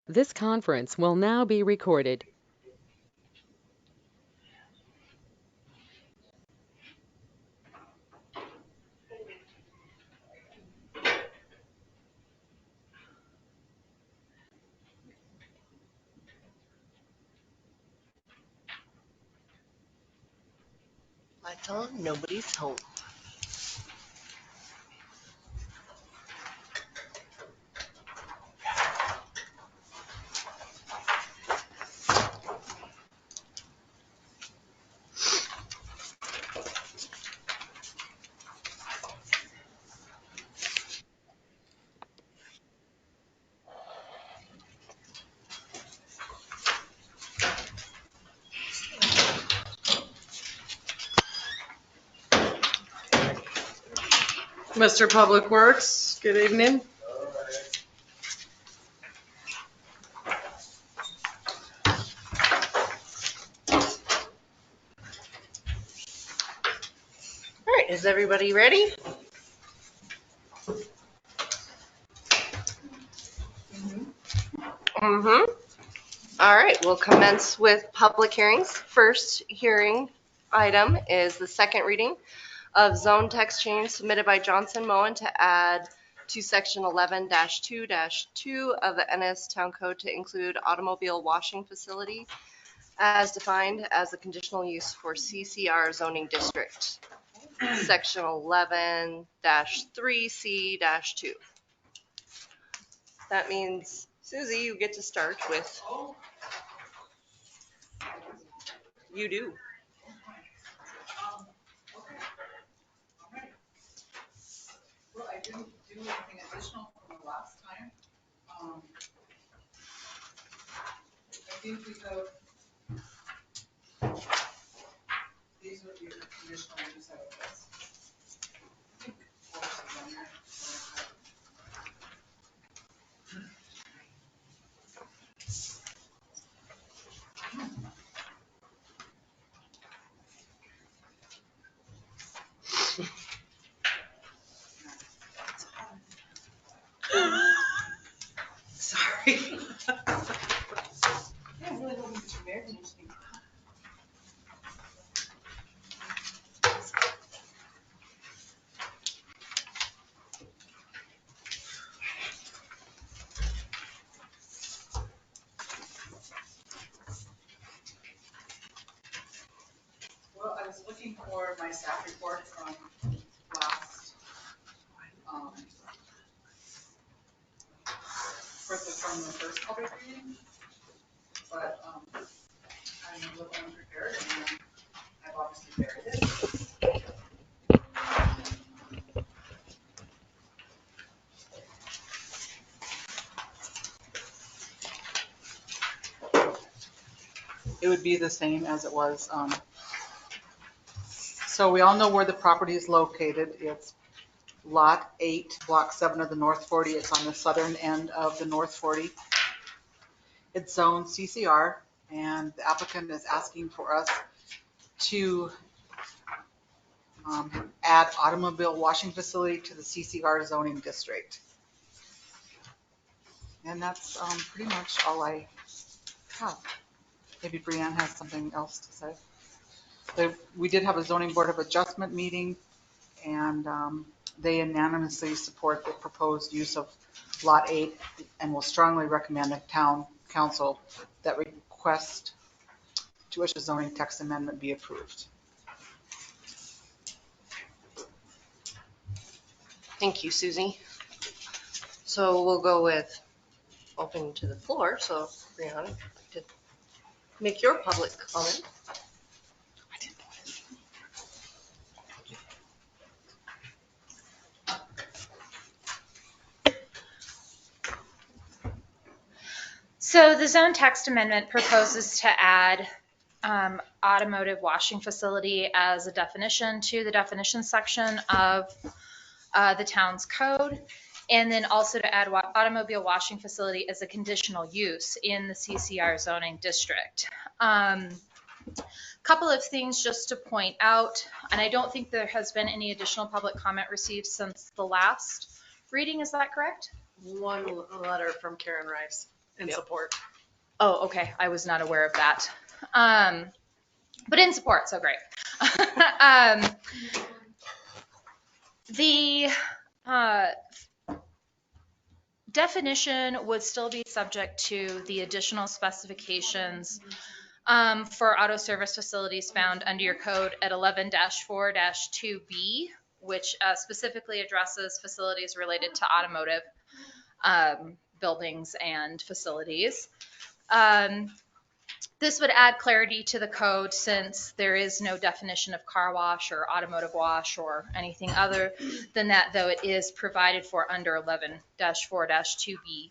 This conference will now be recorded. Lights on, nobody's home. Mr. Public Works, good evening. All right, is everybody ready? Mm-hmm. All right, we'll commence with public hearings. First hearing item is the second reading of zone text change submitted by Johnson Moen to add to section 11-2-2 of the Ennis Town Code to include automobile washing facility as defined as a conditional use for CCR zoning district. Section 11-3C-2. That means, Susie, you get to start with. You do. Well, I didn't do anything additional from the last time. I think we go. These would be the conditional use out of this. I think most of them are. Sorry. Yeah, I'm really hoping that you're married and you just need to- Well, I was looking for my staff report from last, from the first public reading, but, I'm a little unprepared and I've obviously buried it. It would be the same as it was. So we all know where the property is located. It's Lot 8, Block 7 of the North 40. It's on the southern end of the North 40. It's zoned CCR, and the applicant is asking for us to add automobile washing facility to the CCR zoning district. And that's pretty much all I have. Maybe Brianne has something else to say. We did have a zoning board of adjustment meeting, and they unanimously support the proposed use of Lot 8 and will strongly recommend the town council that request to which a zoning text amendment be approved. Thank you, Susie. So we'll go with open to the floor. So, Brianna, would you like to make your public comment? So the zone text amendment proposes to add automotive washing facility as a definition to the definition section of the town's code, and then also to add automobile washing facility as a conditional use in the CCR zoning district. Couple of things just to point out, and I don't think there has been any additional public comment received since the last reading. Is that correct? One letter from Karen Rice. in Yep. support. Oh, okay. I was not aware of that. But in support, so great. The definition would still be subject to the additional specifications for auto service facilities found under your code at 11-4-2B, which specifically addresses facilities related to automotive buildings and facilities. This would add clarity to the code since there is no definition of car wash or automotive wash or anything other than that, though it is provided for under 11-4-2B.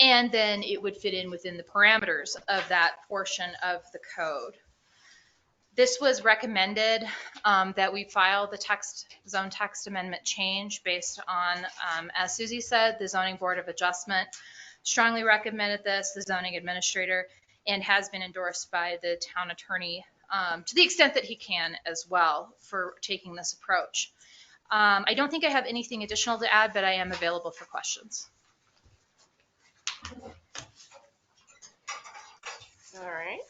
And then it would fit in within the parameters of that portion of the code. This was recommended that we file the zone text amendment change based on, as Susie said, the Zoning Board of Adjustment strongly recommended this, the zoning administrator, and has been endorsed by the town attorney to the extent that he can as well for taking this approach. I don't think I have anything additional to add, but I am available for questions. All right.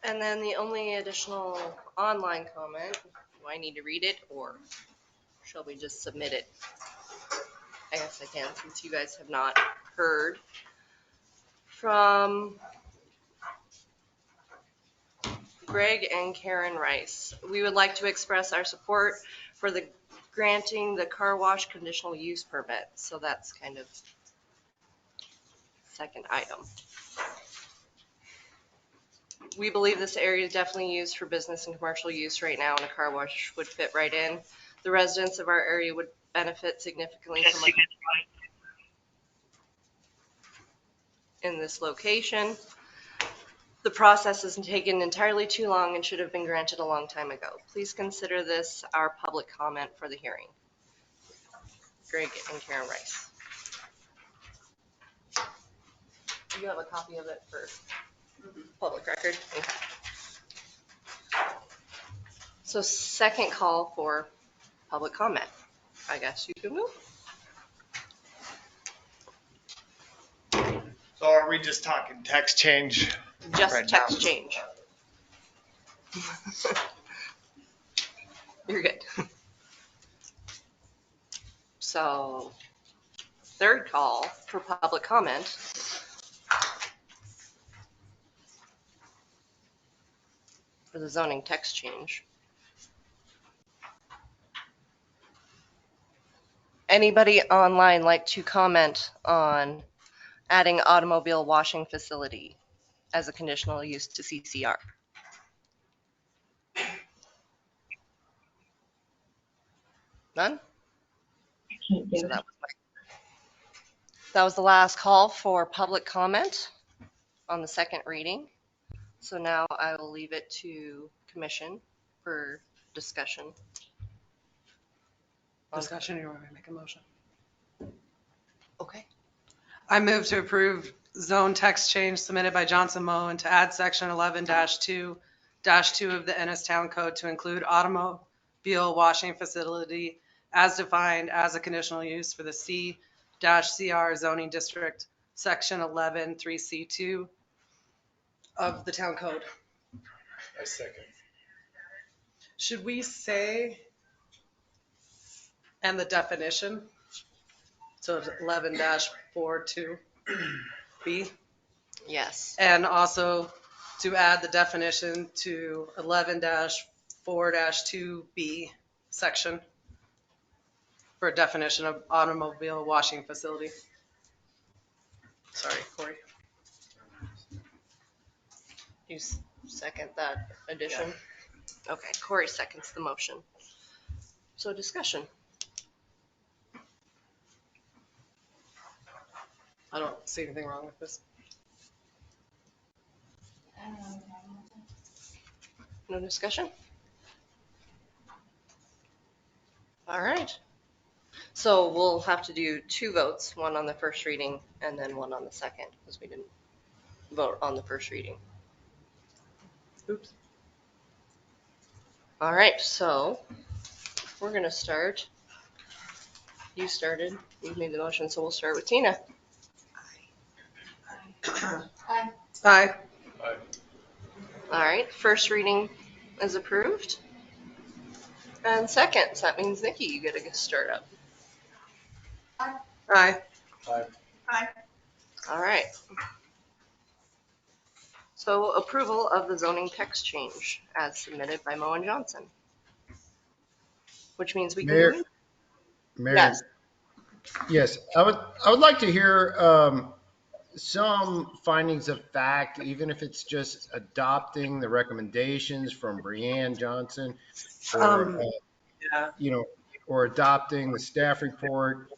And then the only additional online comment, do I need to read it or shall we just submit it? I guess I can, since you guys have not heard from Greg and Karen Rice. We would like to express our support for the granting the car wash conditional use permit. So that's kind of second item. We believe this area is definitely used for business and commercial use right now, and a car wash would fit right in. The residents of our area would benefit significantly from in this location. The process has taken entirely too long and should have been granted a long time ago. Please consider this our public comment for the hearing. Greg and Karen Rice. Do you have a copy of it for public record? Okay. So second call for public comment. I guess you can move. So are we just talking text change? Just right text now? change. You're good. So third call for public comment. For the zoning text change. Anybody online like to comment on adding automobile washing facility as a conditional use to CCR? None? So that was the last call for public comment on the second reading. So now I will leave it to commission for discussion. Discussion, you want me to make a motion? Okay. I move to approve zone text change submitted by Johnson Moe and to add section 11-2-2 of the Ennis Town Code to include automobile washing facility as defined as a conditional use for the C-CR zoning district, section 11-3C2 of the town code. I second. Should we say, and the definition? So it's 11-42B. Yes. And also to add the definition to 11-4-2B section for a definition of automobile washing facility. Sorry, Corey. You second that addition? Yeah. Okay, Corey seconds the motion. So discussion. I don't see anything wrong with this. No discussion? All right. So we'll have to do two votes, one on the first reading and then one on the second, because we didn't vote on the first reading. Oops. All right, so we're going to start You started. You made the motion, so we'll start with Tina. Aye. All right, first reading is approved. And second, so that means Nikki, you get a start up. Aye. All right. So approval of the zoning text change as submitted by Moen Johnson. Which means we can Mayor, go in. Mayor, Yes. yes, I would like to hear some findings of fact, even if it's just adopting the recommendations from Brianne Johnson, or Yeah. or adopting the staff report.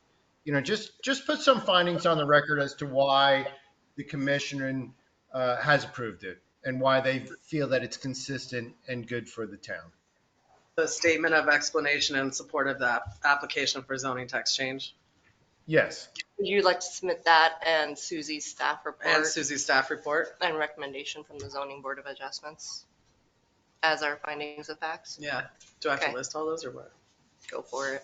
Just put some findings on the record as to why the commission has approved it and why they feel that it's consistent and good for the town. The statement of explanation in support of the application for zoning text change Yes. Would you like to submit that and Susie's staff report and Susie's staff report. and recommendation from the zoning board of adjustments as our findings of facts? Yeah. Do I have Okay. to list all those or what? Go for it.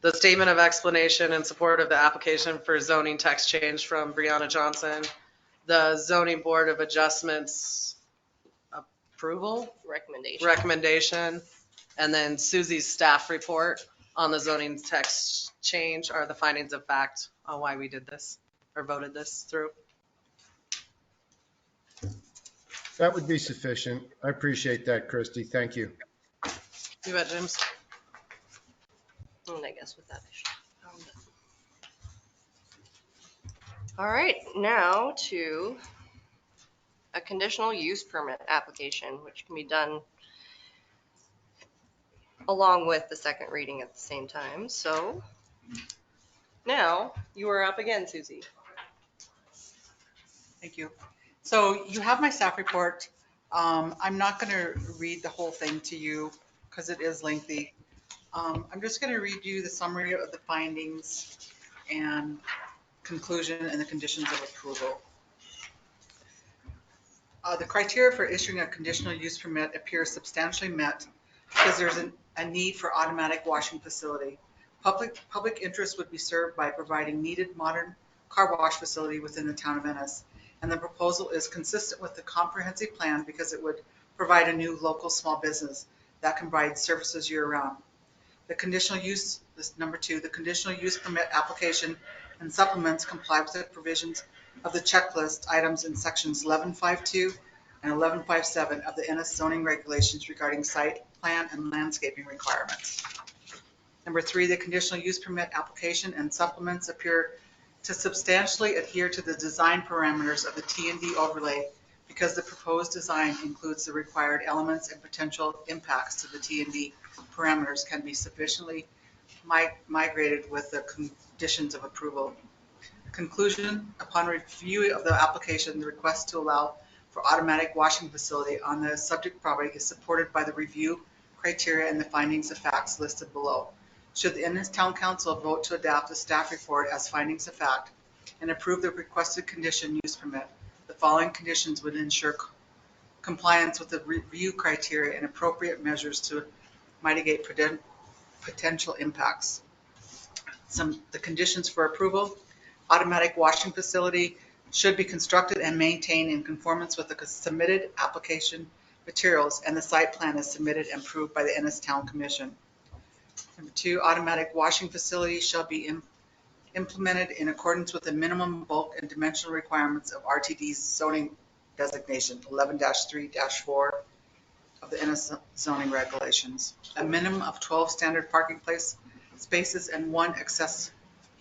The statement of explanation in support of the application for zoning text change from Brianna Johnson, the zoning board of adjustments approval recommendation, and then Susie's staff report on the zoning text change are the findings of fact on why we did this or voted this through. That would be sufficient. I appreciate that, Christy. Thank you. You bet, James. And I guess with that, I should found it. All right, now to a conditional use permit application, which can be done along with the second reading at the same time. So now you are up again, Susie. Thank you. So you have my staff report. I'm not going to read the whole thing to you because it is lengthy. I'm just going to read you the summary of the findings and conclusion and the conditions of approval. The criteria for issuing a conditional use permit appears substantially met because there's a need for automatic washing facility. Public interest would be served by providing needed modern car wash facility within the town of Ennis. And the proposal is consistent with the comprehensive plan because it would provide a new local small business that can provide services year-round. The conditional use, this number 2, the conditional use permit application and supplements comply with the provisions of the checklist items in sections 1152 and 1157 of the Ennis zoning regulations regarding site plan and landscaping requirements. Number 3, the conditional use permit application and supplements appear to substantially adhere to the design parameters of the T&D overlay because the proposed design includes the required elements and potential impacts to the T&D parameters can be sufficiently migrated with the conditions of approval. Conclusion, upon review of the application, the request to allow for automatic washing facility on the subject property is supported by the review criteria and the findings of facts listed below. Should the Ennis Town Council vote to adopt the staff report as findings of fact and approve the requested condition use permit, the following conditions would ensure compliance with the review criteria and appropriate measures to mitigate potential impacts. The conditions for approval: automatic washing facility should be constructed and maintained in conformance with the submitted application materials, and the site plan is submitted and approved by the Ennis Town Commission. Number 2, automatic washing facility shall be implemented in accordance with the minimum bulk and dimensional requirements of RTD's zoning designation 11-3-4 of the Ennis zoning regulations. A minimum of 12 standard parking place spaces and 1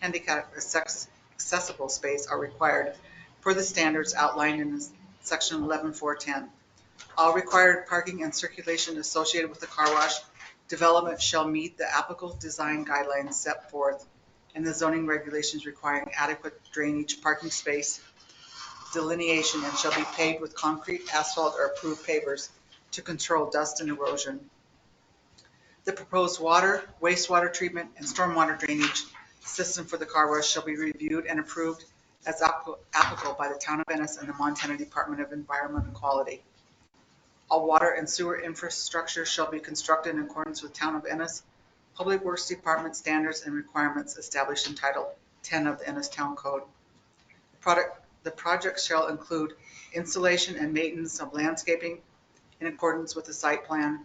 handicap accessible space are required per the standards outlined in section 11.410. All required parking and circulation associated with the car wash development shall meet the applicable design guidelines set forth in the zoning regulations requiring adequate drainage, parking space delineation, and shall be paved with concrete, asphalt, or approved pavers to control dust and erosion. The proposed water, wastewater treatment, and stormwater drainage system for the car wash shall be reviewed and approved as applicable by the Town of Ennis and the Montana Department of Environment and Quality. All water and sewer infrastructure shall be constructed in accordance with Town of Ennis Public Works Department standards and requirements established in Title 10 of the Ennis Town Code. The project shall include installation and maintenance of landscaping in accordance with the site plan,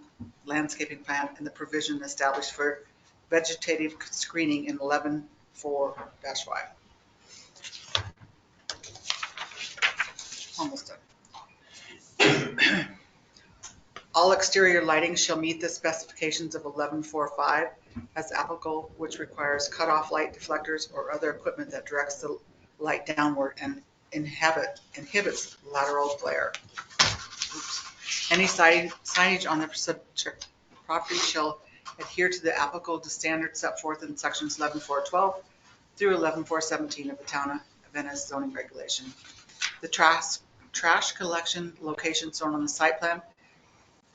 landscaping plan, and the provision established for vegetative screening in 11.4-5. Almost done. All exterior lighting shall meet the specifications of 11.4.5 as applicable, which requires cutoff light deflectors or other equipment that directs the light downward and inhibits lateral glare. Oops. Any signage on the subject property shall adhere to the applicable standards set forth in sections 11.4.12 through 11.4.17 of the Town of Ennis zoning regulation. The trash collection location shown on the site plan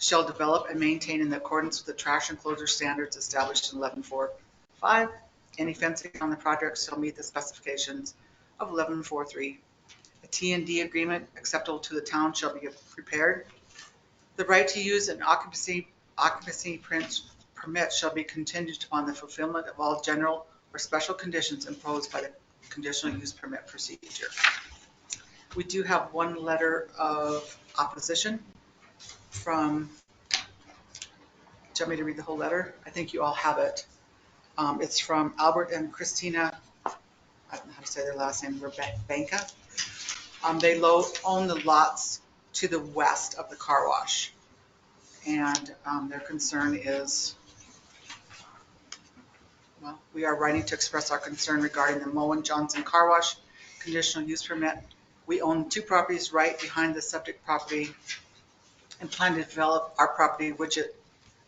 shall develop and maintain in accordance with the trash enclosure standards established in 11.4.5. Any fencing on the project shall meet the specifications of 11.4.3. A T&D agreement acceptable to the town shall be prepared. The right to use an occupancy permit shall be contingent upon the fulfillment of all general or special conditions imposed by the conditional use permit procedure. We do have one letter of opposition from, do you want me to read the whole letter? I think you all have it. It's from Albert and Christina, I don't know how to say their last name, Vacant. They own the lots to the west of the car wash. And their concern is, well, we are writing to express our concern regarding the Moen Johnson car wash conditional use permit. We own 2 properties right behind the subject property and plan to develop our property, which is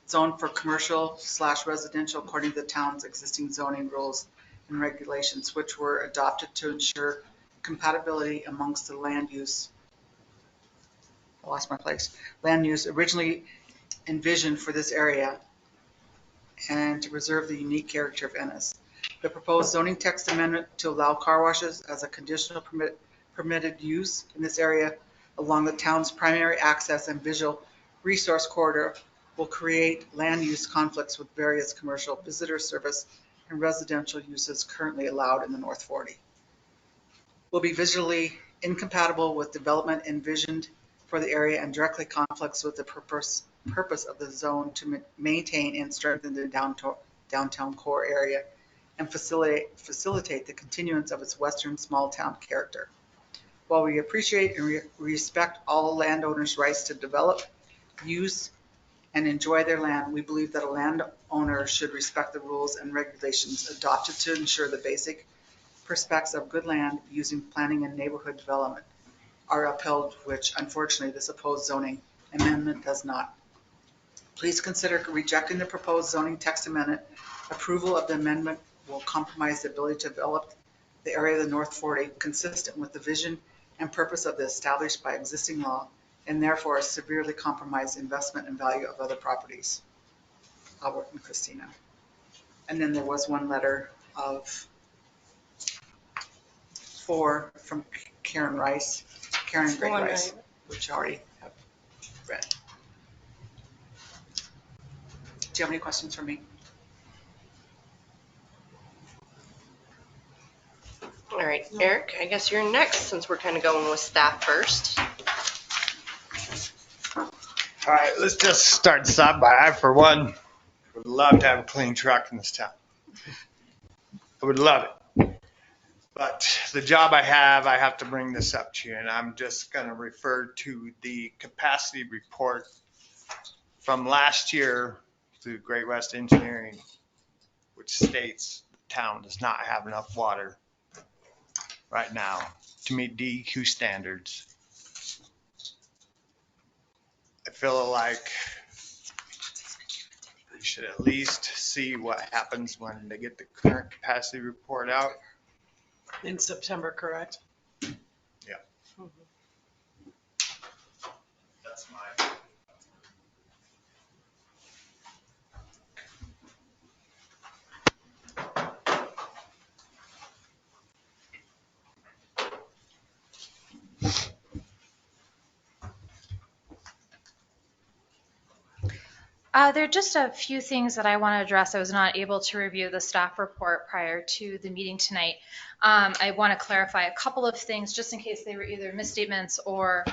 zoned for commercial/residential according to the town's existing zoning rules and regulations, which were adopted to ensure compatibility amongst the land use. I lost my place. Land use originally envisioned for this area and to preserve the unique character of Ennis. The proposed zoning text amendment to allow car washes as a conditional permitted use in this area along the town's primary access and visual resource corridor will create land use conflicts with various commercial visitor service and residential uses currently allowed in the North 40. Will be visually incompatible with development envisioned for the area and directly conflicts with the purpose of the zone to maintain and strengthen the downtown core area and facilitate the continuance of its western small town character. While we appreciate and respect all landowners' rights to develop, use, and enjoy their land, we believe that a landowner should respect the rules and regulations adopted to ensure the basic prospects of good land using planning and neighborhood development are upheld, which unfortunately this opposed zoning amendment does not. Please consider rejecting the proposed zoning text amendment. Approval of the amendment will compromise the ability to develop the area of the North 40 consistent with the vision and purpose of the established by existing law, and therefore severely compromise investment and value of other properties. Albert and Christina. And then there was one letter of 4 from Karen and Greg Rice, which I already have read. Do you have any questions for me? All right, Eric, I guess you're next since we're kind of going with staff first. All right, let's just start this out by, I, for one, would love to have a clean truck in this town. I would love it. But the job I have to bring this up to you, and I'm just going to refer to the capacity report from last year through Great West Engineering, which states the town does not have enough water right now to meet DEQ standards. I feel like we should at least see what happens when they get the current capacity report out. In September, correct? Yeah. That's my. There are just a few things that I want to address. I was not able to review the staff report prior to the meeting tonight. I want to clarify a couple of things just in case they were either misstatements or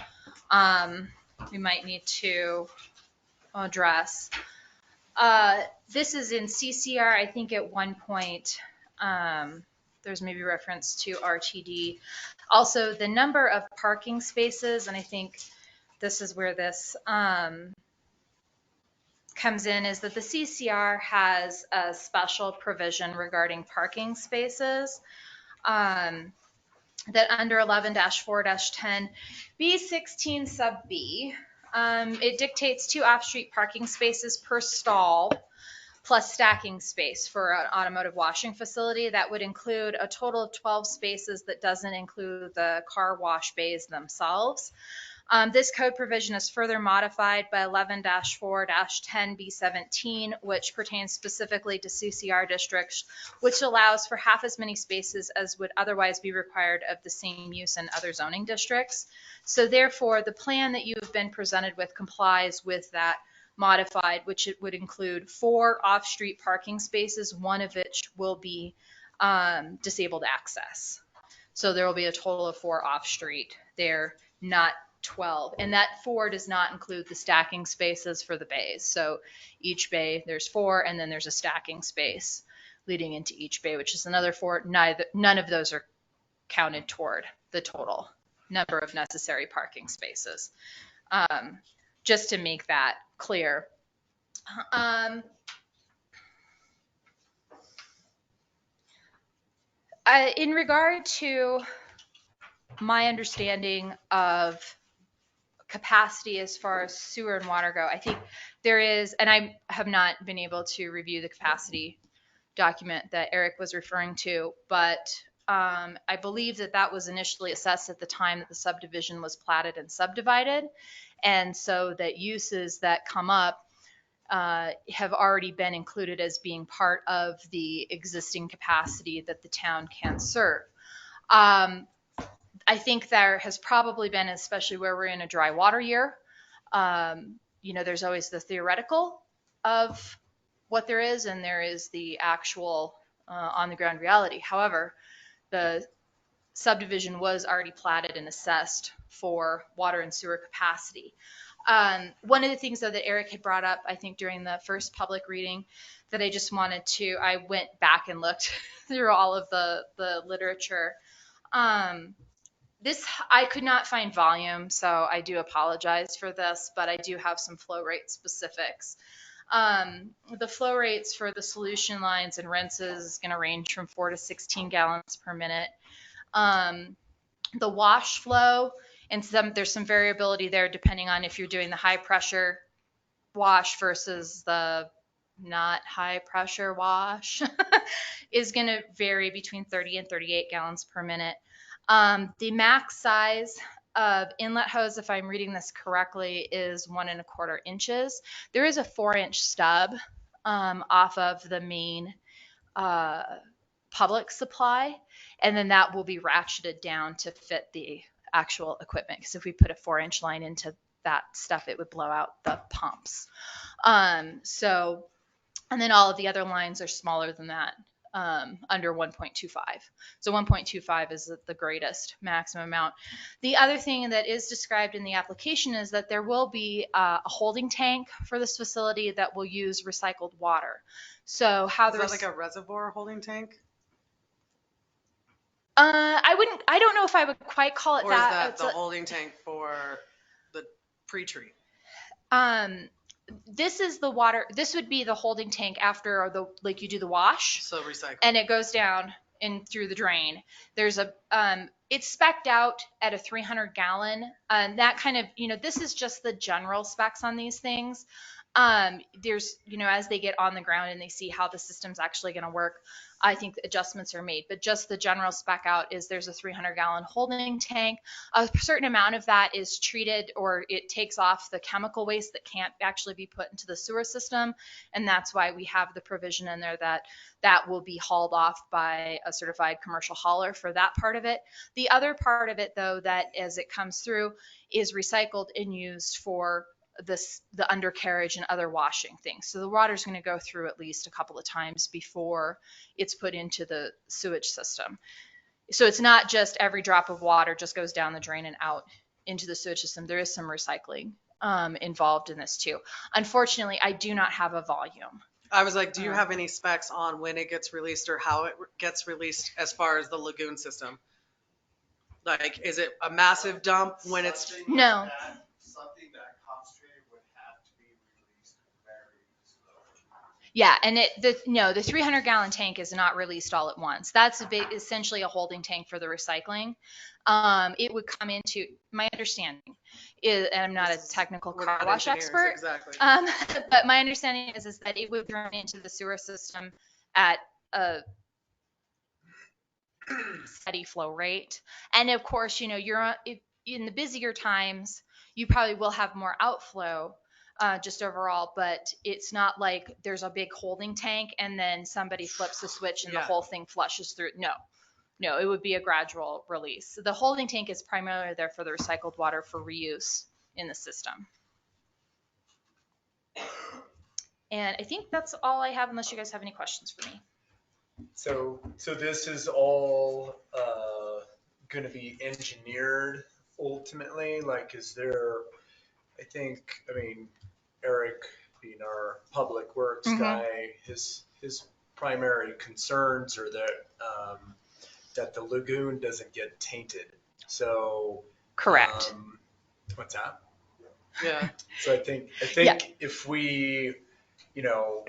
we might need to address. This is in CCR. I think at one point there's maybe reference to RTD. Also, the number of parking spaces, and I think this is where this comes in, is that the CCR has a special provision regarding parking spaces that under 11-4-10 B16 sub B, it dictates 2 off-street parking spaces per stall plus stacking space for an automotive washing facility. That would include a total of 12 spaces that doesn't include the car wash bays themselves. This code provision is further modified by 11-4-10B17, which pertains specifically to CCR districts, which allows for half as many spaces as would otherwise be required of the same use in other zoning districts. So therefore, the plan that you've been presented with complies with that modified, which it would include 4 off-street parking spaces, one of which will be disabled access. So there will be a total of 4 off-street there, not 12. And that 4 does not include the stacking spaces for the bays. So each bay, there's 4, and then there's a stacking space leading into each bay, which is another 4. None of those are counted toward the total number of necessary parking spaces. Just to make that clear. In regard to my understanding of capacity as far as sewer and water go, I think there is, and I have not been able to review the capacity document that Eric was referring to, but I believe that that was initially assessed at the time that the subdivision was platted and subdivided. And so that uses that come up have already been included as being part of the existing capacity that the town can serve. I think there has probably been, especially where we're in a dry water year, there's always the theoretical of what there is, and there is the actual on the ground reality. However, the subdivision was already platted and assessed for water and sewer capacity. One of the things, though, that Eric had brought up, I think, during the first public reading that I just wanted to, I went back and looked through all of the literature. I could not find volume, so I do apologize for this, but I do have some flow rate specifics. The flow rates for the solution lines and rinses is going to range from 4 to 16 gallons per minute. The wash flow, and there's some variability there depending on if you're doing the high pressure wash versus the not high pressure wash, is going to vary between 30 and 38 gallons per minute. The max size of inlet hose, if I'm reading this correctly, is 1¼ inches. There is a 4-inch stub off of the main public supply, and then that will be ratcheted down to fit the actual equipment, because if we put a 4-inch line into that stuff, it would blow out the pumps. And then all of the other lines are smaller than that, under 1.25. So 1.25 is the greatest maximum amount. The other thing that is described in the application is that there will be a holding tank for this facility that will use recycled water. So how Is that like a reservoir holding tank? I don't know if I would quite call it or that. Or is that It's the holding tank for the pre-treat? This is the water. This would be the holding tank after you do the wash. So recycle. And it goes down in through the drain. There's it's spec'd out at a 300 gallon. That kind of, this is just the general specs on these things. There's, as they get on the ground and they see how the system's actually going to work, I think adjustments are made. But just the general spec out is there's a 300 gallon holding tank. A certain amount of that is treated, or it takes off the chemical waste that can't actually be put into the sewer system. And that's why we have the provision in there that will be hauled off by a certified commercial hauler for that part of it. The other part of it, though, that as it comes through is recycled and used for the undercarriage and other washing things. So the water's going to go through at least a couple of times before it's put into the sewage system. So it's not just every drop of water just goes down the drain and out into the sewage system. There is some recycling involved in this too. Unfortunately, I do not have a volume. I was like, do you have any specs on when it gets released or how it gets released as far as the lagoon system? Like, is it a massive dump when it's? No. Something that concentrated would have to be released very slowly. Yeah, and the 300-gallon tank is not released all at once. That's essentially a holding tank for the recycling. It would come into, my understanding is, and I'm not a technical We're car not wash engineers, expert, exactly. but my understanding is that it would run into the sewer system at a steady flow rate. And of course, you're in the busier times, you probably will have more outflow just overall, but it's not like there's a big holding tank and then somebody flips the switch and the whole thing flushes through. No, it would be a gradual release. So the holding tank is primarily there for the recycled water for reuse in the system. And I think that's all I have, unless you guys have any questions for me. So this is all going to be engineered ultimately. Like, is there? I mean, Eric, being our public works guy, his primary concerns are that the lagoon doesn't get tainted. So correct. What's that? Yeah. So I think if we,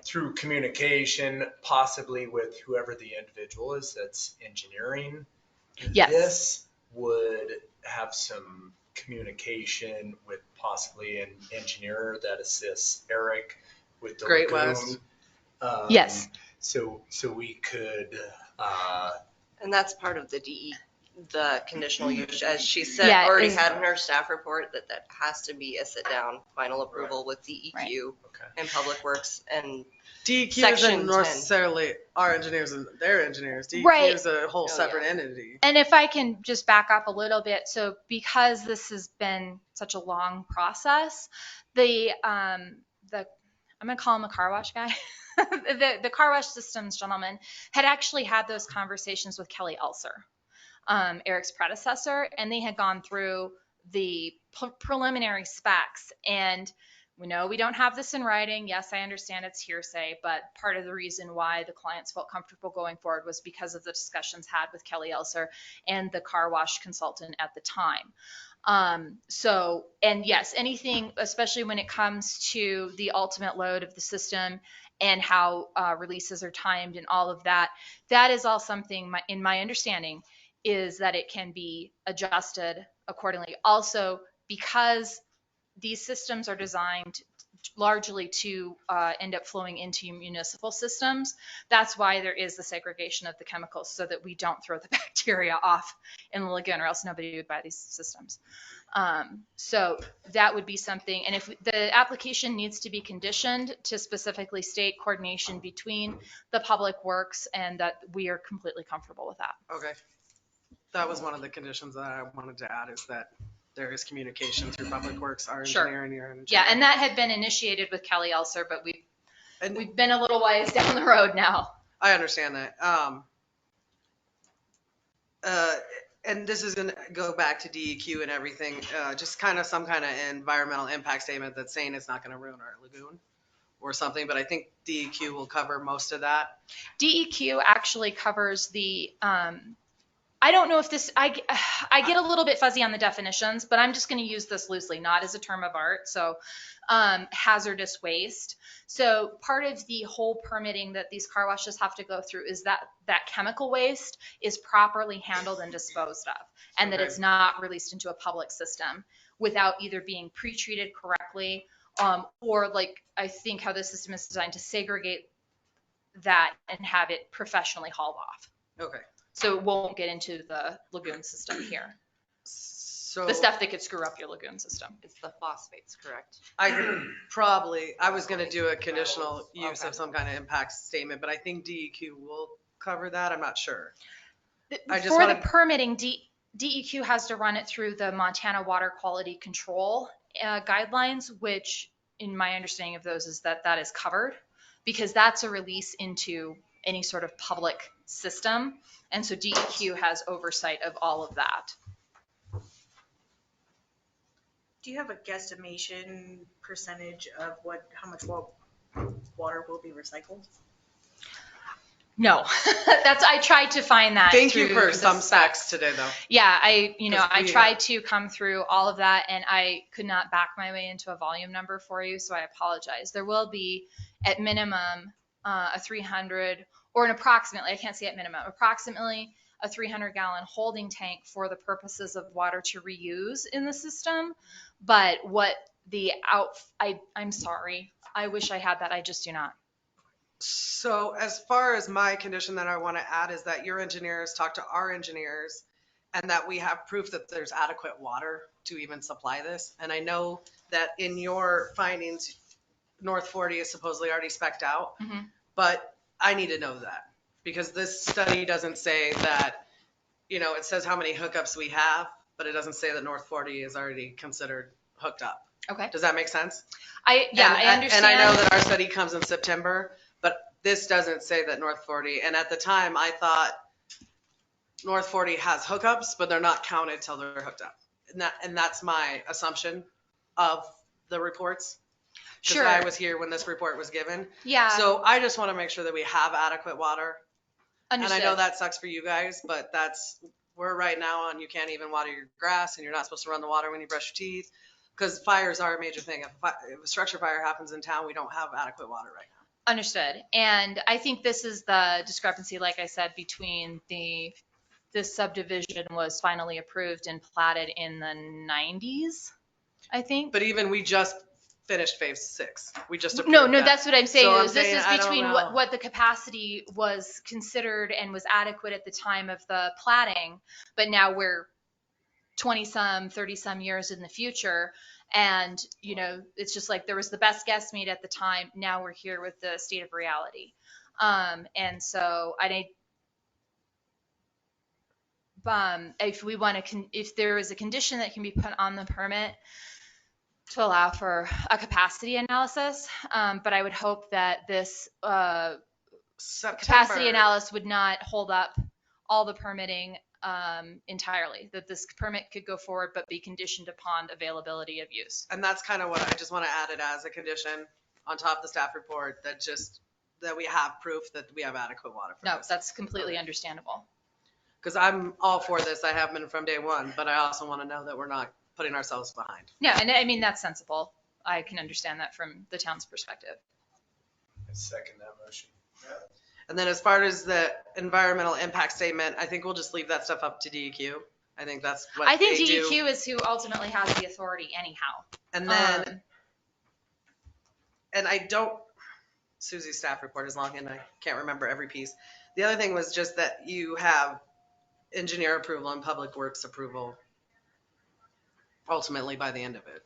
through communication, possibly with whoever the individual is that's engineering, this would have some communication with possibly an engineer that assists Eric with the Great lagoon. West. Yes. So we could. And that's part of the conditional use, as she said, already had in her staff report that has to be a sit-down final approval with DEQ and Public Works and DEQ Section isn't necessarily our engineers and their engineers. DEQ Right. is a whole separate entity. And if I can just back up a little bit, so because this has been such a long process, I'm going to call him a car wash guy. the car wash systems gentleman had actually had those conversations with Kelly Elser, Eric's predecessor, and they had gone through the preliminary specs. And we know we don't have this in writing. Yes, I understand it's hearsay, but part of the reason why the clients felt comfortable going forward was because of the discussions had with Kelly Elser and the car wash consultant at the time. And yes, anything, especially when it comes to the ultimate load of the system and how releases are timed and all of that, that is all something, in my understanding, is that it can be adjusted accordingly. Also, because these systems are designed largely to end up flowing into municipal systems, that's why there is the segregation of the chemicals, so that we don't throw the bacteria off in the lagoon, or else nobody would buy these systems. So that would be something. And if the application needs to be conditioned to specifically state coordination between the Public Works, and that we are completely comfortable with that. Okay. That was one of the conditions that I wanted to add, is that there is communication through Public Works, our engineer and your engineer. Yeah, and that had been initiated with Kelly Elser, but we've been a little ways down the road now. I understand that. And this is going to go back to DEQ and everything, just kind of some kind of environmental impact statement that's saying it's not going to ruin our lagoon or something, but I think DEQ will cover most of that. DEQ actually covers the, I don't know if this, I get a little bit fuzzy on the definitions, but I'm just going to use this loosely, not as a term of art. So hazardous waste. So part of the whole permitting that these car washes have to go through is that chemical waste is properly handled and disposed of, and that it's not released into a public system without either being pre-treated correctly, or like I think how the system is designed to segregate that and have it professionally hauled off. Okay. So it won't get into the lagoon system here. So The stuff that could screw up your lagoon system. It's the phosphates, correct? I was going to do a conditional use of some kind of impact statement, but I think DEQ will cover that. I'm not sure. The permitting, DEQ has to run it through the Montana Water Quality Control guidelines, which in my understanding of those is that that is covered because that's a release into any sort of public system. And so DEQ has oversight of all of that. Do you have a guesstimation percentage of how much water will be recycled? No, I tried to find that. Thank you for the some specs today, though. Yeah, I 'Cause we tried to come through all of that and I could not back my way into a volume number for you, so I apologize. There will be at minimum a 300 or an approximately, I can't say at minimum, approximately a 300-gallon holding tank for the purposes of water to reuse in the system. But what I'm sorry, I wish I had that, I just do not. So as far as my condition that I want to add is that your engineers talk to our engineers and that we have proof that there's adequate water to even supply this. And I know that in your findings, North 40 is supposedly already spec'd out, but I need to know that because this study doesn't say that, it says how many hookups we have, but it doesn't say that North 40 is already considered hooked up. Okay. Does that make sense? I understand. And I know that our study comes in September, but this doesn't say that North 40. And at the time, I thought North 40 has hookups, but they're not counted till they're hooked up. And that's my assumption of the reports. Sure. I was here when this report was given. Yeah. So I just want to make sure that we have adequate water. Understood. And I know that sucks for you guys, but we're right now on you can't even water your grass and you're not supposed to run the water when you brush your teeth because fires are a major thing. If a structure fire happens in town, we don't have adequate water right now. Understood. And I think this is the discrepancy, like I said, between this subdivision was finally approved and platted in the 90s, I think. But even we just finished phase 6. We just approved No, that. that's what I'm saying. So This is I don't between know. what the capacity was considered and was adequate at the time of the platting, but now we're 20-some, 30-some years in the future. And, it's just like there was the best guess made at the time. Now we're here with the state of reality. And so if there is a condition that can be put on the permit to allow for a capacity analysis, but I would hope that this capacity analysis would not hold up all the permitting entirely, that this permit could go forward but be conditioned upon availability of use. And that's kind of what I just want to add it as a condition on top of the staff report that we have proof that we have adequate water for this. That's completely understandable. Because I'm all for this. I have been from day one, but I also want to know that we're not putting ourselves behind. Yeah, and I mean, that's sensible. I can understand that from the town's perspective. I second that motion. And then as far as the environmental impact statement, I think we'll just leave that stuff up to DEQ. I think that's what I think they DEQ do. is who ultimately has the authority anyhow. And then, and I don't, Susie's staff report is long and I can't remember every piece. The other thing was just that you have engineer approval and public works approval ultimately by the end of it,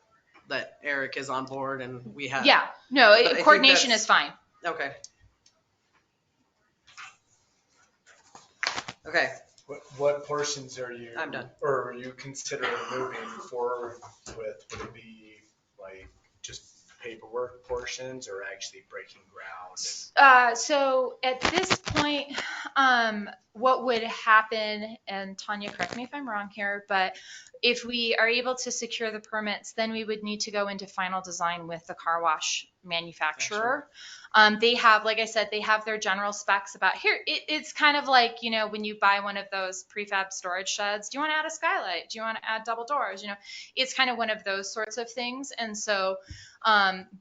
that Eric is on board and we have. Yeah, no, I think coordination that's- is fine. Okay. Okay. What portions are you? I'm done. Or are you considering moving forward with? Would it be like just paperwork portions or actually breaking ground? So at this point, what would happen, and Tanya, correct me if I'm wrong here, but if we are able to secure the permits, then we would need to go into final design with the car wash manufacturer. They have, like I said, they have their general specs about here. It's kind of like, when you buy one of those prefab storage sheds, do you want to add a skylight? Do you want to add double doors? It's kind of one of those sorts of things. And so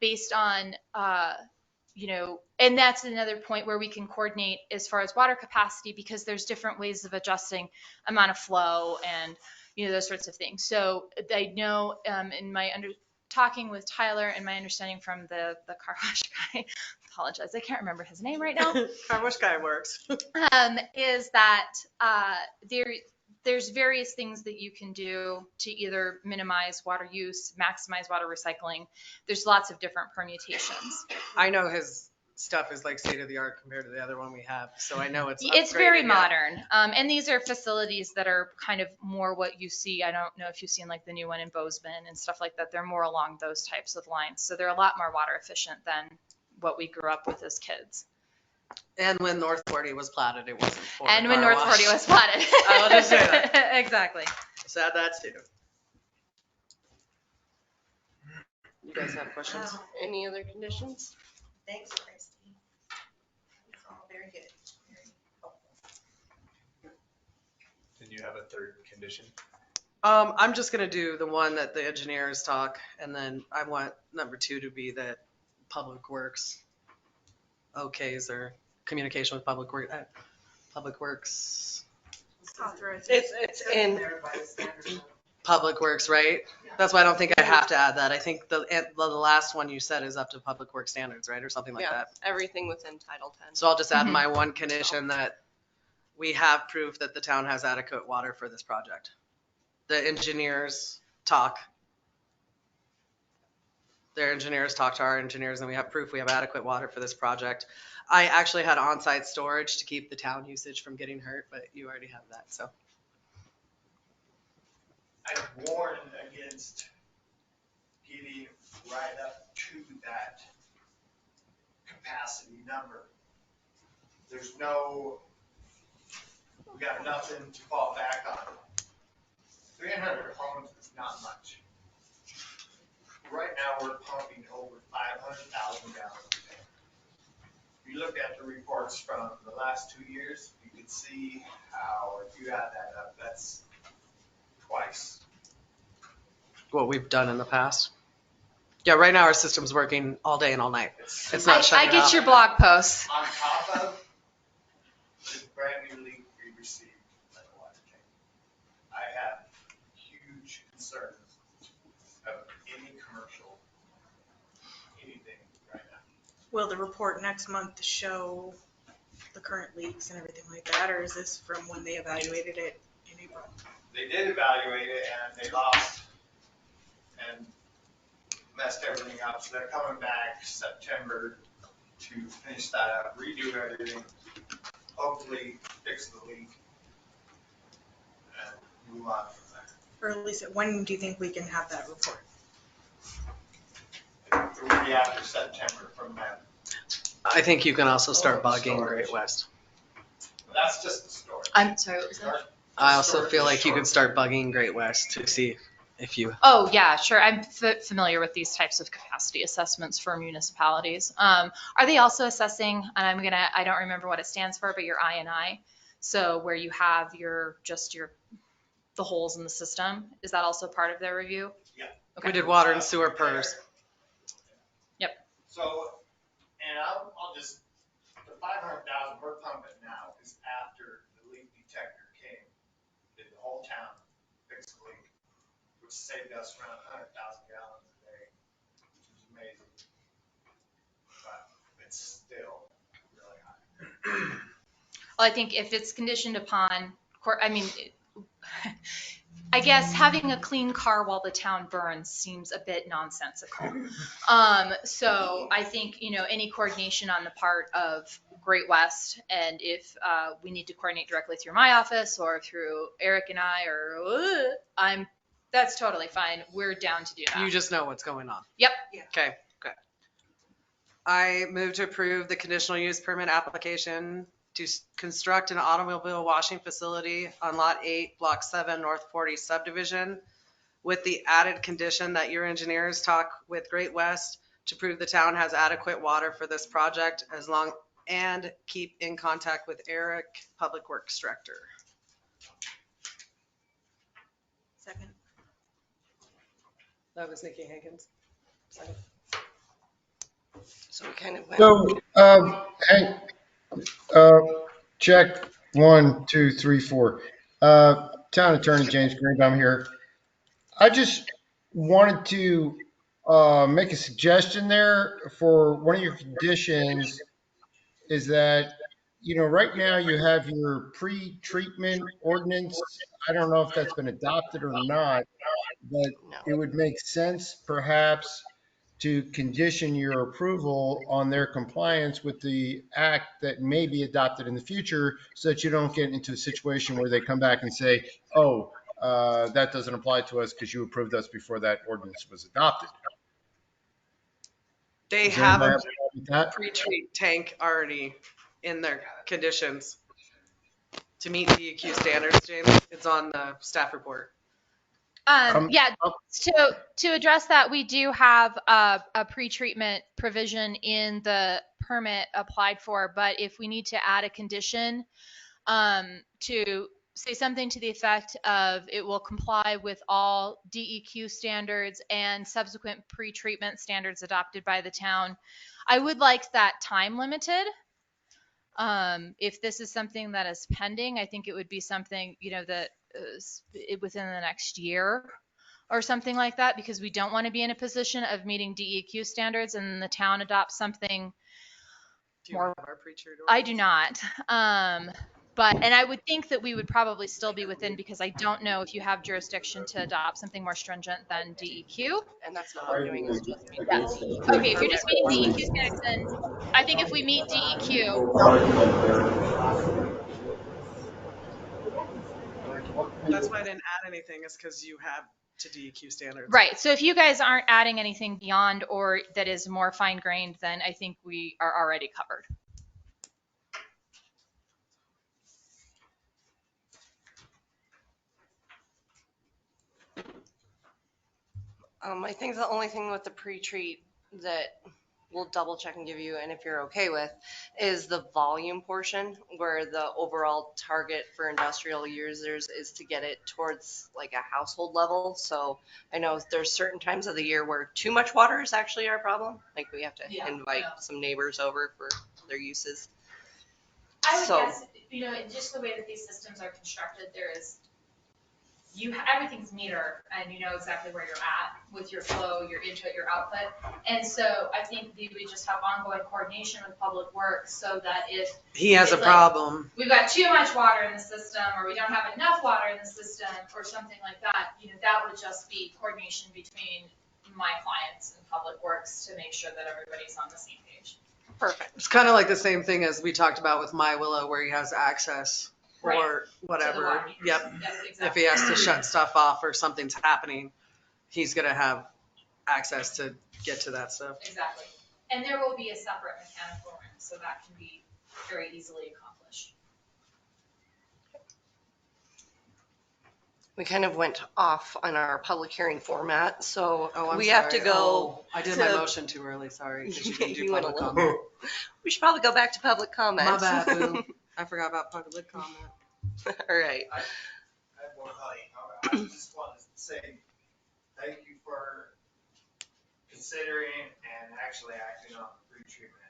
based on, and that's another point where we can coordinate as far as water capacity, because there's different ways of adjusting amount of flow and, those sorts of things. So I know in my talking with Tyler and my understanding from the car wash guy, apologize, I can't remember his name right now. Car wash guy works. Is that there's various things that you can do to either minimize water use, maximize water recycling. There's lots of different permutations. I know his stuff is like state of the art compared to the other one we have. So I know it's It's very upgraded, yeah. modern. And these are facilities that are kind of more what you see. I don't know if you've seen like the new one in Bozeman and stuff like that. They're more along those types of lines. So they're a lot more water efficient than what we grew up with as kids. And when North 40 was platted, it wasn't for And the when car North wash. 40 was platted. I'll just say that. Exactly. So add that too. You guys have questions? Any other conditions? Thanks, Christy. It's all very good. Very helpful. Did you have a third condition? I'm just gonna do the one that the engineers talk, and then I want number 2 to be that Public Works okays or communication with Public Works. Authorized. It's in, Public Works, right? That's why I don't think I have to add that. I think the last one you said is up to Public Works standards, right, or something like yeah, that. everything within Title 10. So I'll just add my one condition that we have proof that the town has adequate water for this project. The engineers talk. Their engineers talk to our engineers, and we have proof we have adequate water for this project. I actually had on-site storage to keep the town usage from getting hurt, but you already have that, so. I warn against getting right up to that capacity number. There's no, we got nothing to fall back on. 300 homes is not much. Right now, we're pumping over 500,000 gallons a day. If you look at the reports from the last 2 years, you can see how, if you add that up, that's twice. What we've done in the past. Yeah, right now our system's working all day and all night. It's not shutting I get off. your blog posts. On top of the brand new leak we received at the water tank, I have huge concerns of any commercial, anything right now. Will the report next month show the current leaks and everything like that, or is this from when they evaluated it in April? They did evaluate it and they lost and messed everything up. So they're coming back September to finish that up, redo everything, hopefully fix the leak and move on from there. Or at least, when do you think we can have that report? It will be after September from them. I think you can also start bugging Great West. But that's just the story. I'm sorry, what was that? I also feel like you could start bugging Great West to see if you. Oh, yeah, sure. I'm familiar with these types of capacity assessments for municipalities. Are they also assessing, and I don't remember what it stands for, but your I&I? So where you have the holes in the system, is that also part of their review? Yeah. Okay. We did water and sewer PERS. Yep. So, and I'll just, the 500,000 we're pumping now is after the leak detector came, did the whole town fix the leak, which saved us around 100,000 gallons a day, which is amazing. But it's still really high. Well, I think if it's conditioned upon, I guess having a clean car while the town burns seems a bit nonsensical. So I think, any coordination on the part of Great West, and if we need to coordinate directly through my office or through Eric and I, that's totally fine. We're down to do that. You just know what's going on. Yep. Okay, good. I move to approve the conditional use permit application to construct an automobile washing facility on Lot 8, Block 7, North 40 subdivision, with the added condition that your engineers talk with Great West to prove the town has adequate water for this project and keep in contact with Eric, Public Works Director. Second. That was Nikki Hankins. Second. So we kind of went. So, hey, check 1, 2, 3, 4. Town Attorney James Greenbaum here. I just wanted to make a suggestion there for one of your conditions is that, right now you have your pre-treatment ordinance. I don't know if that's been adopted or not, but No. it would make sense perhaps to condition your approval on their compliance with the act that may be adopted in the future, so that you don't get into a situation where they come back and say, oh, that doesn't apply to us because you approved us before that ordinance was adopted. They Does have anybody a have a problem with that? pre-treat tank already in their conditions to meet DEQ standards, James. It's on the staff report. Yeah, to address that, we do have a pretreatment provision in the permit applied for, but if we need to add a condition to say something to the effect of it will comply with all DEQ standards and subsequent pretreatment standards adopted by the town, I would like that time limited. If this is something that is pending, I think it would be something, that is within the next year or something like that, because we don't want to be in a position of meeting DEQ standards and the town adopts something. Do you have our pre-treat I do ordinance? not. And I would think that we would probably still be within, because I don't know if you have jurisdiction to adopt something more stringent than DEQ. And that's not what we're doing, is just meeting Yeah. DEQ Okay, if you're just meeting DEQ permit standards, then I think if we meet DEQ, That's why I didn't add anything, is because you have to DEQ standards. right. So if you guys aren't adding anything beyond or that is more fine grained, then I think we are already covered. I think the only thing with the pre-treat that we'll double check and give you, and if you're okay with, is the volume portion, where the overall target for industrial users is to get it towards like a household level. So I know there's certain times of the year where too much water is actually our problem. Like we have to invite some neighbors over for their uses. I would So- guess, just the way that these systems are constructed, everything's meter and you know exactly where you're at with your flow, your input, your output. And so I think we would just have ongoing coordination with Public Works so that if He has a It's like- problem. we've got too much water in the system or we don't have enough water in the system or something like that, that would just be coordination between my clients and Public Works to make sure that everybody's on the same page. Perfect. It's kind of like the same thing as we talked about with My Willow, where he has access Right. or To the whatever. water meters. Yep. Exactly. If he has to shut stuff off or something's happening, he's going to have access to get to that stuff. Exactly. And there will be a separate mechanical room, so that can be very easily accomplished. We kind of went off on our public hearing format, so Oh, I'm we sorry. have to go. Oh, I did my to- motion too early. Sorry. 'Cause you didn't do You went a public little- comment. We should probably go back to public comment. My bad, boo. I forgot about public comment. All right. I have one comment. I just want to say thank you for considering and actually acting on the pre-treatment.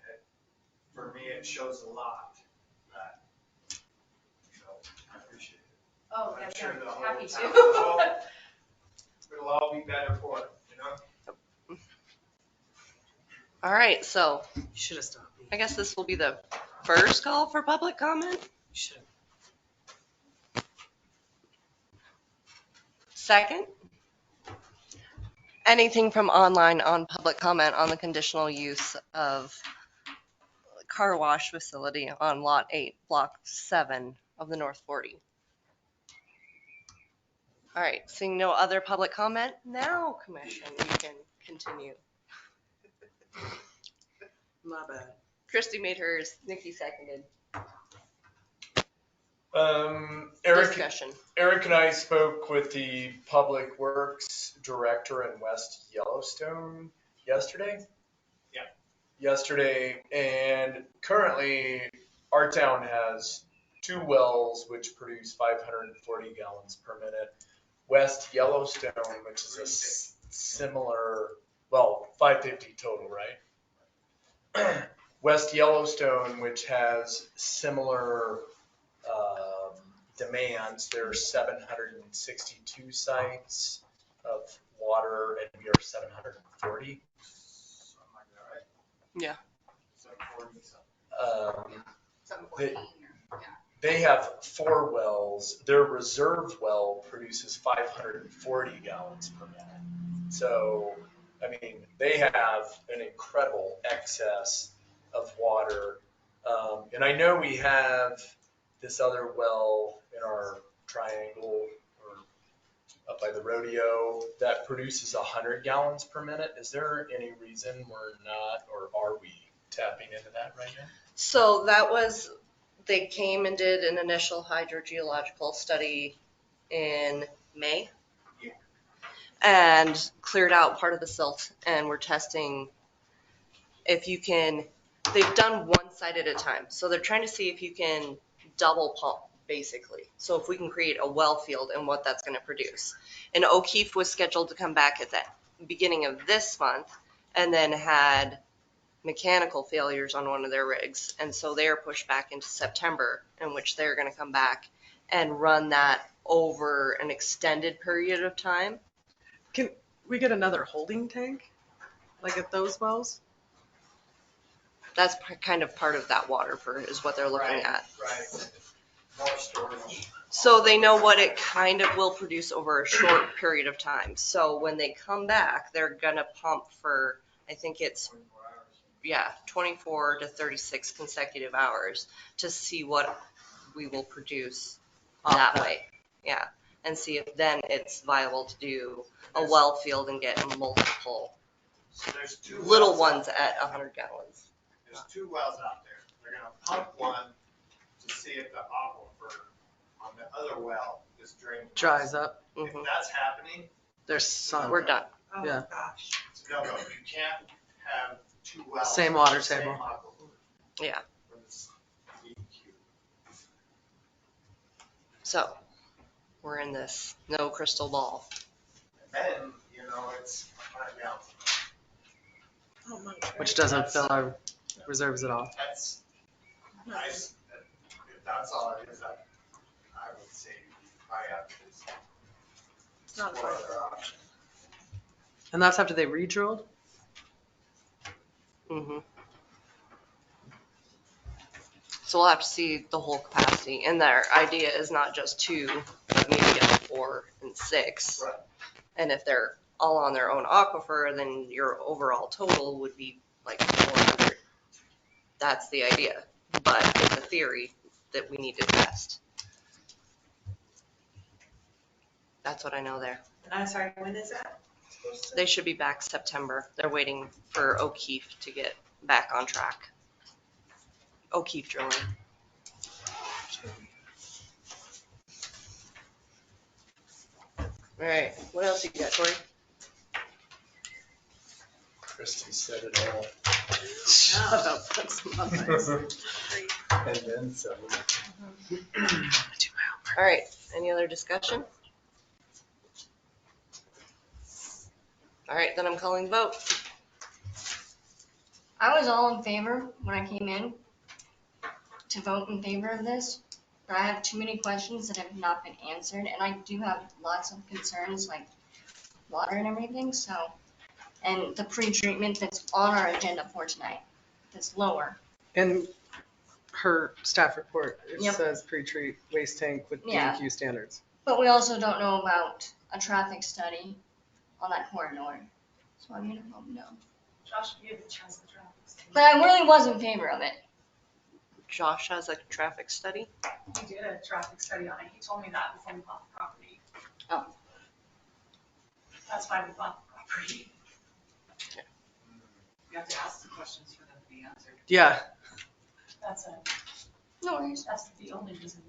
For me, it shows a lot that, I appreciate it. Oh, I'm yes, sure I'm the whole happy town to. It'll all be better for it, All right. So You should have stopped me. I guess this will be the first call for public comment. You should have. Second. Anything from online on public comment on the conditional use of car wash facility on lot 8, block 7 of the North 40. All right, seeing no other public comment, now commission, you can continue. My bad. Christy made hers, Nikki seconded. Eric and I spoke with the Public Works Director in West Yellowstone yesterday. Yesterday, and currently our town has 2 wells which produce 540 gallons per minute. West Yellowstone, which is a similar, 550 total, right? West Yellowstone, which has similar demands, there are 762 sites of water, and we are 740. Yeah. They have 4 wells. Their reserve well produces 540 gallons per minute. So I mean, they have an incredible excess of water. And I know we have this other well in our triangle or up by the rodeo that produces 100 gallons per minute. Is there any reason we're not, or are we tapping into that right now? So that was, they came and did an initial hydrogeological study in May. Yeah. And cleared out part of the silt, and we're testing if you can, they've done one site at a time. So they're trying to see if you can double pump, basically. So if we can create a well field and what that's going to produce. And O'Keefe was scheduled to come back at the beginning of this month and then had mechanical failures on one of their rigs. And so they're pushed back into September, in which they're going to come back and run that over an extended period of time. Can we get another holding tank, like at those wells? That's kind of part of that water is what they're looking at. Right. More storage. So they know what it kind of will produce over a short period of time. So when they come back, they're going to pump for, I think it's, 24 to 36 consecutive hours to see what we will produce that way. Yeah. And see if then it's viable to do a well field and get multiple So there's two little wells ones at 100 gallons. There's 2 wells out there. They're gonna pump one to see if the aquifer on the other well is drained. Dries up. If Mhm. that's happening, There's some. We're done. Oh, Yeah. gosh. no, you can't have 2 wells. Same water with the same table. aquifer Yeah. for this DEQ. So we're in this no crystal ball. And then, it's 100 gallons. Oh, my Which doesn't fill our reserves at all. That's nice. If that's all it is, I would say I have to It's not a explore viable other options. And that's after they re-drilled? Mm-hmm. So we'll have to see the whole capacity. And their idea is not just 2, but maybe get to 4 and 6. Right. And if they're all on their own aquifer, then your overall total would be like 400. That's the idea. But it's a theory that we need to test. That's what I know there. And I'm sorry, when is that? They should be back September. They're waiting for O'Keefe to get back on track. O'Keefe drilling. All right, what else you got, Tori? Christie said it all. Shut up. That's not nice. And then some. All right, any other discussion? All right, then I'm calling the vote. I was all in favor when I came in to vote in favor of this, but I have too many questions that have not been answered, and I do have lots of concerns like water and everything, so, and the pre-treatment that's on our agenda for tonight, that's lower. In her staff report, it Yep. says pre-treat waste tank with Yeah. DEQ standards. But we also don't know about a traffic study on that corridor, so I'm gonna vote no. Josh, you have a chance to draft this. But I really was in favor of it. Josh has a traffic study. He did a traffic study on it. He told me that before we bought the property. Oh. That's why we bought the property. You have to ask the questions for them to be answered. Yeah. No worries. That's the only reason.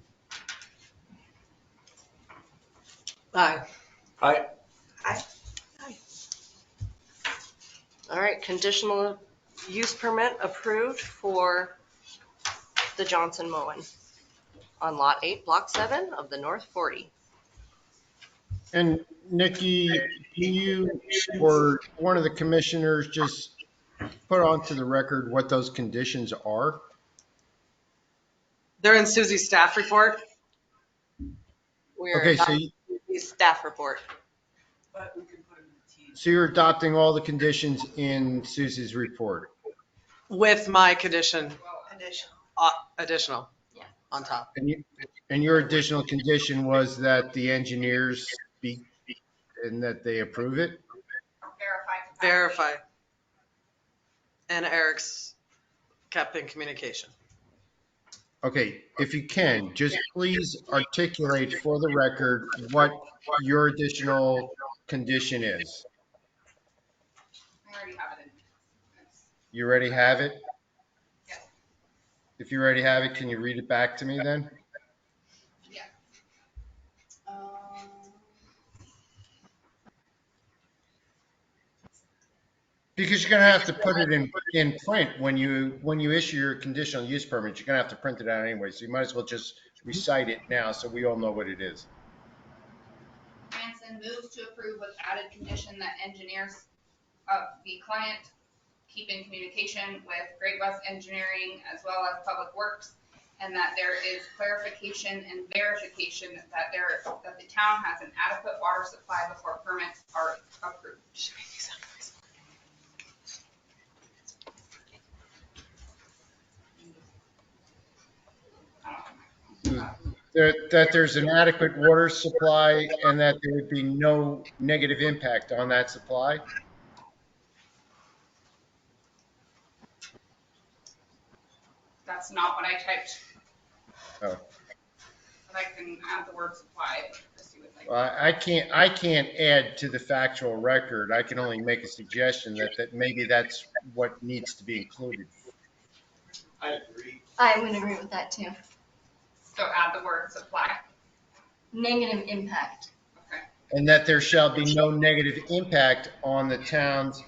Aye. All right, conditional use permit approved for the Johnson mowing on Lot 8, Block 7 of the North 40. And Nikki, can you or one of the commissioners just put onto the record what those conditions are? They're in Susie's staff report. We're Okay, so, adopting the staff report. But we can put them in the team. so you're adopting all the conditions in Susie's report? With my condition Additional. additional Yeah. on top. And your additional condition was that the engineers speak and that they approve it? Verify Verify. And Eric's kept in communication. Okay, if you can, just please articulate for the record what your additional condition is. I already have it in. You already have it? Yeah. If you already have it, can you read it back to me then? Yeah. Because you're gonna have to put it in print when you issue your conditional use permit. You're gonna have to print it out anyway, so you might as well just recite it now so we all know what it is. Hanson moves to approve with added condition that engineers, the client keep in communication with Great West Engineering as well as Public Works, and that there is clarification and verification that the town has an adequate water supply before permits are approved. That there's an adequate water supply and that there would be no negative impact on that supply. That's not what I typed, Oh. but I can add the word supply if Christie would like. Well, I can't add to the factual record. I can only make a suggestion that maybe that's what needs to be included. I agree. I would agree with that too. So add the word supply. Negative impact. Okay. And that there shall be no negative impact on the town's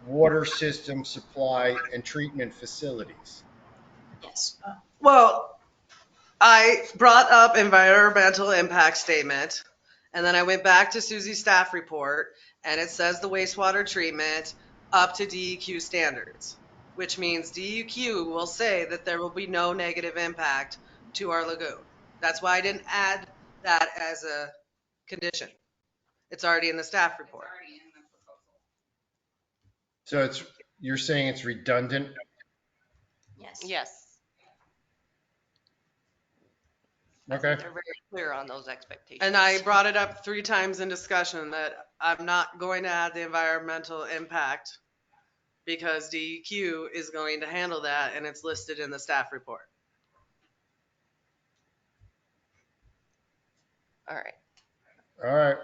water system supply and treatment facilities. Yes. Well, I brought up environmental impact statement, and then I went back to Susie's staff report, and it says the wastewater treatment up to DEQ standards, which means DEQ will say that there will be no negative impact to our lagoon. That's why I didn't add that as a condition. It's already in the staff report. It's already in the proposal. So you're saying it's redundant? Yes. Yes. Okay. They're very clear on those expectations. And I brought it up 3 times in discussion that I'm not going to add the environmental impact because DEQ is going to handle that, and it's listed in the staff report. All right. All right.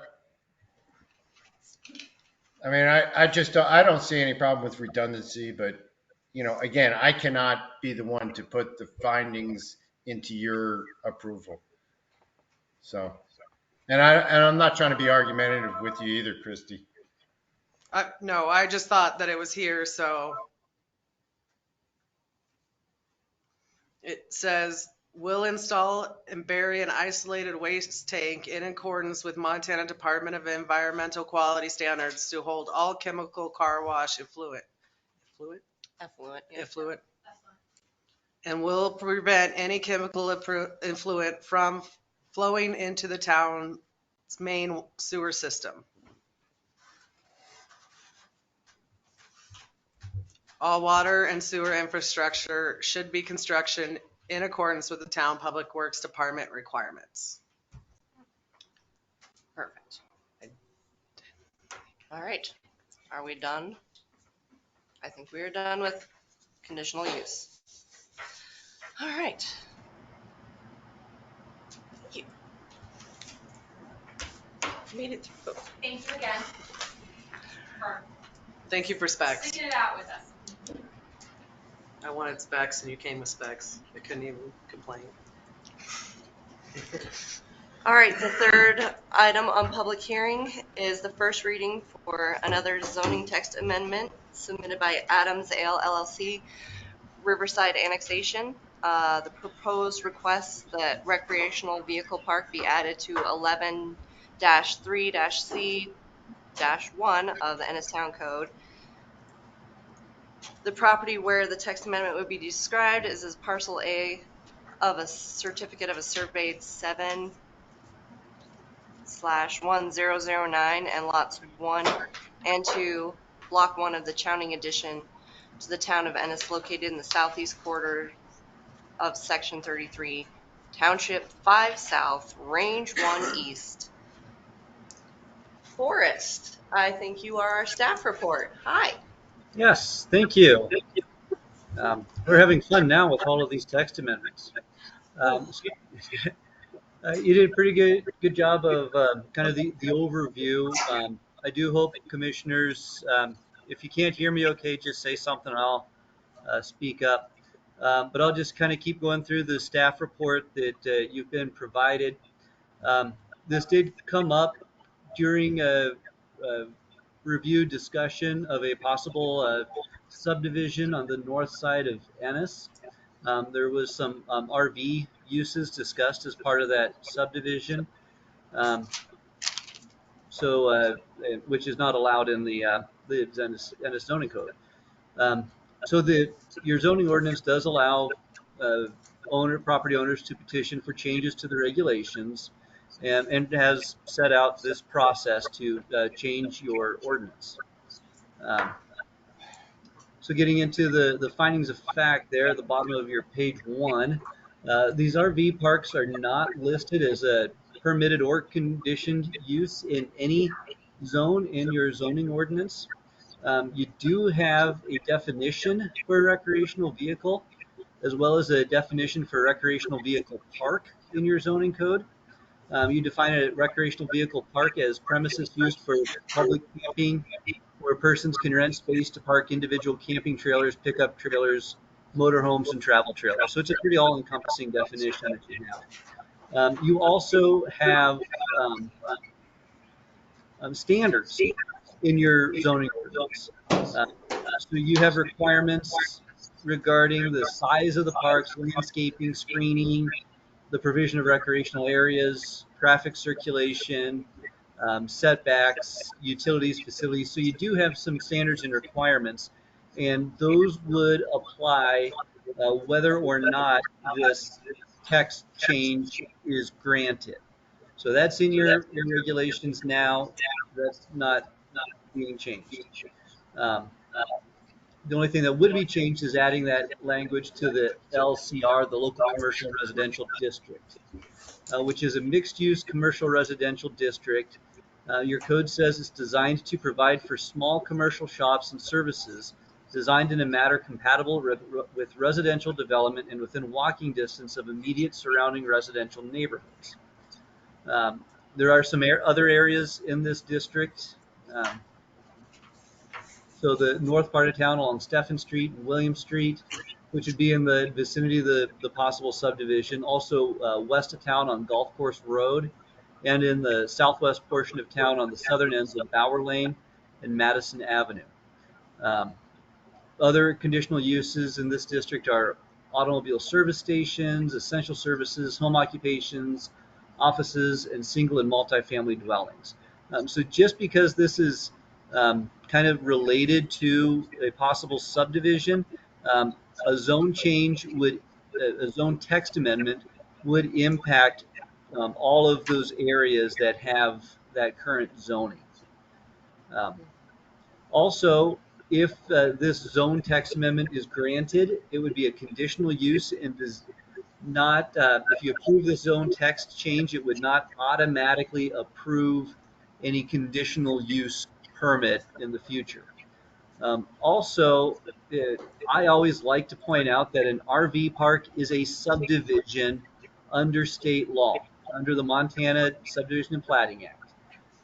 I mean, I don't see any problem with redundancy, but again, I cannot be the one to put the findings into your approval. So, and I'm not trying to be argumentative with you either, Christy. No, I just thought that it was here, so it says will install and bury an isolated waste tank in accordance with Montana Department of Environmental Quality Standards to hold all chemical car wash effluent, and will prevent any chemical effluent from flowing into the town's main sewer system. All water and sewer infrastructure should be construction in accordance with the town public works department requirements. Perfect. All right. Are we done? I think we are done with conditional use. All right. Thank you. Made it through. Thank you again for Thank you for specs. sticking it out with us. I wanted specs and you came with specs. I couldn't even complain. All right, the third item on public hearing is the first reading for another zoning text amendment submitted by Adams Ale LLC, Riverside Annexation. The proposed requests that recreational vehicle park be added to 11-3-C-1 of the Ennis Town Code. The property where the text amendment would be described is as parcel A of a certificate of a surveyed 7/1009 and lots 1 and 2, block 1 of the Chowning addition to the town of Ennis, located in the southeast quarter of section 33, township 5 south, range 1 east. Forrest, I think you are our staff report. Hi. Yes, thank you. We're having fun now with all of these text amendments. You did a pretty good job of kind of the overview. I do hope commissioners, if you can't hear me okay, just say something and I'll speak up. But I'll just kind of keep going through the staff report that you've been provided. This did come up during a review discussion of a possible subdivision on the north side of Ennis. There was some RV uses discussed as part of that subdivision, um, which is not allowed in the Ennis zoning code. So your zoning ordinance does allow property owners to petition for changes to the regulations, and has set out this process to change your ordinance. Um, So getting into the findings of fact there at the bottom of your page 1, these RV parks are not listed as a permitted or conditioned use in any zone in your zoning ordinance. You do have a definition for a recreational vehicle, as well as a definition for a recreational vehicle park in your zoning code. You define a recreational vehicle park as premises used for public camping, where persons can rent space to park individual camping trailers, pickup trailers, motorhomes, and travel trailers. So it's a pretty all-encompassing definition that you have. You also have standards in your zoning ordinance. So you have requirements regarding the size of the parks, landscaping, screening, the provision of recreational areas, traffic circulation, setbacks, utilities, facilities. So you do have some standards and requirements, and those would apply whether or not this text change is granted. So that's in your regulations now. That's not being changed. The only thing that would be changed is adding that language to the LCR, the local commercial residential district, which is a mixed-use commercial residential district. Your code says it's designed to provide for small commercial shops and services designed in a manner compatible with residential development and within walking distance of immediate surrounding residential neighborhoods. There are some other areas in this district. So the north part of town along Stephen Street and William Street, which would be in the vicinity of the possible subdivision. Also west of town on Golf Course Road, and in the southwest portion of town on the southern ends of Bower Lane and Madison Avenue. Other conditional uses in this district are automobile service stations, essential services, home occupations, offices, and single and multifamily dwellings. So just because this is kind of related to a possible subdivision, a zone change a zone text amendment would impact all of those areas that have that current zoning. Also, if this zone text amendment is granted, it would be a conditional use and does not, if you approve the zone text change, it would not automatically approve any conditional use permit in the future. Also, I always like to point out that an RV park is a subdivision under state law, under the Montana Subdivision and Platting Act.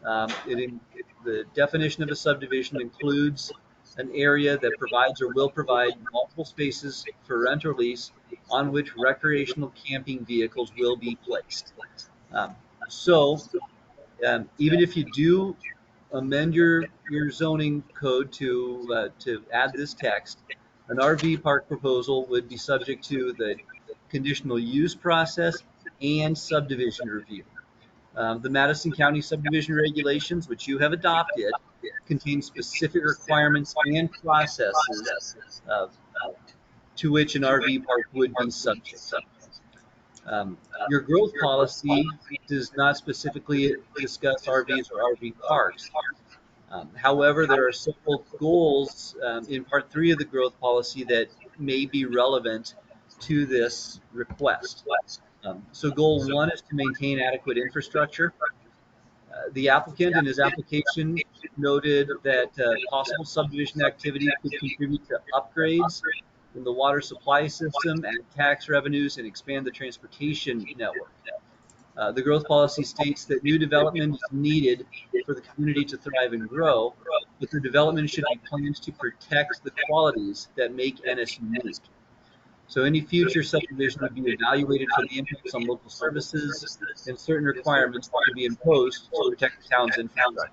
The definition of a subdivision includes an area that provides or will provide multiple spaces for rent or lease on which recreational camping vehicles will be placed. Even if you do amend your zoning code to add this text, an RV park proposal would be subject to the conditional use process and subdivision review. The Madison County subdivision regulations, which you have adopted, contain specific requirements and processes to which an RV park would be subject. Your growth policy does not specifically discuss RVs or RV parks. However, there are several goals in Part 3 of the growth policy that may be relevant to this request. So Goal 1 is to maintain adequate infrastructure. The applicant in his application noted that possible subdivision activity could contribute to upgrades in the water supply system, add tax revenues, and expand the transportation network. The growth policy states that new development is needed for the community to thrive and grow, but the development should be planned to protect the qualities that make Ennis unique. So any future subdivision would be evaluated for the impacts on local services and certain requirements that could be imposed to protect the town's infrastructure.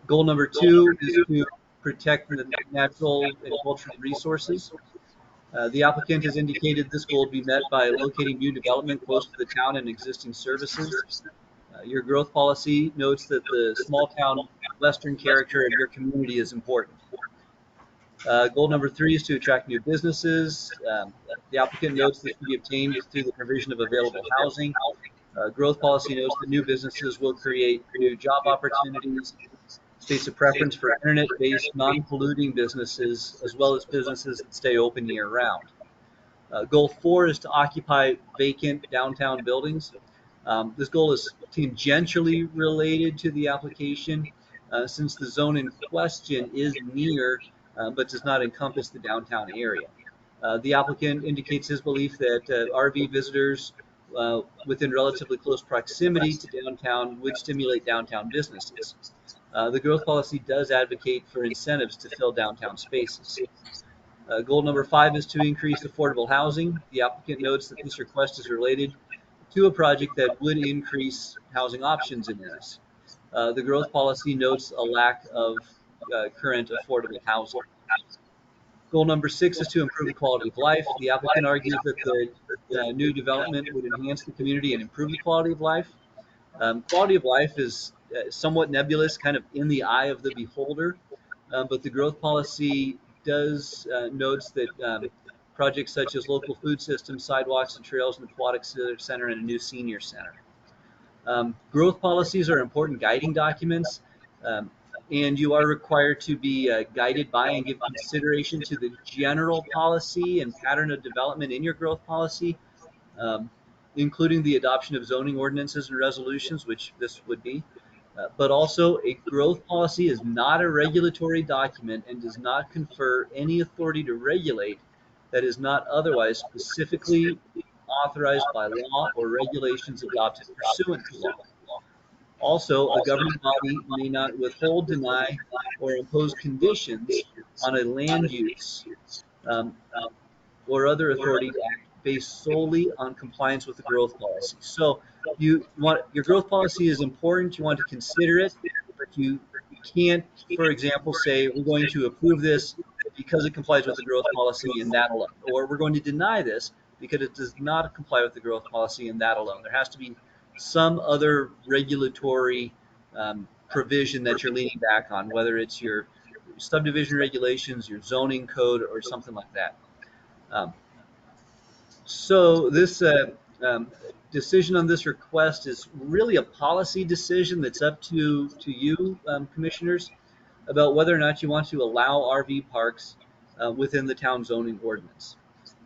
Goal number 2 is to protect the natural and cultural resources. The applicant has indicated this goal will be met by locating new development close to the town and existing services. Your growth policy notes that the small town western character of your community is important. Goal number 3 is to attract new businesses. The applicant notes this can be obtained through the provision of available housing. Growth policy notes that new businesses will create new job opportunities. States a preference for internet-based, non-polluting businesses, as well as businesses that stay open year-round. Goal 4 is to occupy vacant downtown buildings. This goal is tangentially related to the application, since the zone in question is near, but does not encompass the downtown area. The applicant indicates his belief that RV visitors within relatively close proximity to downtown would stimulate downtown businesses. The growth policy does advocate for incentives to fill downtown spaces. Goal number 5 is to increase affordable housing. The applicant notes that this request is related to a project that would increase housing options in Ennis. The growth policy notes a lack of current affordable housing. Goal number 6 is to improve the quality of life. The applicant argues that the new development would enhance the community and improve the quality of life. Quality of life is somewhat nebulous, kind of in the eye of the beholder, but the growth policy does notes that projects such as local food systems, sidewalks and trails, and aquatic center, and a new senior center. Growth policies are important guiding documents, and you are required to be guided by and give consideration to the general policy and pattern of development in your growth policy, including the adoption of zoning ordinances and resolutions, which this would be. But also, a growth policy is not a regulatory document and does not confer any authority to regulate that is not otherwise specifically authorized by law or regulations adopted pursuant to law. Also, a governing body may not withhold, deny, or impose conditions on a land use or other authority to act based solely on compliance with the growth policy. So your growth policy is important. You want to consider it, but you can't, for example, say we're going to approve this because it complies with the growth policy and that alone, or we're going to deny this because it does not comply with the growth policy and that alone. There has to be some other regulatory provision that you're leaning back on, whether it's your subdivision regulations, your zoning code, or something like that. So this decision on this request is really a policy decision that's up to you, commissioners, about whether or not you want to allow RV parks within the town zoning ordinance.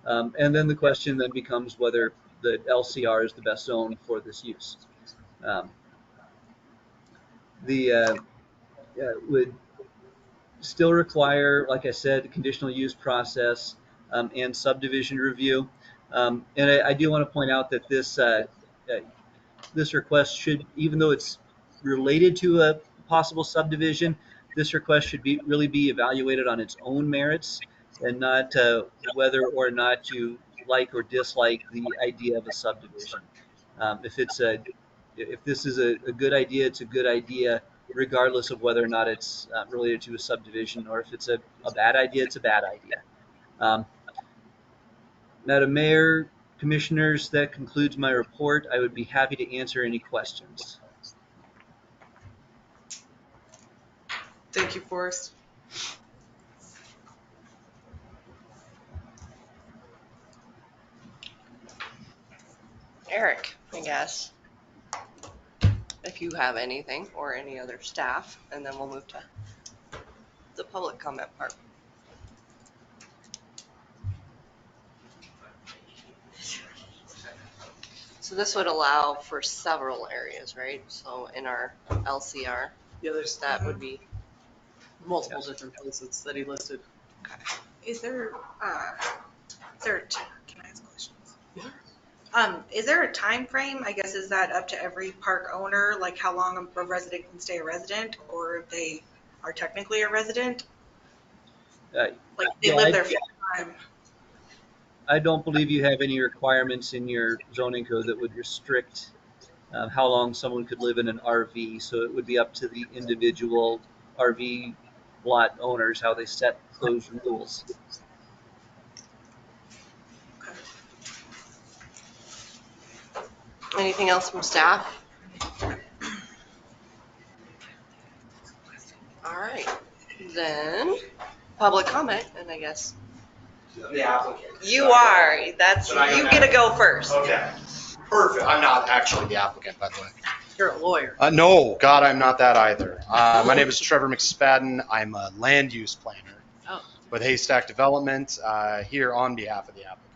And then the question then becomes whether the LCR is the best zone for this use. Would still require, like I said, the conditional use process and subdivision review. And I do want to point out that this request should, even though it's related to a possible subdivision, this request should really be evaluated on its own merits and not whether or not you like or dislike the idea of a subdivision. If this is a good idea, it's a good idea, regardless of whether or not it's related to a subdivision, or if it's a bad idea, it's a bad idea. Madam Mayor, Commissioners, that concludes my report. I would be happy to answer any questions. Thank you, Forrest. Eric, I guess, if you have anything, or any other staff, and then we'll move to the public comment part. So this would allow for several areas, right? So in our LCR, Yeah, there's that would be, multiple different places that he listed. Is there, can I ask questions? Is there a time frame? I guess, is that up to every park owner, like how long a resident can stay a resident, or if they are technically a resident? Like they Yeah, live there full time? I don't believe you have any requirements in your zoning code that would restrict how long someone could live in an RV. So it would be up to the individual RV lot owners how they set those rules. anything else from staff? All right, then public comment, and I guess The applicant. you are. That's, you get to go first. Okay, perfect. I'm not actually the applicant, by the way. You're a lawyer. No, God, I'm not that either. My name is Trevor McSpadden. I'm a land use planner with Haystack Development here on behalf of the applicant.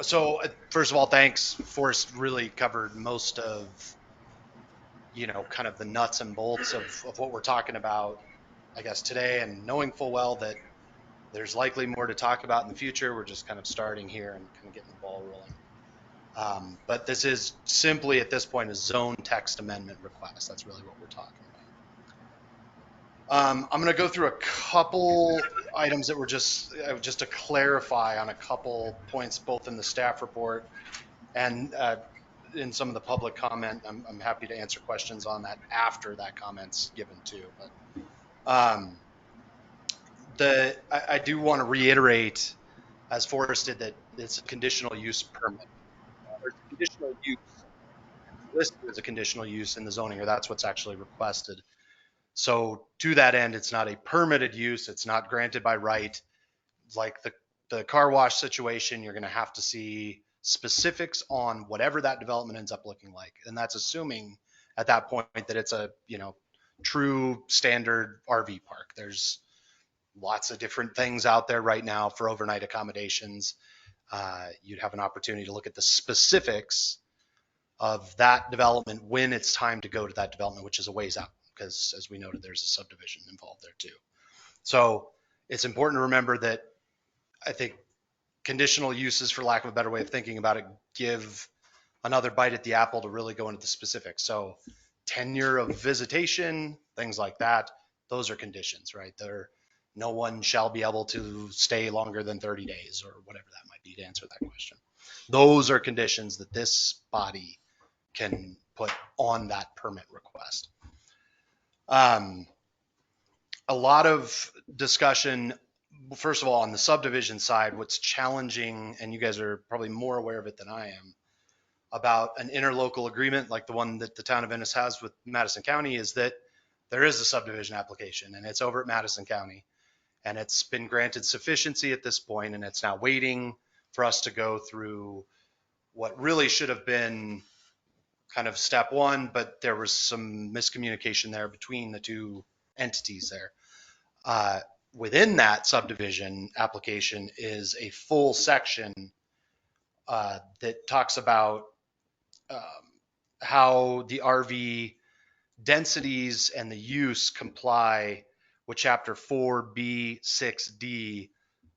So first of all, thanks. Forrest really covered most of, kind of the nuts and bolts of what we're talking about, I guess, today, and knowing full well that there's likely more to talk about in the future. We're just kind of starting here and kind of getting the ball rolling. But this is simply at this point a zone text amendment request. That's really what we're talking about. I'm going to go through a couple items that were just to clarify on a couple points, both in the staff report and in some of the public comment. I'm happy to answer questions on that after that comment's given too. But I do want to reiterate, as Forrest did, that it's a conditional use permit. There's a conditional use listed as a conditional use in the zoning, or that's what's actually requested. So to that end, it's not a permitted use. It's not granted by right. Like the car wash situation, you're going to have to see specifics on whatever that development ends up looking like. And that's assuming at that point that it's a, true standard RV park. There's lots of different things out there right now for overnight accommodations. You'd have an opportunity to look at the specifics of that development when it's time to go to that development, which is a ways out, because as we noted, there's a subdivision involved there too. So it's important to remember that I think conditional uses, for lack of a better way of thinking about it, give another bite at the apple to really go into the specifics. So tenure of visitation, things like that, those are conditions, right? No one shall be able to stay longer than 30 days or whatever that might be to answer that question. Those are conditions that this body can put on that permit request. A lot of discussion, first of all, on the subdivision side, what's challenging, and you guys are probably more aware of it than I am, about an interlocal agreement like the one that the town of Ennis has with Madison County, is that there is a subdivision application and it's over at Madison County, and it's been granted sufficiency at this point, and it's now waiting for us to go through what really should have been kind of step one, but there was some miscommunication there between the two entities there. Within that subdivision application is a full section that talks about how the RV densities and the use comply with Chapter 4B6D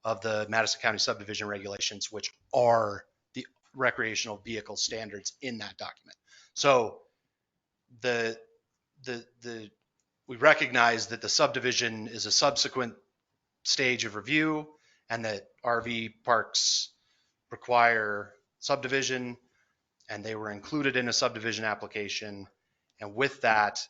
of the Madison County subdivision regulations, which are the recreational vehicle standards in that document. So we recognize that the subdivision is a subsequent stage of review, and that RV parks require subdivision, and they were included in a subdivision application. And with that,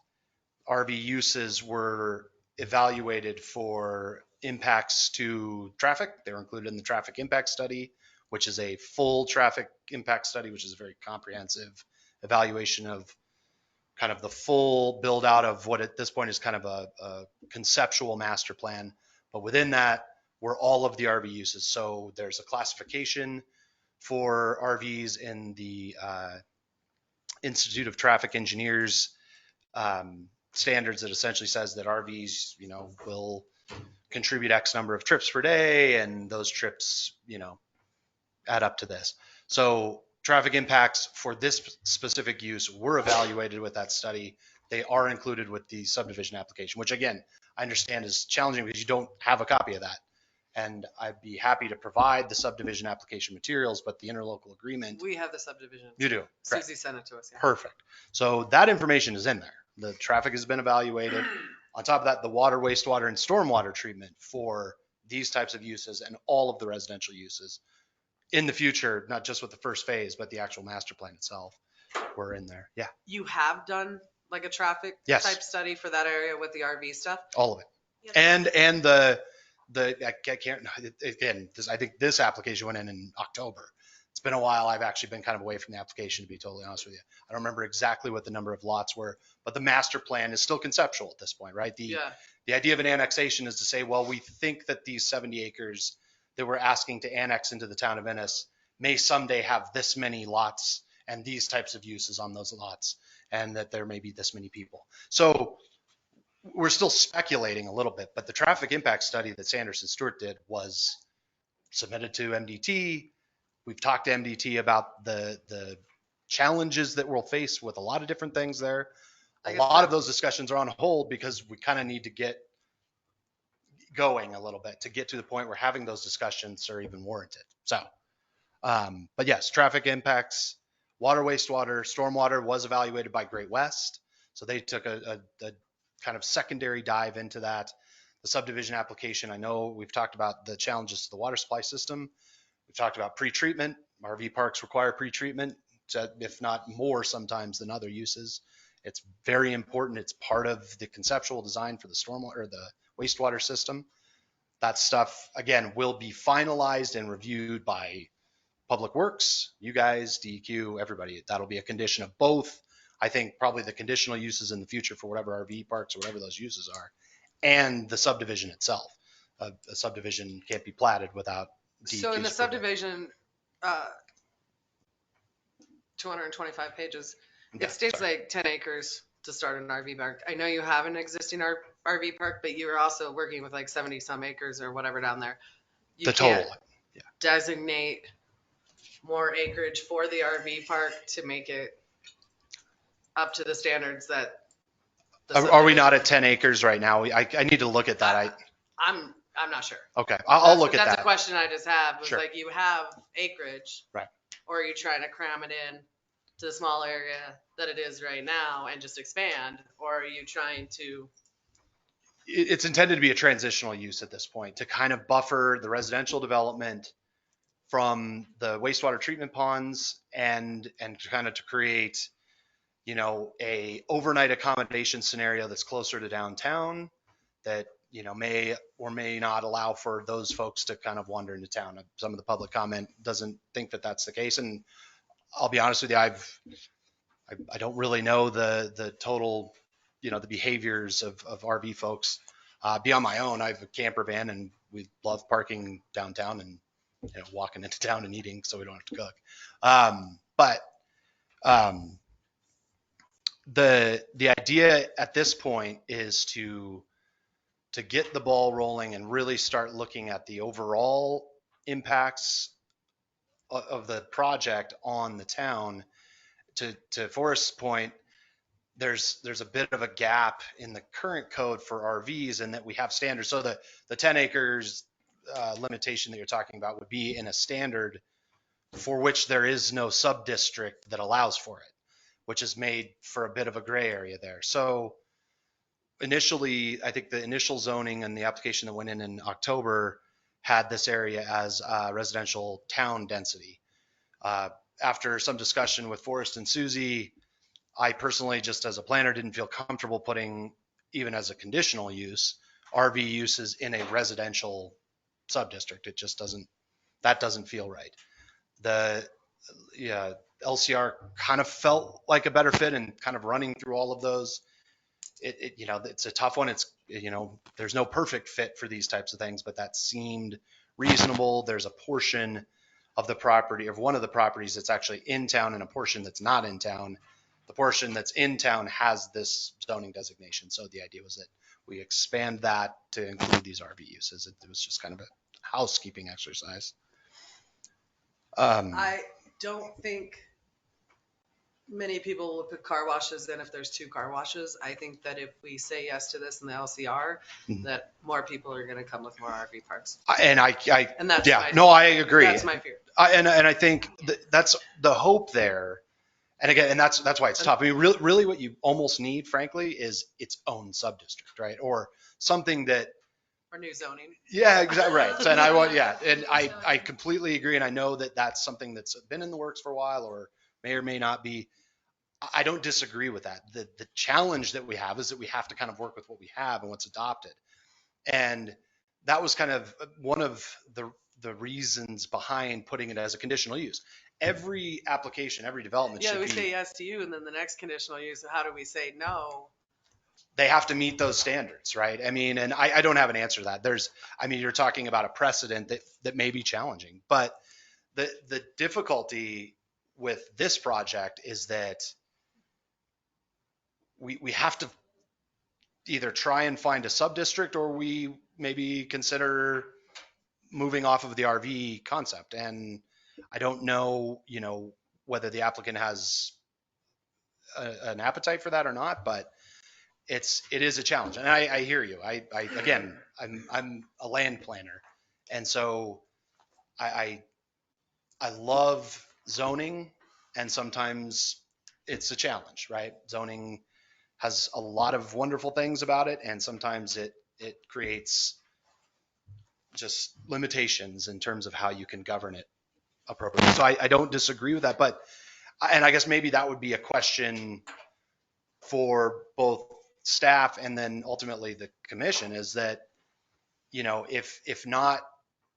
RV uses were evaluated for impacts to traffic. They were included in the traffic impact study, which is a full traffic impact study, which is a very comprehensive evaluation of kind of the full build out of what at this point is kind of a conceptual master plan. But within that were all of the RV uses. So there's a classification for RVs in the Institute of Traffic Engineers standards that essentially says that RVs, will contribute X number of trips per day, and those trips, add up to this. So traffic impacts for this specific use were evaluated with that study. They are included with the subdivision application, which again, I understand is challenging because you don't have a copy of that. And I'd be happy to provide the subdivision application materials, but the interlocal agreement. We have the subdivision. You do. Correct. Susie sent it to us. Yeah. Perfect. So that information is in there. The traffic has been evaluated. On top of that, the water, wastewater, and stormwater treatment for these types of uses and all of the residential uses in the future, not just with the first phase, but the actual master plan itself, were in there. Yeah. You have done like a traffic Yes. type study for that area with the RV stuff? All of it. Yes. And the I can't, again, I think this application went in October. It's been a while. I've actually been kind of away from the application, to be totally honest with you. I don't remember exactly what the number of lots were, but the master plan is still conceptual at this point, right? The idea of an annexation is to say, well, we think that these 70 acres that we're asking to annex into the town of Ennis may someday have this many lots and these types of uses on those lots, and that there may be this many people. So we're still speculating a little bit, but the traffic impact study that Sanders and Stewart did was submitted to MDT. We've talked to MDT about the challenges that we'll face with a lot of different things there. A lot of those discussions are on hold because we kind of need to get going a little bit to get to the point where having those discussions are even warranted. So, but yes, traffic impacts, water, wastewater, stormwater was evaluated by Great West. So they took a kind of secondary dive into that. The subdivision application, I know we've talked about the challenges to the water supply system. We've talked about pre-treatment. RV parks require pre-treatment, if not more sometimes than other uses. It's very important. It's part of the conceptual design for the stormwater or the wastewater system. That stuff, again, will be finalized and reviewed by Public Works, you guys, DEQ, everybody. That'll be a condition of both. I think probably the conditional uses in the future for whatever RV parks or whatever those uses are, and the subdivision itself. A subdivision can't be platted without DEQ's So in the approval. subdivision, 225 pages, it states like 10 acres to start an RV park. I know you have an existing RV park, but you're also working with like 70 some acres or whatever down there. You The total. can't designate more acreage for the RV park to make it up to the standards that. Are we not at 10 acres right now? I need to look at that. I'm not sure. Okay, I'll look at that. That's a question I just have. Was Sure. like, you have acreage, right? Or are you trying to cram it in to the small area that it is right now and just expand, or are you trying to? It's intended to be a transitional use at this point to kind of buffer the residential development from the wastewater treatment ponds and kind of to create, you know, a overnight accommodation scenario that's closer to downtown that, you know, may or may not allow for those folks to kind of wander into town. Some of the public comment doesn't think that that's the case. And I'll be honest with you, I don't really know the total, you know, the behaviors of RV folks. Beyond my own, I have a camper van and we love parking downtown and, you know, walking into town and eating so we don't have to cook. The idea at this point is to get the ball rolling and really start looking at the overall impacts of the project on the town. To Forrest's point, there's a bit of a gap in the current code for RVs in that we have standards. So the 10 acres limitation that you're talking about would be in a standard for which there is no sub-district that allows for it, which is made for a bit of a gray area there. So initially, I think the initial zoning and the application that went in October had this area as residential town density. After some discussion with Forrest and Susie, I personally, just as a planner, didn't feel comfortable putting, even as a conditional use, RV uses in a residential sub-district. It just doesn't feel right. The LCR kind of felt like a better fit, and kind of running through all of those, you know, it's a tough one. It's, you know, there's no perfect fit for these types of things, but that seemed reasonable. There's a portion of the property, or one of the properties, that's actually in town and a portion that's not in town. The portion that's in town has this zoning designation. So the idea was that we expand that to include these RV uses. It was just kind of a housekeeping exercise. I don't think many people will put car washes in if there's 2 car washes. I think that if we say yes to this in the LCR, Mhm. that more people are going to come with more RV parks. And And that's yeah, my no, I agree. That's my fear. And I think that's the hope there. And again, and that's why it's tough. I mean, really what you almost need, frankly, is its own sub-district, right? Or something that, Or new zoning. yeah, exactly, right. So, and I completely agree. And I know that that's something that's been in the works for a while or may not be. I don't disagree with that. The challenge that we have is that we have to kind of work with what we have and what's adopted. And that was kind of one of the reasons behind putting it as a conditional use. Every application, every development Yeah, should we be, say yes to you, and then the next conditional use, how do we say no? they have to meet those standards, right? I mean, and I don't have an answer to that. I mean, you're talking about a precedent that may be challenging, but the difficulty with this project is that we have to either try and find a sub-district or we maybe consider moving off of the RV concept. And I don't know, whether the applicant has an appetite for that or not, but it is a challenge. And I hear you. Again, I'm a land planner. And so I love zoning, and sometimes it's a challenge, right? Zoning has a lot of wonderful things about it, and sometimes it creates just limitations in terms of how you can govern it appropriately. So I don't disagree with that, and I guess maybe that would be a question for both staff and then ultimately the commission, is that, if not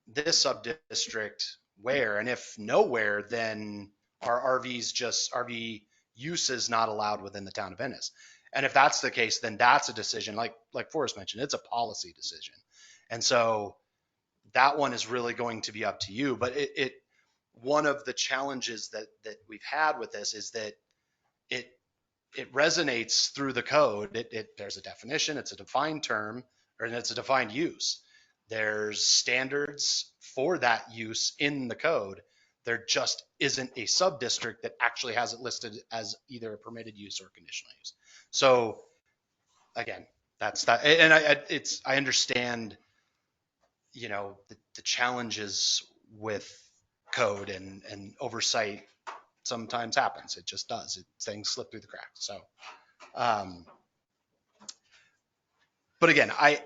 this sub-district, where, and if nowhere, then are RV uses not allowed within the town of Ennis? And if that's the case, then that's a decision, like Forrest mentioned, it's a policy decision. And so that one is really going to be up to you. But one of the challenges that we've had with this is that it resonates through the code. There's a definition, it's a defined term, or it's a defined use. There's standards for that use in the code. There just isn't a sub-district that actually has it listed as either a permitted use or conditional use. So again, that's that. And I understand, the challenges with code and oversight sometimes happens. It just does. Things slip through the cracks. So, but again, I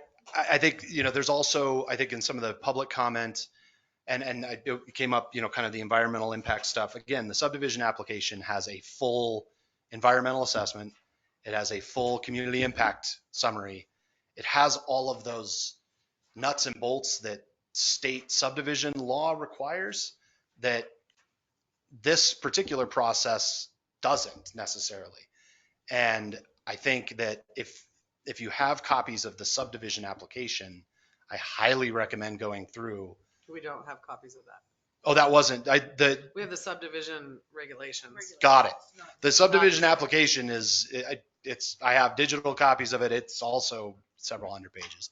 think, there's also, I think in some of the public comment, and it came up, kind of the environmental impact stuff. Again, the subdivision application has a full environmental assessment. It has a full community impact summary. It has all of those nuts and bolts that state subdivision law requires, that this particular process doesn't necessarily. And I think that if you have copies of the subdivision application, I highly recommend going through. We don't have copies of that. Oh, that wasn't, We have the subdivision regulations. Got it. The subdivision application I have digital copies of it. It's also several hundred pages.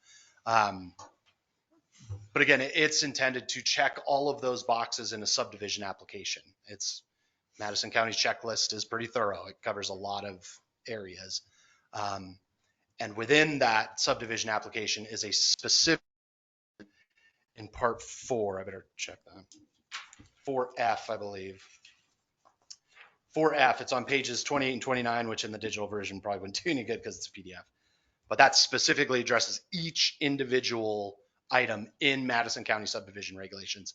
But again, it's intended to check all of those boxes in a subdivision application. Madison County's checklist is pretty thorough. It covers a lot of areas. And within that subdivision application is a specific, in part 4, I better check that. 4F, I believe. 4F, it's on pages 28 and 29, which in the digital version probably wouldn't do any good because it's a PDF. But that specifically addresses each individual item in Madison County subdivision regulations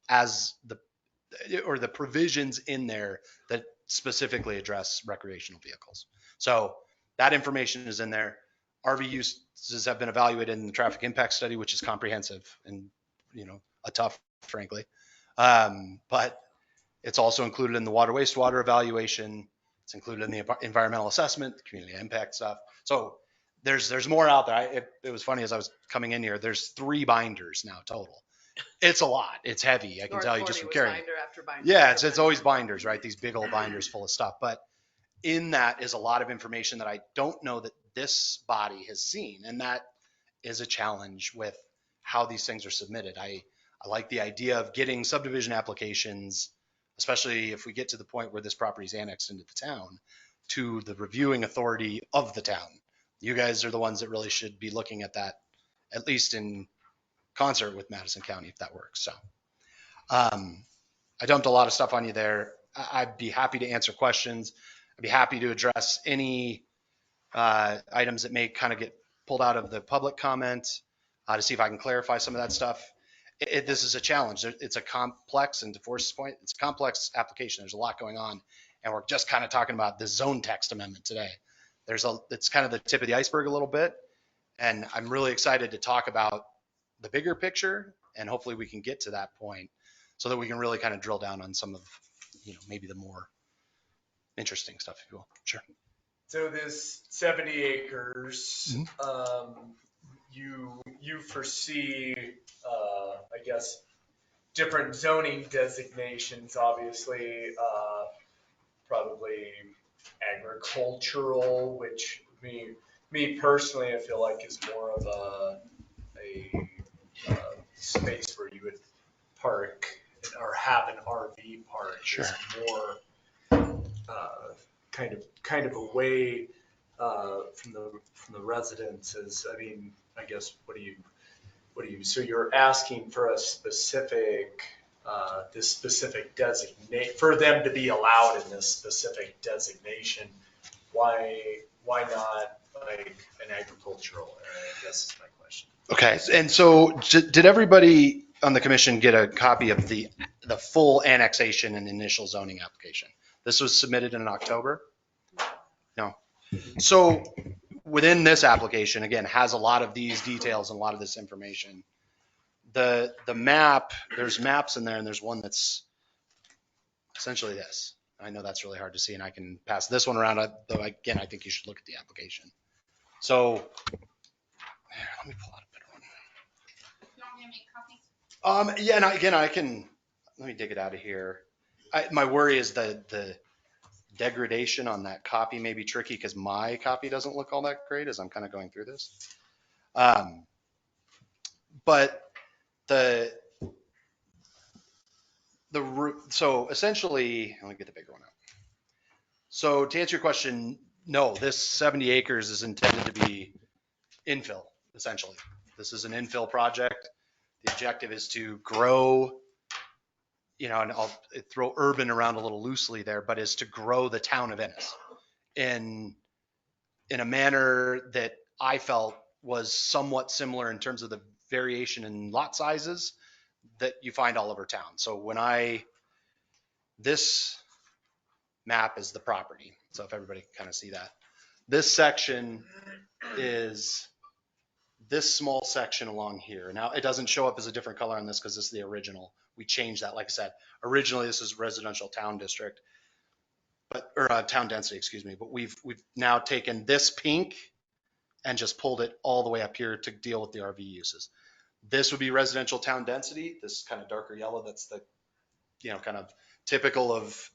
the provisions in there that specifically address recreational vehicles. So that information is in there. RV uses have been evaluated in the traffic impact study, which is comprehensive and, a tough, frankly. But it's also included in the water wastewater evaluation. It's included in the environmental assessment, the community impact stuff. So there's more out there. It was funny as I was coming in here, there's 3 binders now total. It's a lot. It's heavy. I can tell you just from carrying. Binder after binder. Yeah, it's always binders, right? These big old binders full of stuff. But in that is a lot of information that I don't know that this body has seen. And that is a challenge with how these things are submitted. I like the idea of getting subdivision applications especially if we get to the point where this property is annexed into the town, to the reviewing authority of the town. You guys are the ones that really should be looking at that, at least in concert with Madison County, if that works. So I dumped a lot of stuff on you there. I'd be happy to answer questions. I'd be happy to address any items that may kind of get pulled out of the public comment to see if I can clarify some of that stuff. This is a challenge. It's a complex, and to Forrest's point, it's a complex application. There's a lot going on, and we're just kind of talking about the zone text amendment today. It's kind of the tip of the iceberg a little bit, and I'm really excited to talk about the bigger picture, and hopefully we can get to that point so that we can really kind of drill down on some of, maybe the more interesting stuff, if you will. Sure. So this 70 acres, you foresee, I guess, different zoning designations, obviously, probably agricultural, which me personally, I feel like is more of a space where you would park or have an RV park. Sure. Is more kind of away from the residences. I mean, I guess what do you? So you're asking for a specific this specific designate for them to be allowed in this specific designation. Why not like an agricultural area? I guess is my question. Okay, and so did everybody on the commission get a copy of the full annexation and initial zoning application? This was submitted in October? No. So within this application, again, has a lot of these details and a lot of this information. The map, there's maps in there, and there's one that's essentially this. I know that's really hard to see, and I can pass this one around, though again, I think you should look at the application. So let me pull out a better one. You want me to make copies? Yeah, and again, I can, let me dig it out of here. My worry is the degradation on that copy may be tricky because my copy doesn't look all that great as I'm kind of going through this. But so essentially, let me get the bigger one out. So to answer your question, no, this 70 acres is intended to be infill, essentially. This is an infill project. The objective is to grow, and I'll throw urban around a little loosely there, but is to grow the town of Ennis in a manner that I felt was somewhat similar in terms of the variation in lot sizes that you find all over town. So this map is the property. So if everybody can kind of see that. This section is this small section along here. Now it doesn't show up as a different color on this because this is the original. We changed that, like I said. Originally this is residential town district, or town density, excuse me. But we've now taken this pink and just pulled it all the way up here to deal with the RV uses. This would be residential town density. This kind of darker yellow, that's the, kind of typical of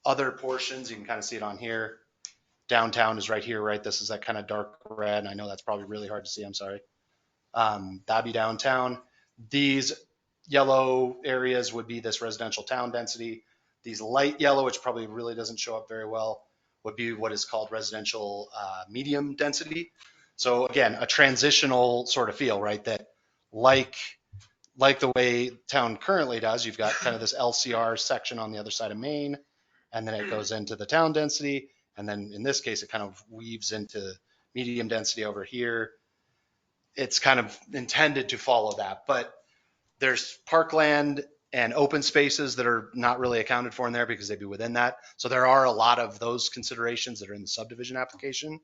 other portions. You can kind of see it on here. Downtown is right here, right? This is that kind of dark red. And I know that's probably really hard to see. I'm sorry. That'd be downtown. These yellow areas would be this residential town density. These light yellow, which probably really doesn't show up very well, would be what is called residential medium density. So again, a transitional sort of feel, right? That like the way town currently does, you've got kind of this LCR section on the other side of Main, and then it goes into the town density. And then in this case, it kind of weaves into medium density over here. It's kind of intended to follow that, but there's parkland and open spaces that are not really accounted for in there because they'd be within that. So there are a lot of those considerations that are in the subdivision application.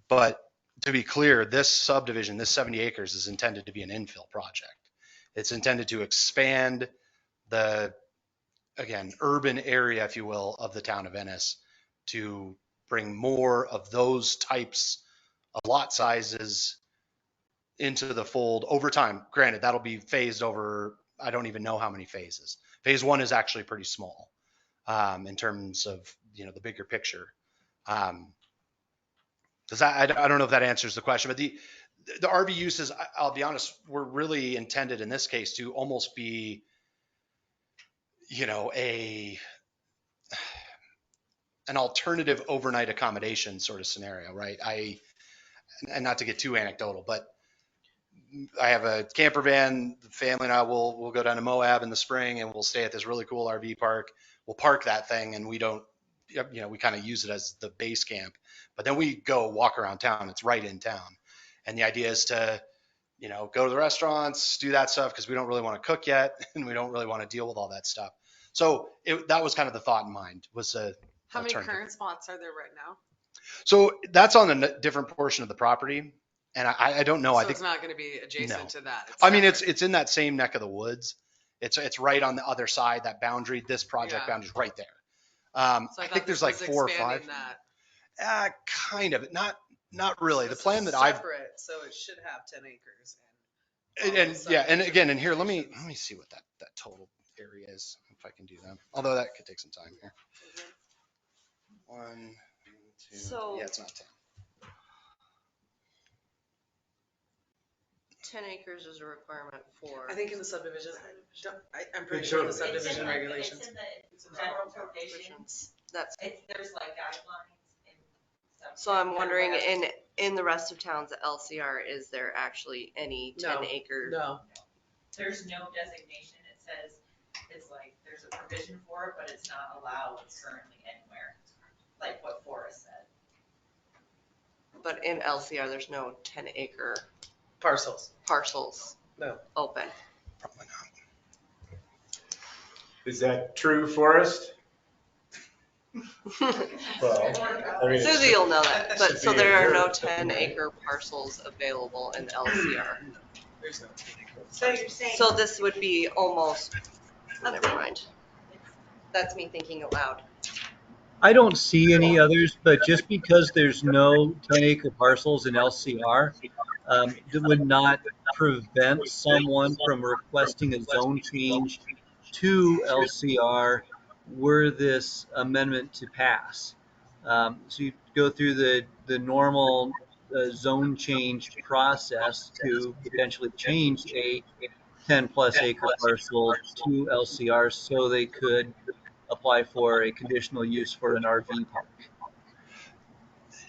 But to be clear, this subdivision, this 70 acres is intended to be an infill project. It's intended to expand the, again, urban area, if you will, of the town of Ennis to bring more of those types of lot sizes into the fold over time. Granted, that'll be phased over, I don't even know how many phases. Phase one is actually pretty small in terms of, the bigger picture. Because I don't know if that answers the question, but the RV uses, I'll be honest, were really intended in this case to almost be, an alternative overnight accommodation sort of scenario, right? And not to get too anecdotal, but I have a camper van. The family and I will go down to Moab in the spring, and we'll stay at this really cool RV park. We'll park that thing, and we don't, we kind of use it as the base camp. But then we go walk around town. It's right in town, and the idea is to, go to the restaurants, do that stuff because we don't really want to cook yet, and we don't really want to deal with all that stuff. So that was kind of the thought in mind. Was a How many current spots are there right now? So that's on a different portion of the property. And I don't know. So I think it's not going to be adjacent no. to that. It's in that same neck of the woods. It's right on the other side, that boundary. This project boundary is right there. So I think there's like 4 or 5. That. Kind of. Not really. So the plan that separate, so it should have 10 acres. And again, and here, let me see what that total area is, if I can do that. Although that could take some time here. 1, 2. So- Yeah, it's not 10. 10 acres is a requirement for. I think in the subdivision, I'm pretty sure in the subdivision regulations. It's in the general provisions. There's like guidelines and stuff. So I'm wondering, in the rest of towns at LCR, is there actually any 10 acre? No. There's no designation. It says it's like there's a provision for it, but it's not allowed currently anywhere, like what Forrest said. But in LCR, there's no 10 acre Parcels. No. Open. Probably not. Is that true, Forrest? Well, I mean, Susie will know that, but should so be there are in no here. 10 acre parcels available in LCR. There's no. So you're saying. So this would be almost, never mind. That's me thinking aloud. I don't see any others, but just because there's no 10-acre parcels in LCR, that would not prevent someone from requesting a zone change to LCR were this amendment to pass. So you go through the normal zone change process to potentially change a 10-plus acre parcel to LCR so they could apply for a conditional use for an RV park.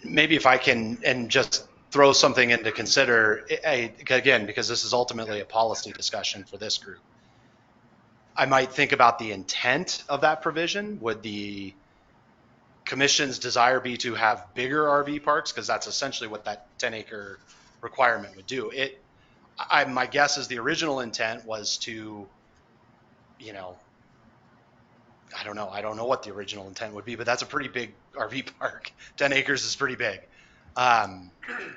Maybe if I can, and just throw something in to consider, again, because this is ultimately a policy discussion for this group. I might think about the intent of that provision. Would the commission's desire be to have bigger RV parks? Because that's essentially what that 10-acre requirement would do. My guess is the original intent was to, I don't know what the original intent would be, but that's a pretty big RV park. 10 acres is pretty big.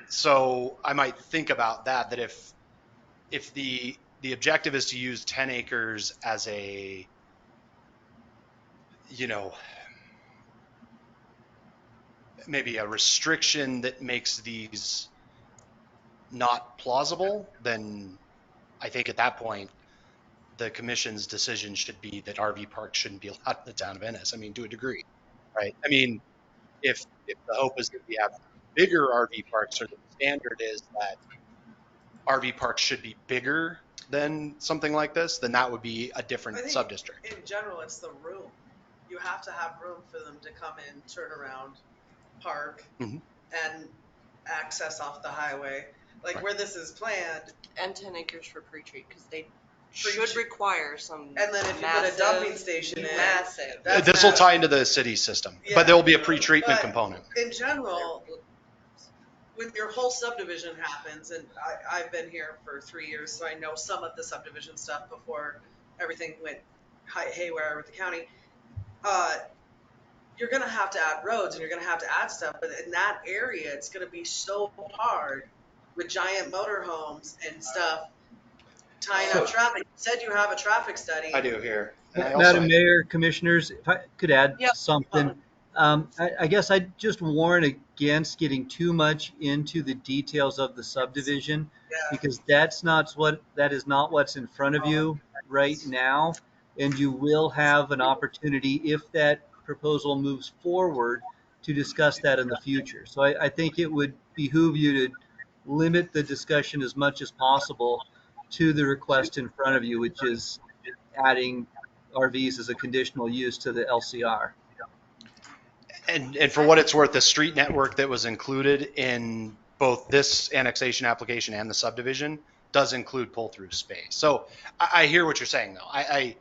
So I might think about that if the objective is to use 10 acres as a, maybe a restriction that makes these not plausible, then I think at that point, the commission's decision should be that RV parks shouldn't be allowed in the town of Ennis. I mean, to a degree, right? I mean, if the hope is that we have bigger RV parks, or the standard is that RV parks should be bigger than something like this, then that would be a different sub-district. In general, it's the room. You have to have room for them to come in, turn around, park, and access off the highway. Like where this is planned. And 10 acres for pre-treat, because they should require some. And then if you put a dumping station in. Massive. This will tie into the city system, but there will be a pre-treatment component. In general, when your whole subdivision happens, and I've been here for 3 years, so I know some of the subdivision stuff before everything went haywire with the county. You're going to have to add roads and you're going to have to add stuff, but in that area, it's going to be so hard with giant motorhomes and stuff tying up traffic. You said you have a traffic study. I do here. Madam Mayor, Commissioners, if I could add something. I guess I'd just warn against getting too much into the details of the subdivision, because that is not what's in front of you right now, and you will have an opportunity, if that proposal moves forward, to discuss that in the future. So I think it would behoove you to limit the discussion as much as possible to the request in front of you, which is adding RVs as a conditional use to the LCR. And for what it's worth, the street network that was included in both this annexation application and the subdivision does include pull-through space. So I hear what you're saying, though. I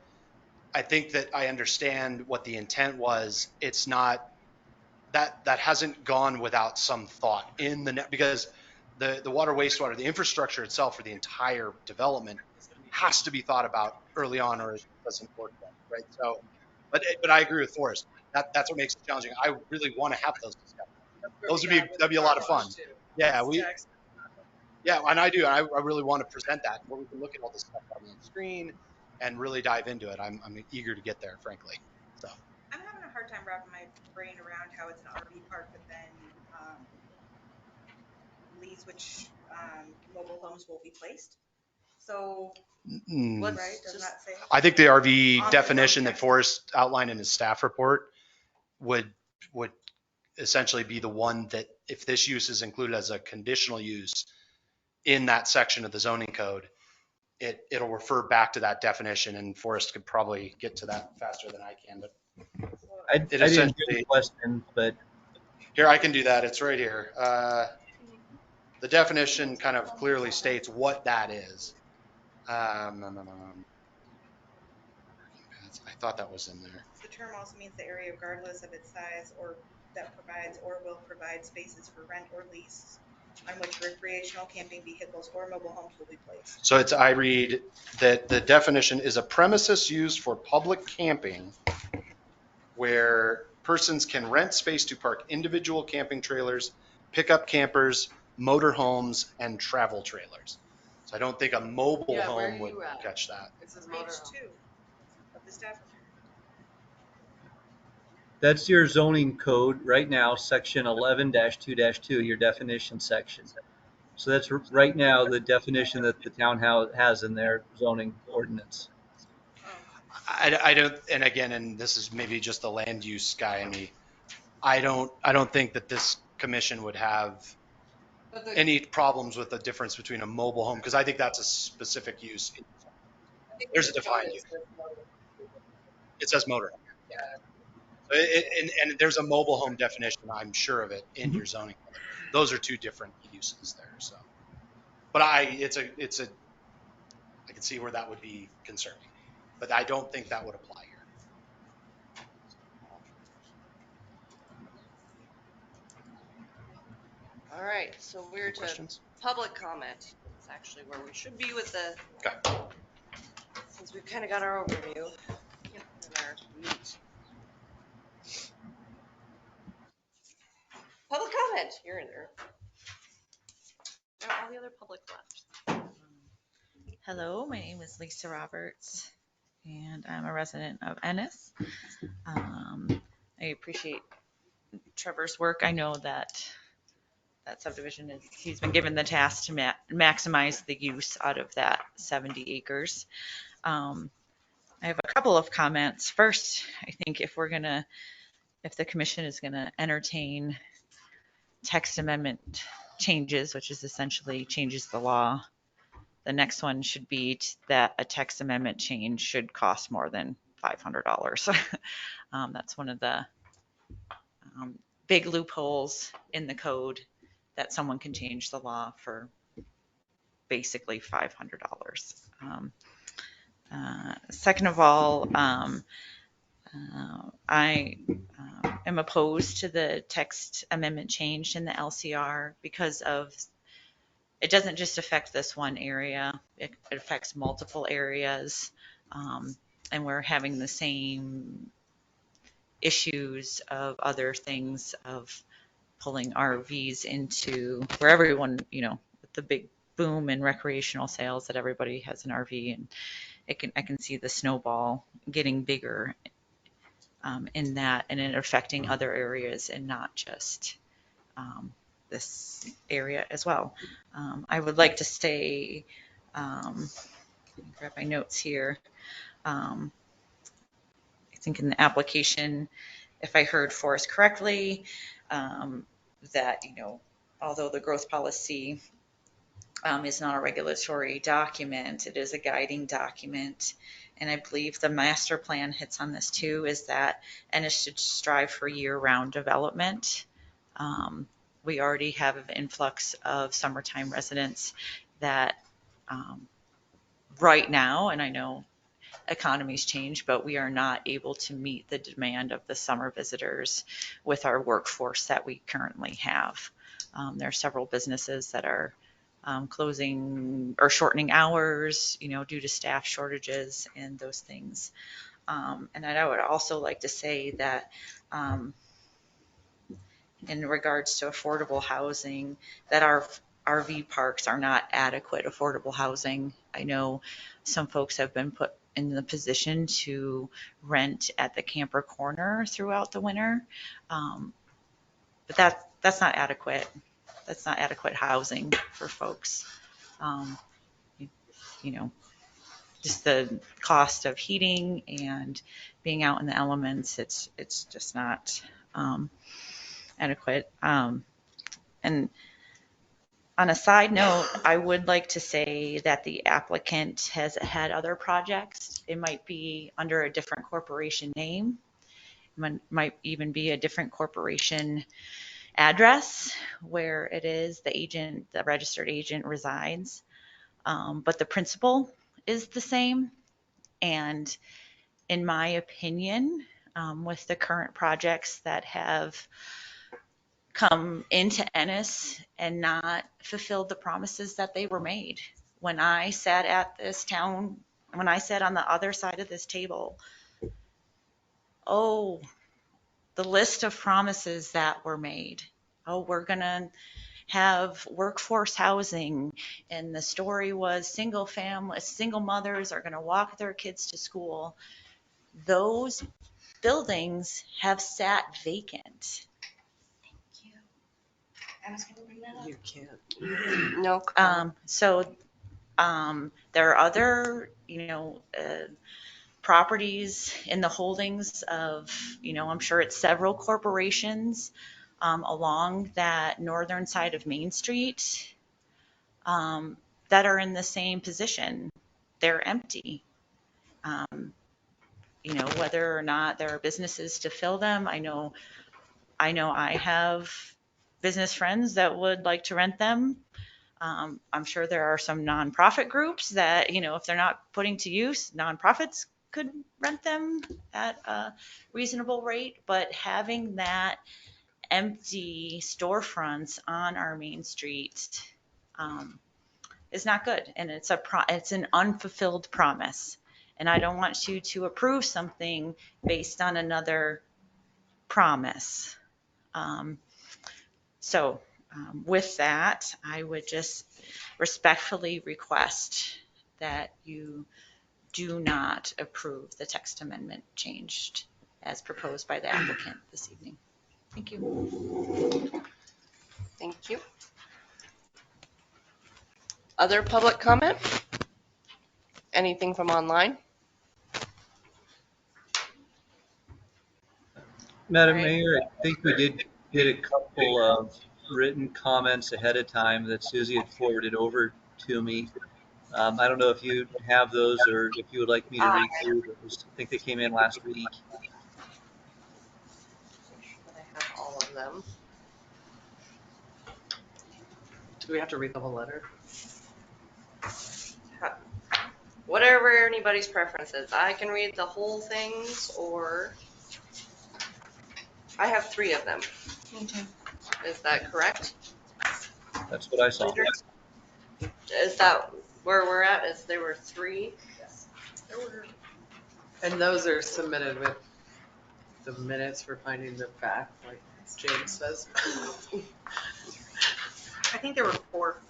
think that I understand what the intent was. It's not that hasn't gone without some thought in the net, because the water, wastewater, the infrastructure itself for the entire development has to be thought about early on, or it doesn't work well, right? So, but I agree with Forrest. That's what makes it challenging. I really want to have those discussions. That'd be a lot of fun. Yeah, and I do. I really want to present that, where we can look at all this stuff on the screen and really dive into it. I'm eager to get there, frankly. So I'm having a hard time wrapping my brain around how it's an RV park, but then leaves which mobile homes will be placed. So, right? Does that say? I think the RV definition that Forrest outlined in his staff report would essentially be the one that, if this use is included as a conditional use in that section of the zoning code, it'll refer back to that definition, and Forrest could probably get to that faster than I can. But I didn't hear the question, but here, I can do that. It's right here. The definition kind of clearly states what that is. I thought that was in there. The term also means the area regardless of its size or that provides or will provide spaces for rent or lease on which recreational camping vehicles or mobile homes will be placed. So I read that the definition is a premises used for public camping where persons can rent space to park individual camping trailers, pickup campers, motor homes, and travel trailers. So I don't think a mobile home would catch that. It says Page motor 2 of the staff report. that's your zoning code right now, section 11-2-2, your definition section. So that's right now the definition that the town has in their zoning ordinance. I don't, and again, and this is maybe just the land use guy in me, I don't think that this commission would have any problems with the difference between a mobile home, because I think that's a specific use. There's a defined use. It says motor home. Yeah. And there's a mobile home definition, I'm sure of it, in your zoning. Those are two different uses there. So, but I can see where that would be concerning, but I don't think that would apply here. All right, so we're to Questions? public comment. It's actually where we should be with the, Okay. since we've kind of got our overview and our meat. Public comment, you're in there. All the other public left. Hello, my name is Lisa Roberts, and I'm a resident of Ennis. I appreciate Trevor's work. I know that subdivision he's been given the task to maximize the use out of that 70 acres. I have a couple of comments. First, I think if the commission is gonna entertain text amendment changes, which is essentially changes the law, the next one should be that a text amendment change should cost more than $500. That's one of the big loopholes in the code, that someone can change the law for basically $500. Second of all, I am opposed to the text amendment change in the LCR because it doesn't just affect this one area, it affects multiple areas, and we're having the same issues of other things of pulling RVs into where everyone, with the big boom in recreational sales that everybody has an RV, and I can see the snowball getting bigger in that, and it affecting other areas and not just this area as well. I would like to stay, grab my notes here. I think in the application, if I heard Forrest correctly, that, although the growth policy is not a regulatory document, it is a guiding document, and I believe the master plan hits on this too, is that Ennis should strive for year-round development. We already have an influx of summertime residents that right now, and I know economies change, but we are not able to meet the demand of the summer visitors with our workforce that we currently have. There are several businesses that are closing or shortening hours, due to staff shortages and those things. And I would also like to say that in regards to affordable housing, that our RV parks are not adequate affordable housing. I know some folks have been put in the position to rent at the camper corner throughout the winter, but that's not adequate. That's not adequate housing for folks. Just the cost of heating and being out in the elements, it's just not adequate. And on a side note, I would like to say that the applicant has had other projects. It might be under a different corporation name. It might even be a different corporation address where it is the registered agent resides. But the principle is the same. And in my opinion, with the current projects that have come into Ennis and not fulfilled the promises that they were made. When I sat on the other side of this table, the list of promises that were made. We're going to have workforce housing, and the story was single mothers are going to walk their kids to school. Those buildings have sat vacant. I was going to bring that up. You can't. No. There are other, properties in the holdings of, I'm sure it's several corporations along that northern side of Main Street that are in the same position. They're empty. Whether or not there are businesses to fill them, I know I have business friends that would like to rent them. I'm sure there are some nonprofit groups that, if they're not putting to use, nonprofits could rent them at a reasonable rate. But having that empty storefronts on our main street is not good. And it's an unfulfilled promise. And I don't want you to approve something based on another promise. With that, I would just respectfully request that you do not approve the text amendment changed as proposed by the applicant this evening. Thank you. Thank you. Other public comment? Anything from online? Madam Mayor, I think we did get a couple of written comments ahead of time that Susie had forwarded over to me. I don't know if you have those or if you would like me to read through those. I think they came in last week. I have all of them. Do we have to read the whole letter? Whatever anybody's preference is. I can read the whole things, or I have 3 of them. Me too. Is that correct? That's what I saw. Is that where we're at? Is there were 3? Yes. And those are submitted with the minutes for finding the fact, like James says. I think there were 4.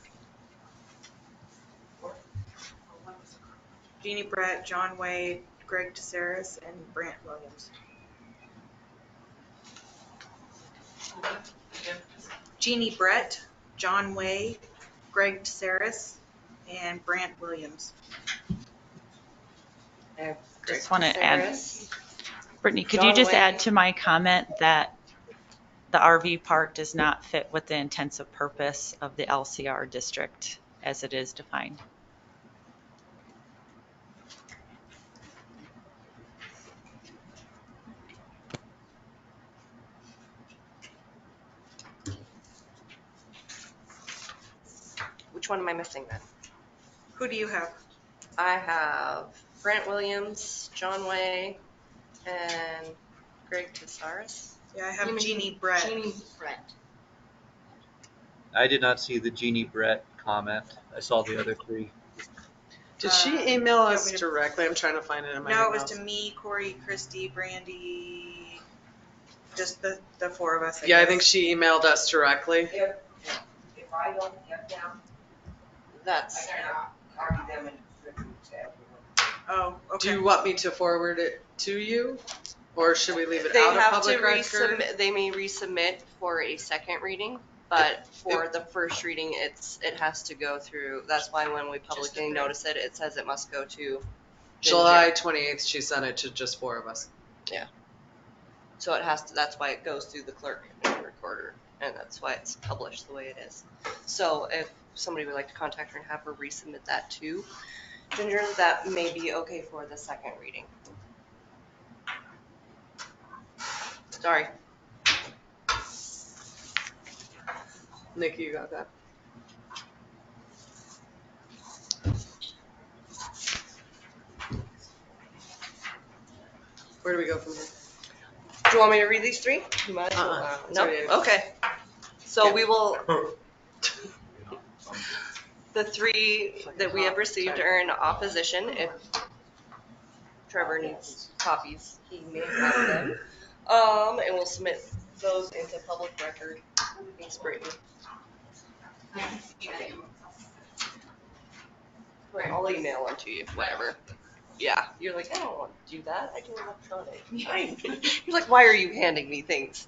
Jeannie Brett, John Wade, Greg DeSaris, and Brant Williams. Jeannie Brett, John Way, Greg DeSaris, and Brant Williams. Just want to add, Brittany, could you just add to my comment that the RV park does not fit with the intensive purpose of the LCR district as it is defined? Which one am I missing then? Who do you have? I have Grant Williams, John Way, and Greg Tesaris. Yeah, I have Jeannie Brett. Jeannie Brett. I did not see the Jeannie Brett comment. I saw the other three. Did she email us directly? I'm trying to find it in my emails. No, it was to me, Corey, Christy, Brandy, just the four of us. Yeah, I think she emailed us directly. If I don't get them, That's. I cannot copy them and distribute to everyone. Oh, okay. Do you want me to forward it to you? Or should we leave it They out of have to public record? resubmit. They may resubmit for a second reading, but for the first reading, it has to go through. That's why when we publicly notice it, it says it must go to July 28th, she sent it to just four of us. Yeah. So it has to. That's why it goes through the clerk and the recorder, and that's why it's published the way it is. So if somebody would like to contact her and have her resubmit that too, Ginger, that may be okay for the second reading. Sorry. Nikki, you got that? Where do we go from here? Do you want me to read these three? You might as well. No? Okay. So we will. The three that we have received are in opposition. If Trevor needs copies, he may have them. And we'll submit those into public record. Thanks, Brittany. Right, I'll email them to you, whatever. Yeah, you're like, I don't want to do that. I do electronic. You're like, why are you handing me things?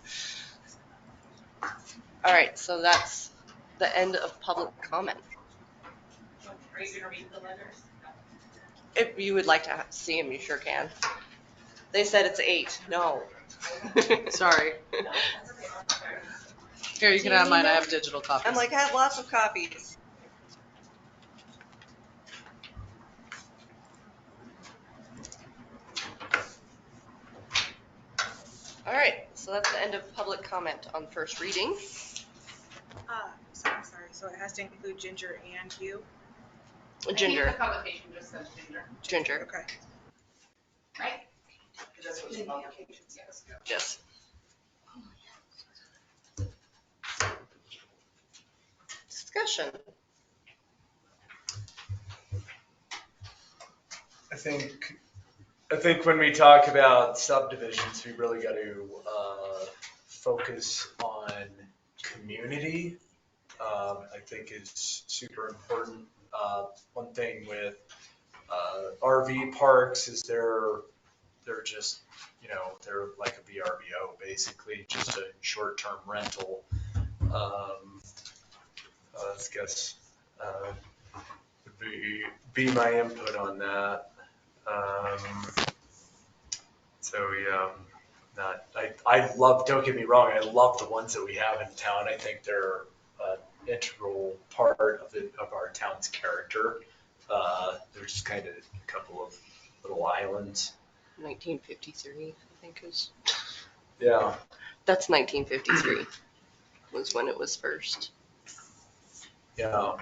All right, so that's the end of public comment. Are you gonna read the letters? If you would like to see them, you sure can. They said it's 8. No. Sorry. Here, you can have mine. I have digital copies. I'm like, I have lots of copies. All right, so that's the end of public comment on first reading. Sorry. So it has to include Ginger and you? Ginger. I think the publication just says Ginger. Ginger. Okay. Right? That's what the publication says. Yes. Discussion. I think when we talk about subdivisions, we really got to focus on community. I think is super important. One thing with RV parks is they're just, they're like a VRBO, basically just a short-term rental. I guess would be my input on that. So yeah, I love, don't get me wrong, I love the ones that we have in town. I think they're an integral part of our town's character. They're just kind of a couple of little islands. 1953, I think is. Yeah. That's 1953 was when it was first. Yeah.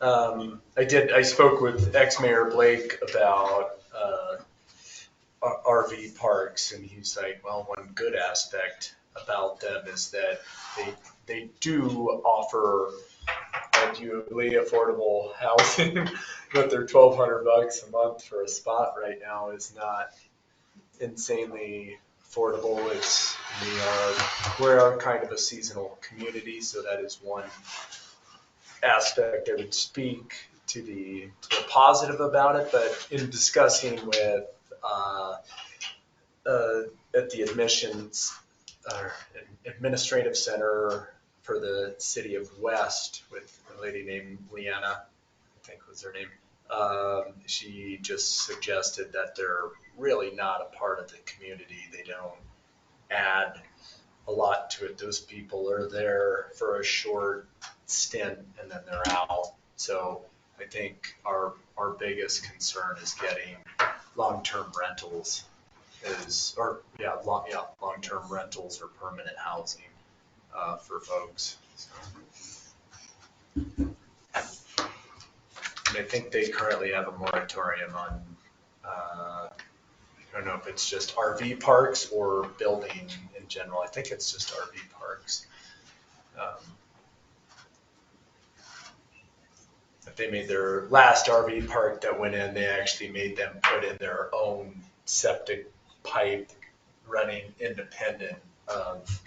I spoke with ex-mayor Blake about RV parks, and he's like, well, one good aspect about them is that they do offer arguably affordable housing, but they're $1,200 a month for a spot right now is not insanely affordable. We're kind of a seasonal community, so that is one aspect I would speak to the positive about it. But in discussing with at the admissions administrative center for the city of West with a lady named Leanna, I think was her name, she just suggested that they're really not a part of the community. They don't add a lot to it. Those people are there for a short stint and then they're out. So I think our biggest concern is getting long-term rentals long-term rentals or permanent housing for folks. So. And I think they currently have a moratorium on, I don't know if it's just RV parks or building in general. I think it's just RV parks. If they made their last RV park that went in, they actually made them put in their own septic pipe running independent of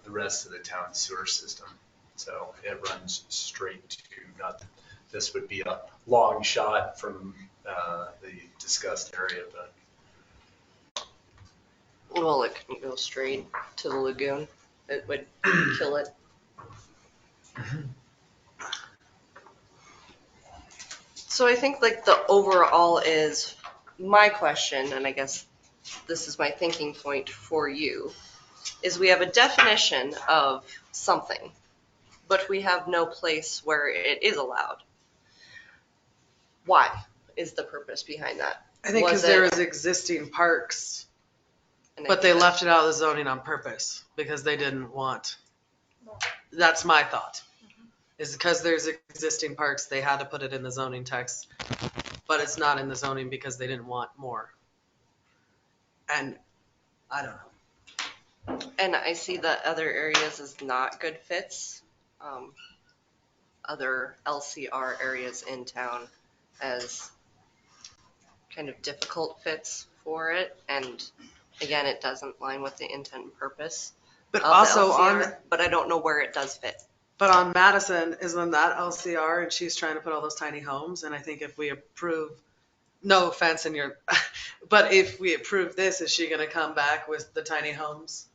the rest of the town sewer system. So it runs straight to, not that this would be a long shot from the discussed area, but. Well, it can go straight to the lagoon. It would kill it. So I think like the overall is my question, and I guess this is my thinking point for you, is we have a definition of something, but we have no place where it is allowed. Why is the purpose behind that? I think because there was existing parks, but they left it out of the zoning on purpose because they didn't want. That's my thought. Is because there's existing parks, they had to put it in the zoning text, but it's not in the zoning because they didn't want more. And I don't know. And I see that other areas as not good fits. Other LCR areas in town as kind of difficult fits for it. And again, it doesn't line with the intent and purpose. But of also the LCR, but I don't know where it does fit. But on Madison isn't that LCR, and she's trying to put all those tiny homes. And I think if we approve, no offense in your, but if we approve this, is she going to come back with the tiny homes?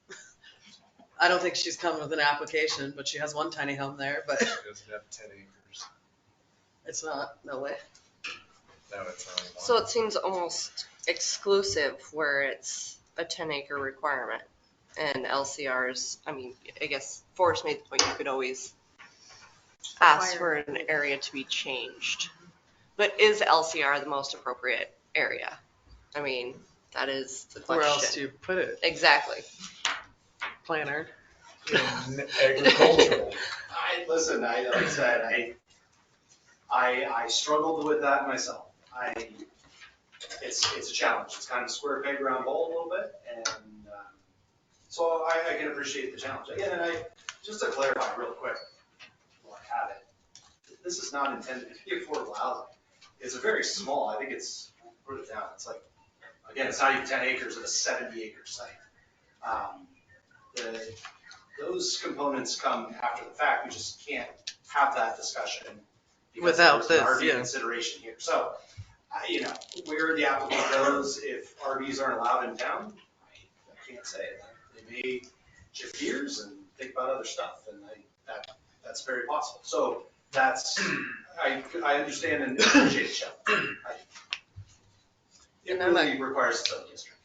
I don't think she's coming with an application, but she has one tiny home there. But she doesn't have 10 acres. It's not, no way. No, it's not. So it seems almost exclusive where it's a 10-acre requirement. And LCRs, I mean, I guess Forrest made the point you could always ask for an area to be changed. But is LCR the most appropriate area? I mean, that is the question. Where else do you put it? Exactly. Planner. In agricultural. Listen, like I said, I struggled with that myself. It's a challenge. It's kind of square peg round hole a little bit, and so I can appreciate the challenge. Again, and just to clarify real quick, while I have it, this is not intended to be affordable housing. It's a very small, I think it's, put it down, it's like, again, it's not even 10 acres of a 70-acre site. Those components come after the fact. We just can't have that discussion without this RV consideration here. So, where the applicant goes, if RVs aren't allowed in town, I can't say it. They may shift gears and think about other stuff, and that's very possible. So that's, I understand and appreciate the challenge. It really requires a sub-district.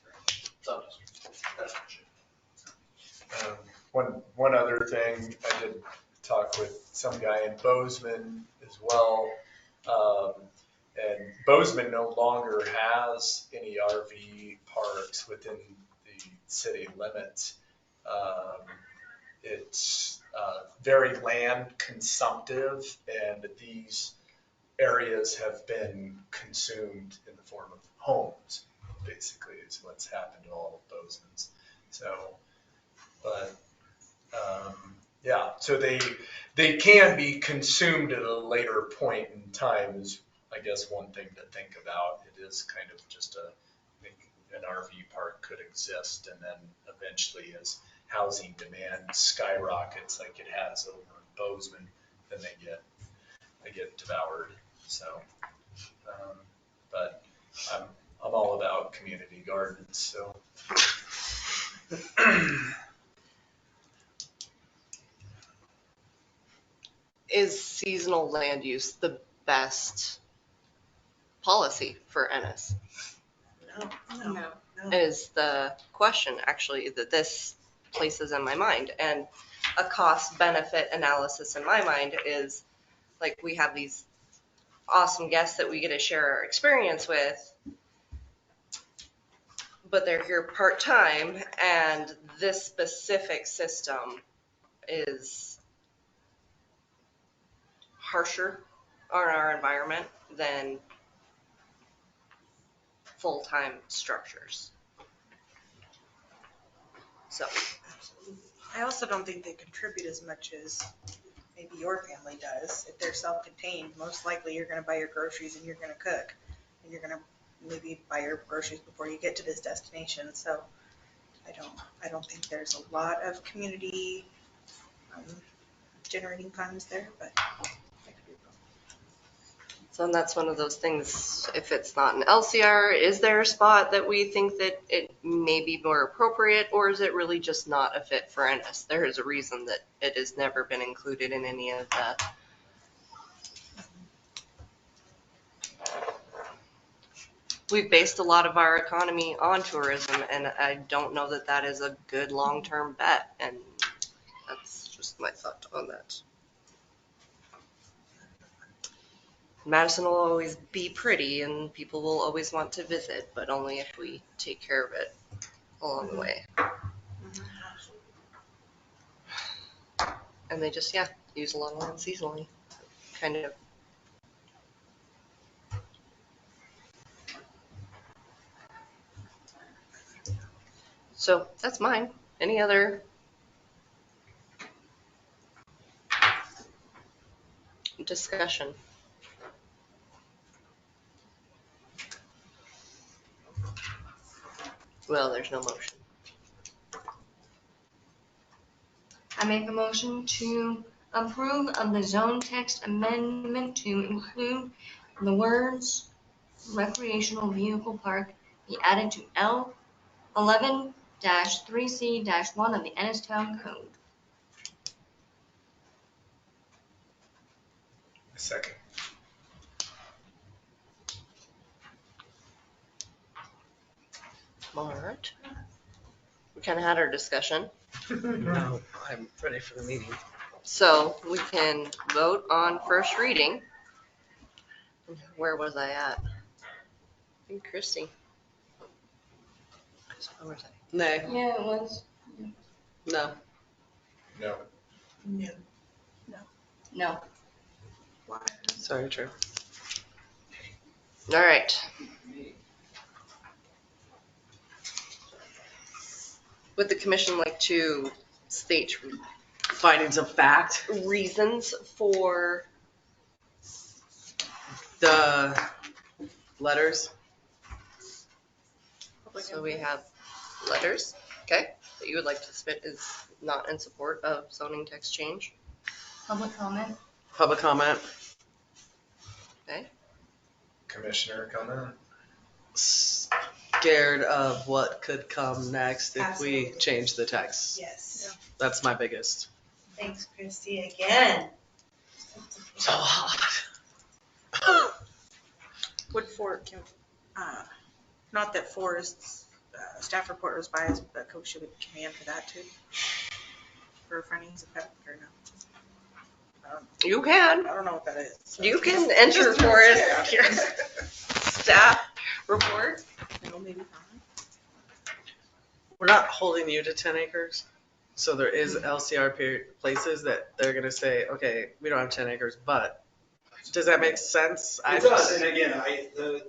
That's for sure. One other thing, I did talk with some guy in Bozeman as well. And Bozeman no longer has any RV parks within the city limits. It's very land consumptive, and these areas have been consumed in the form of homes, basically, is what's happened to all of Bozeman's. So, but yeah, so they can be consumed at a later point in time is, I guess, one thing to think about. It is kind of just I think an RV park could exist, and then eventually as housing demand skyrockets like it has over in Bozeman, then they get devoured. So, but I'm all about community gardens, so. Is seasonal land use the best policy for Ennis? No. Is the question actually that this places in my mind. And a cost benefit analysis in my mind is like, we have these awesome guests that we get to share our experience with, but they're here part-time, and this specific system is harsher our environment than full-time structures. So, I also don't think they contribute as much as maybe your family does. If they're self-contained, most likely you're gonna buy your groceries and you're gonna cook. And you're gonna maybe buy your groceries before you get to this destination, so I don't think there's a lot of community generating funds there, but I could be wrong. so that's one of those things, if it's not an LCR, is there a spot that we think that it may be more appropriate, or is it really just not a fit for Ennis? There is a reason that it has never been included in any of the we've based a lot of our economy on tourism, and I don't know that that is a good long-term bet, and that's just my thought on that. Madison will always be pretty, and people will always want to visit, but only if we take care of it along the way. And they just, use a lot of land seasonally, kind of. So that's mine. Any other discussion? Well, there's no motion. I make a motion to approve of the zone text amendment to include the words recreational vehicle park be added to L11-3C-1 of the Ennis Town Code. Second. All right. We kind of had our discussion. No, I'm ready for the meeting. So we can vote on first reading. Where was I at? I think Christy. Where was I? Nay. Yeah, it was. No. No. No. Sorry, Drew. All right. Would the commission like to state Findings of fact. reasons for The letters. So we have letters, okay, that you would like to submit is not in support of zoning text change, Public comment? Public comment. okay? Commissioner comment. Scared of what could come next if we Absolutely. change the text. Yes. That's my biggest. Thanks, Christy, again. So hot. Would not that Forrest's staff report was biased, but Coach would command for that too? For findings of fact or no? You can. I don't know what that is. So. You can enter for us your staff report. No, maybe not. We're not holding you to 10 acres. So there is LCR places that they're going to say, okay, we don't have 10 acres, but does that make sense? It does, and again,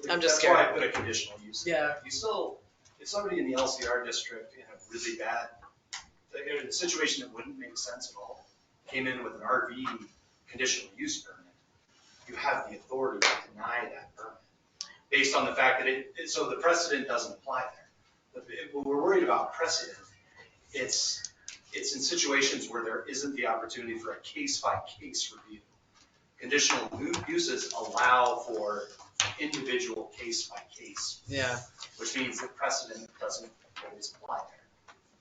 I'm just that's why I scared. put a conditional use. Yeah. You still, if somebody in the LCR district in a really bad, in a situation that wouldn't make sense at all, came in with an RV conditional use permit, you have the authority to deny that permit based on the fact that so the precedent doesn't apply there. But when we're worried about precedent, it's in situations where there isn't the opportunity for a case-by-case review. Conditional uses allow for individual case-by-case. Yeah. Which means that precedent doesn't always apply there.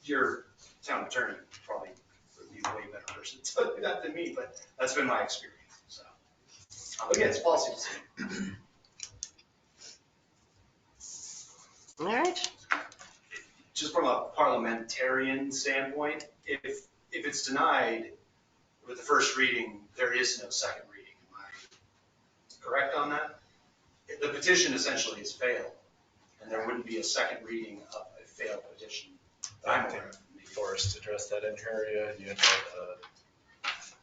Your town attorney probably would be a way better person to tell you that than me, but that's been my experience, so. Again, it's policy decision. All right. Just from a parliamentarian standpoint, if it's denied with the first reading, there is no second reading. Am I correct on that? The petition essentially has failed, and there wouldn't be a second reading of a failed petition. I think Forrest addressed that in her area. You had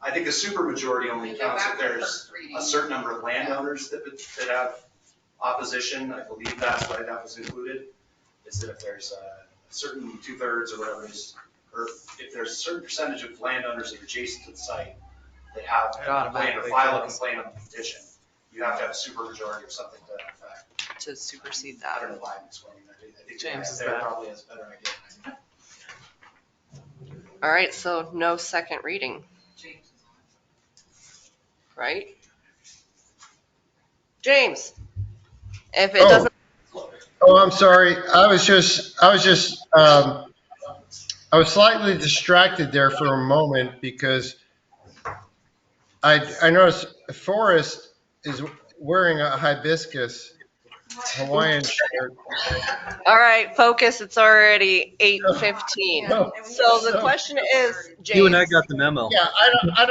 I think a supermajority only counts if there's a certain number of landowners that have opposition. I believe that's why that was included, is that if there's a certain 2/3 or whatever it is, or if there's a certain percentage of landowners that are adjacent to the site that have a complaint or file a complaint on the petition, you have to have a supermajority or something to that effect. To supersede I that. don't know why I'm explaining that. I think James is there back. probably has a better idea. All right, so no second reading, right? James, if it doesn't. Oh, I'm sorry. I was slightly distracted there for a moment because I noticed Forrest is wearing a hibiscus Hawaiian shirt. All right, focus. It's already 8:15. So the question is, James. You and I got the memo. Yeah, I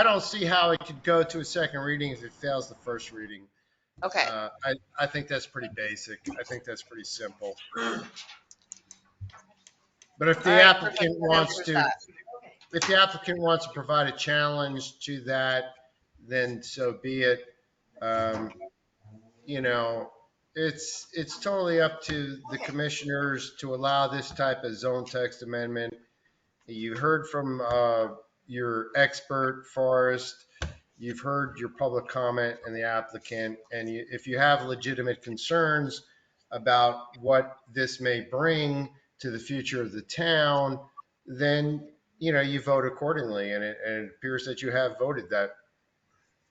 don't see how it could go to a second reading if it fails the first reading. Okay. I think that's pretty basic. I think that's pretty simple. But if the All right, applicant perfect. wants Answers to, that. if the applicant wants to provide a challenge to that, then so be it. You know, it's totally up to the commissioners to allow this type of zone text amendment. You heard from your expert, Forrest. You've heard your public comment and the applicant. And if you have legitimate concerns about what this may bring to the future of the town, then, you vote accordingly. And it appears that you have voted that.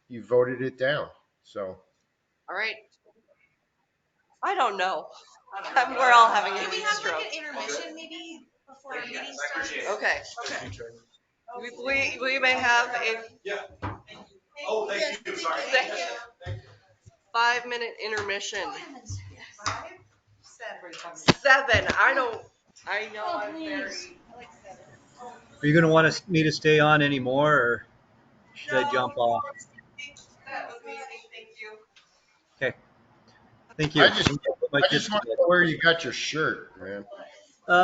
You voted it down. So. All right. I don't know. We're all having a Can we heat have stroke. like an intermission maybe before our meeting starts? Okay. Okay. We may have a Yeah. Oh, thank you. Sorry. 5-minute intermission. 7. 7. I know I'm very. Are you going to want me to stay on anymore, or should I jump off? That was amazing. Thank you. Okay. Thank you. I just want to know where you got your shirt, man.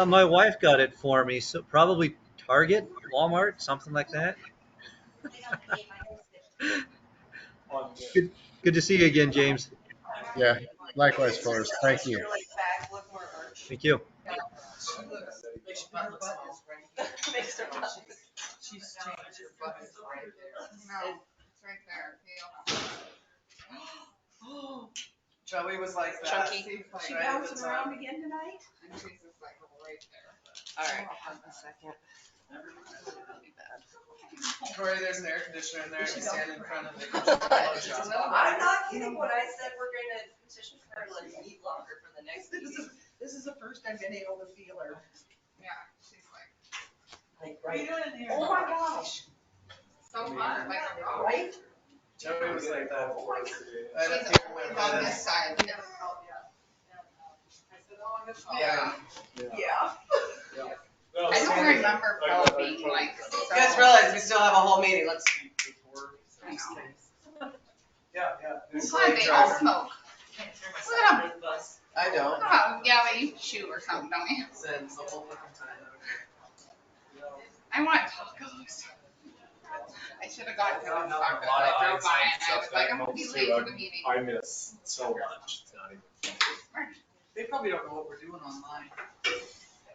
My wife got it for me, so probably Target, Walmart, something like that. Good to see you again, James. Yeah, likewise, Forrest. Thank you. Thank you. She's changed her buttons right there. No, it's right there. Joey was like that. Chunky. She bouncing around again tonight? And she's just like right there. All right. A second. Tori, there's an air conditioner in there. You stand in front of it. I'm not kidding when I said we're gonna petition for her to eat longer for the next meeting. This is the first I've been able to feel her. Yeah, she's like What are you doing in here? Oh my gosh. so hard, like a rock. Right? Joey was like that. She's always on this side. Yeah. Yeah. I don't remember Paul being like. You guys realize we still have a whole meeting. Let's. Yeah. It's like they all smoke. Look at them. I don't. Oh, yeah, but you chew or something, don't you? Since the whole fucking time. I want tacos. I should have gotten A those lot tacos. of I drove by hindsight and I stuff was like, that I'm gonna be helps late too. for the meeting. I miss so much. It's not even. They probably don't know what we're doing online.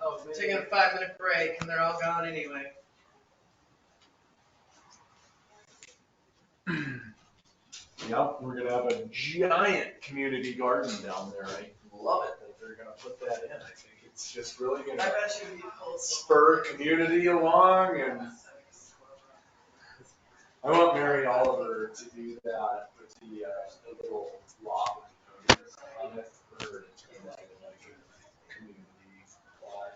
Oh, taking a 5-minute break and they're all gone anyway. Yep, we're gonna have a giant community garden down there. I love it that they're gonna put that in. I think it's just really I gonna bet you would be cool. spur community along, and I want Mary Oliver to do that with the little lot on it for her to turn like a community plot.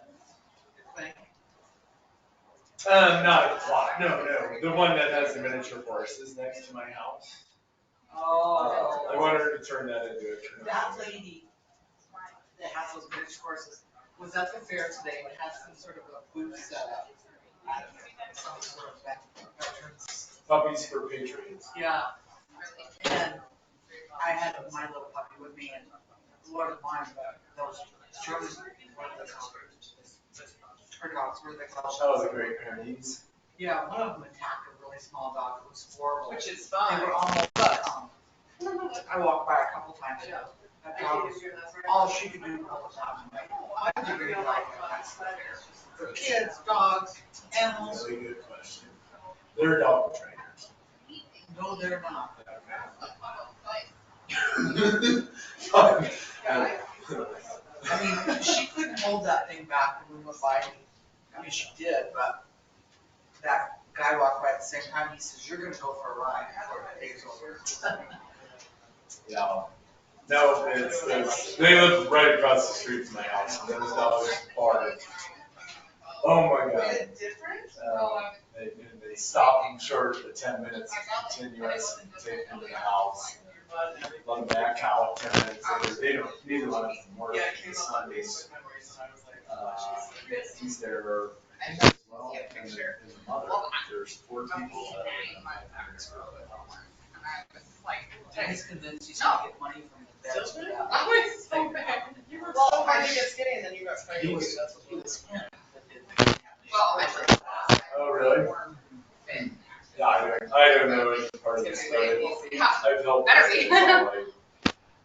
Not a plot, no, the one that has the miniature horses next to my house. Oh. I want her to turn that into a community. That lady that has those British horses was at the fair today and had some sort of a booth set up. Some sort of veterans. Puppies for Patriots. Yeah. And I had my little puppy with me and Lord of mine, those German, her dogs were they called? Oh, the Great Pyrenees. Yeah, one of them attacked a really small dog. It was horrible. Which is They fine. were almost, I walked by a couple times ago. That dog was, all she could do the whole time. I'm like, oh, I really like that. For kids, dogs, animals. Really good question. They're dog trainers. No, they're not. I mean, she couldn't hold that thing back when we went by. I mean, she did, but that guy walked by at the same time. He says, "You're gonna go for a ride before the day's over." Yeah. No, it's, they live right across the street from my house, and those dogs bark. Oh my God. They stop them short of the 10 minutes continuous and take them to the house. Let them back out 10 minutes later. They don't, neither one of them work. Sundays. He's there as well, and the mother. There's 4 people that are in this group. He's convinced he's gonna get money from the vets. I was so bad. You were so hard to get skinny and then you got He pregnant. was. Oh, really? Yeah, I don't know any part of the story. I've helped. Better be.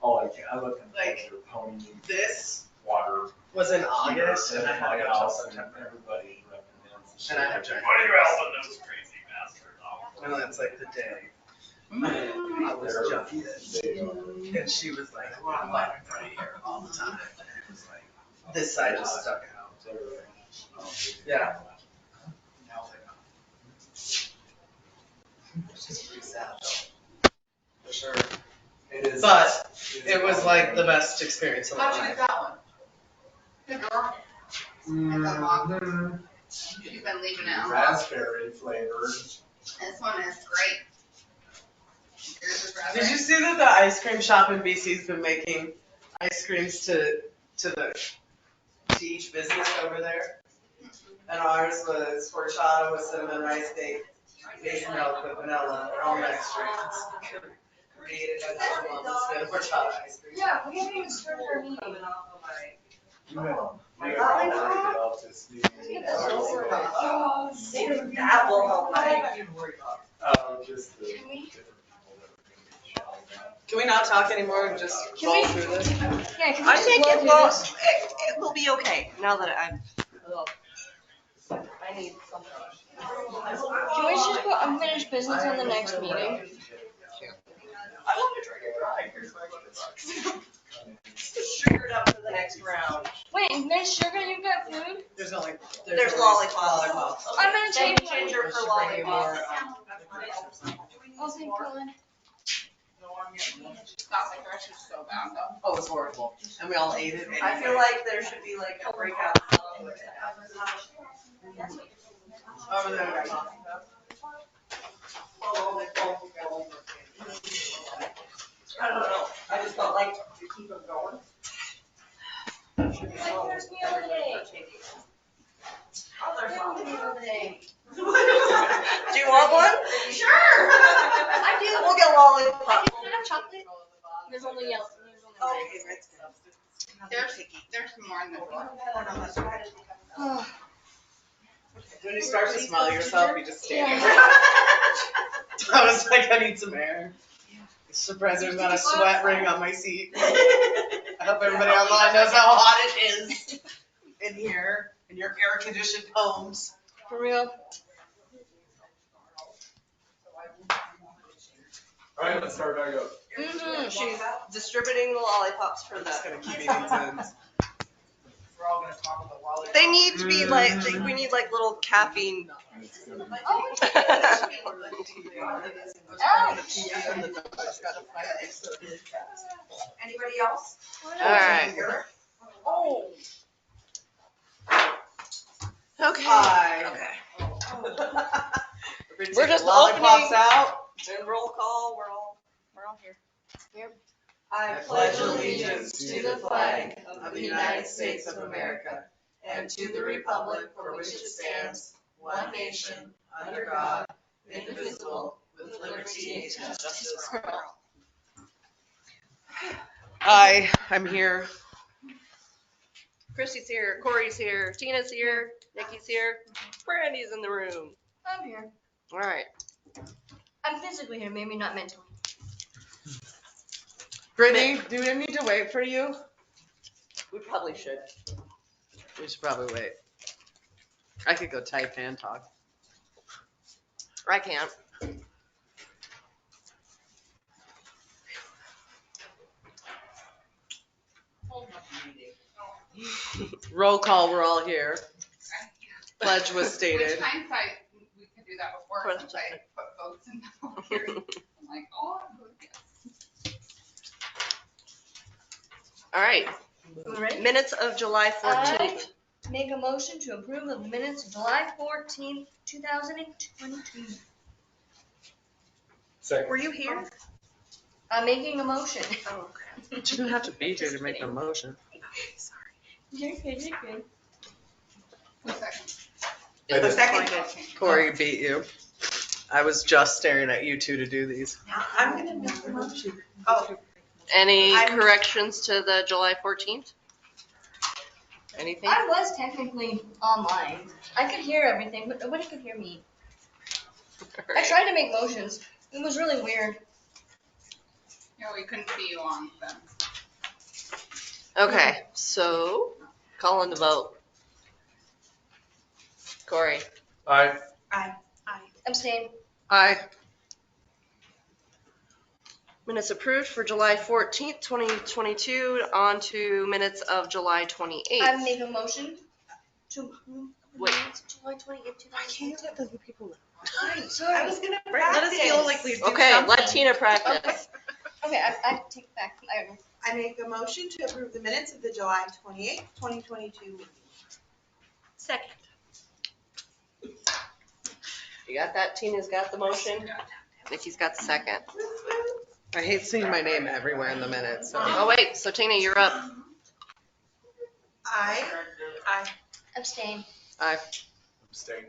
All I can. I look at your pony. This Water. was in August and I had to go till September. Everybody recommends. And I had to. What are you helping those crazy bastards out? And that's like the day. I was jumping and she was like, well, I'm right in front of here all the time. And it was like, this side just stuck out. Yeah. It's just pretty sad though. For sure. It is. But it was like the best experience of my How'd you life. get that one? You've been leaving it on. Raspberry flavored. This one is great. Yours is raspberry. Did you see that the ice cream shop in BC's been making ice creams to each business over there? And ours was horchata with cinnamon rice date, base milk with vanilla, almond extracts. Created by the mom instead of horchata ice cream. Yeah, we haven't even started our meeting. You know about this new. That will help. Just the different people that are going to be shouting out. Can we not talk anymore and just roll through this? Yeah, can we I just think blow it through will, this? it will be okay now that I need something. Can we just put unfinished business on the next meeting? I want to try to cry. Sugared up for the next round. Wait, Miss Sugar, you got food? There's There's lollipops. I'm gonna Thank take one. Ginger for lollipops. I'll take one. Stop the crush is so bad though. Oh, it's horrible. And we all ate it. I feel like there should be like a breakout. Over there. I don't know. I just felt like to keep them going. My first meal of the day. Oh, there's First meal of the day. Do you want one? Sure. I do. We'll get lollipop. I can have chocolate. There's only yellow. There's more in the book. When you start to smell yourself, you just stand. I was like, I need some air. Surprised there's not a sweat ring on my seat. I hope everybody online knows how hot it is in here, in your air-conditioned homes. For real? All right, let's start back up. She's distributing the lollipops for I'm just the. gonna keep eating Zins. We're all gonna talk about the wallet. They need to be like, we need like little caffeine. Anybody else? All right. Oh. Okay. Hi. We're just lollipops opening. out. And roll call, we're all here. I pledge allegiance to the flag of the United States of America and to the republic for which it stands, one nation, under God, indivisible, with liberty and justice for all. Hi, I'm here. Christy's here, Corey's here, Tina's here, Nikki's here, Brandy's in the room. I'm here. All right. I'm physically here, maybe not mentally. Brittany, do we need to wait for you? We probably should. We should probably wait. I could go type and talk. I can't. Roll call, we're all here. Pledge was stated. With hindsight, we could do that before, since I put votes in the public hearing. I'm like, oh, I'm good, yes. All right. We ready? Minutes of July 14th. Make a motion to approve of the minutes of July 14th, 2022. Second. Were you here? I'm making a motion. Oh, You don't have to be here to make the motion. Sorry. You're good, you're good. The second. Corey beat you. I was just staring at you two to do these. I'm gonna make the motion. Oh, Any I'm- corrections to the July 14th? Anything? I was technically online. I could hear everything, but nobody could hear me. I tried to make motions. It was really weird. Yeah, we couldn't see you on them. Okay, so calling the vote. Corey. Aye. I. Abstain. Aye. Minutes approved for July 14th, 2022. On to minutes of July 28th. I make a motion to approve the Wait. minutes of July 28th, 2022. let the people know? I'm sorry. I was gonna Let us practice. feel like we do Okay, something. let Tina practice. Okay, I take back. I make a motion to approve the minutes of the July 28th, 2022 meeting. Second. You got that? Tina's got the motion. Nikki's got the second. I hate seeing my name everywhere in the minutes. So. Oh, wait. So, Tina, you're up. I. Abstain. Aye. Abstain.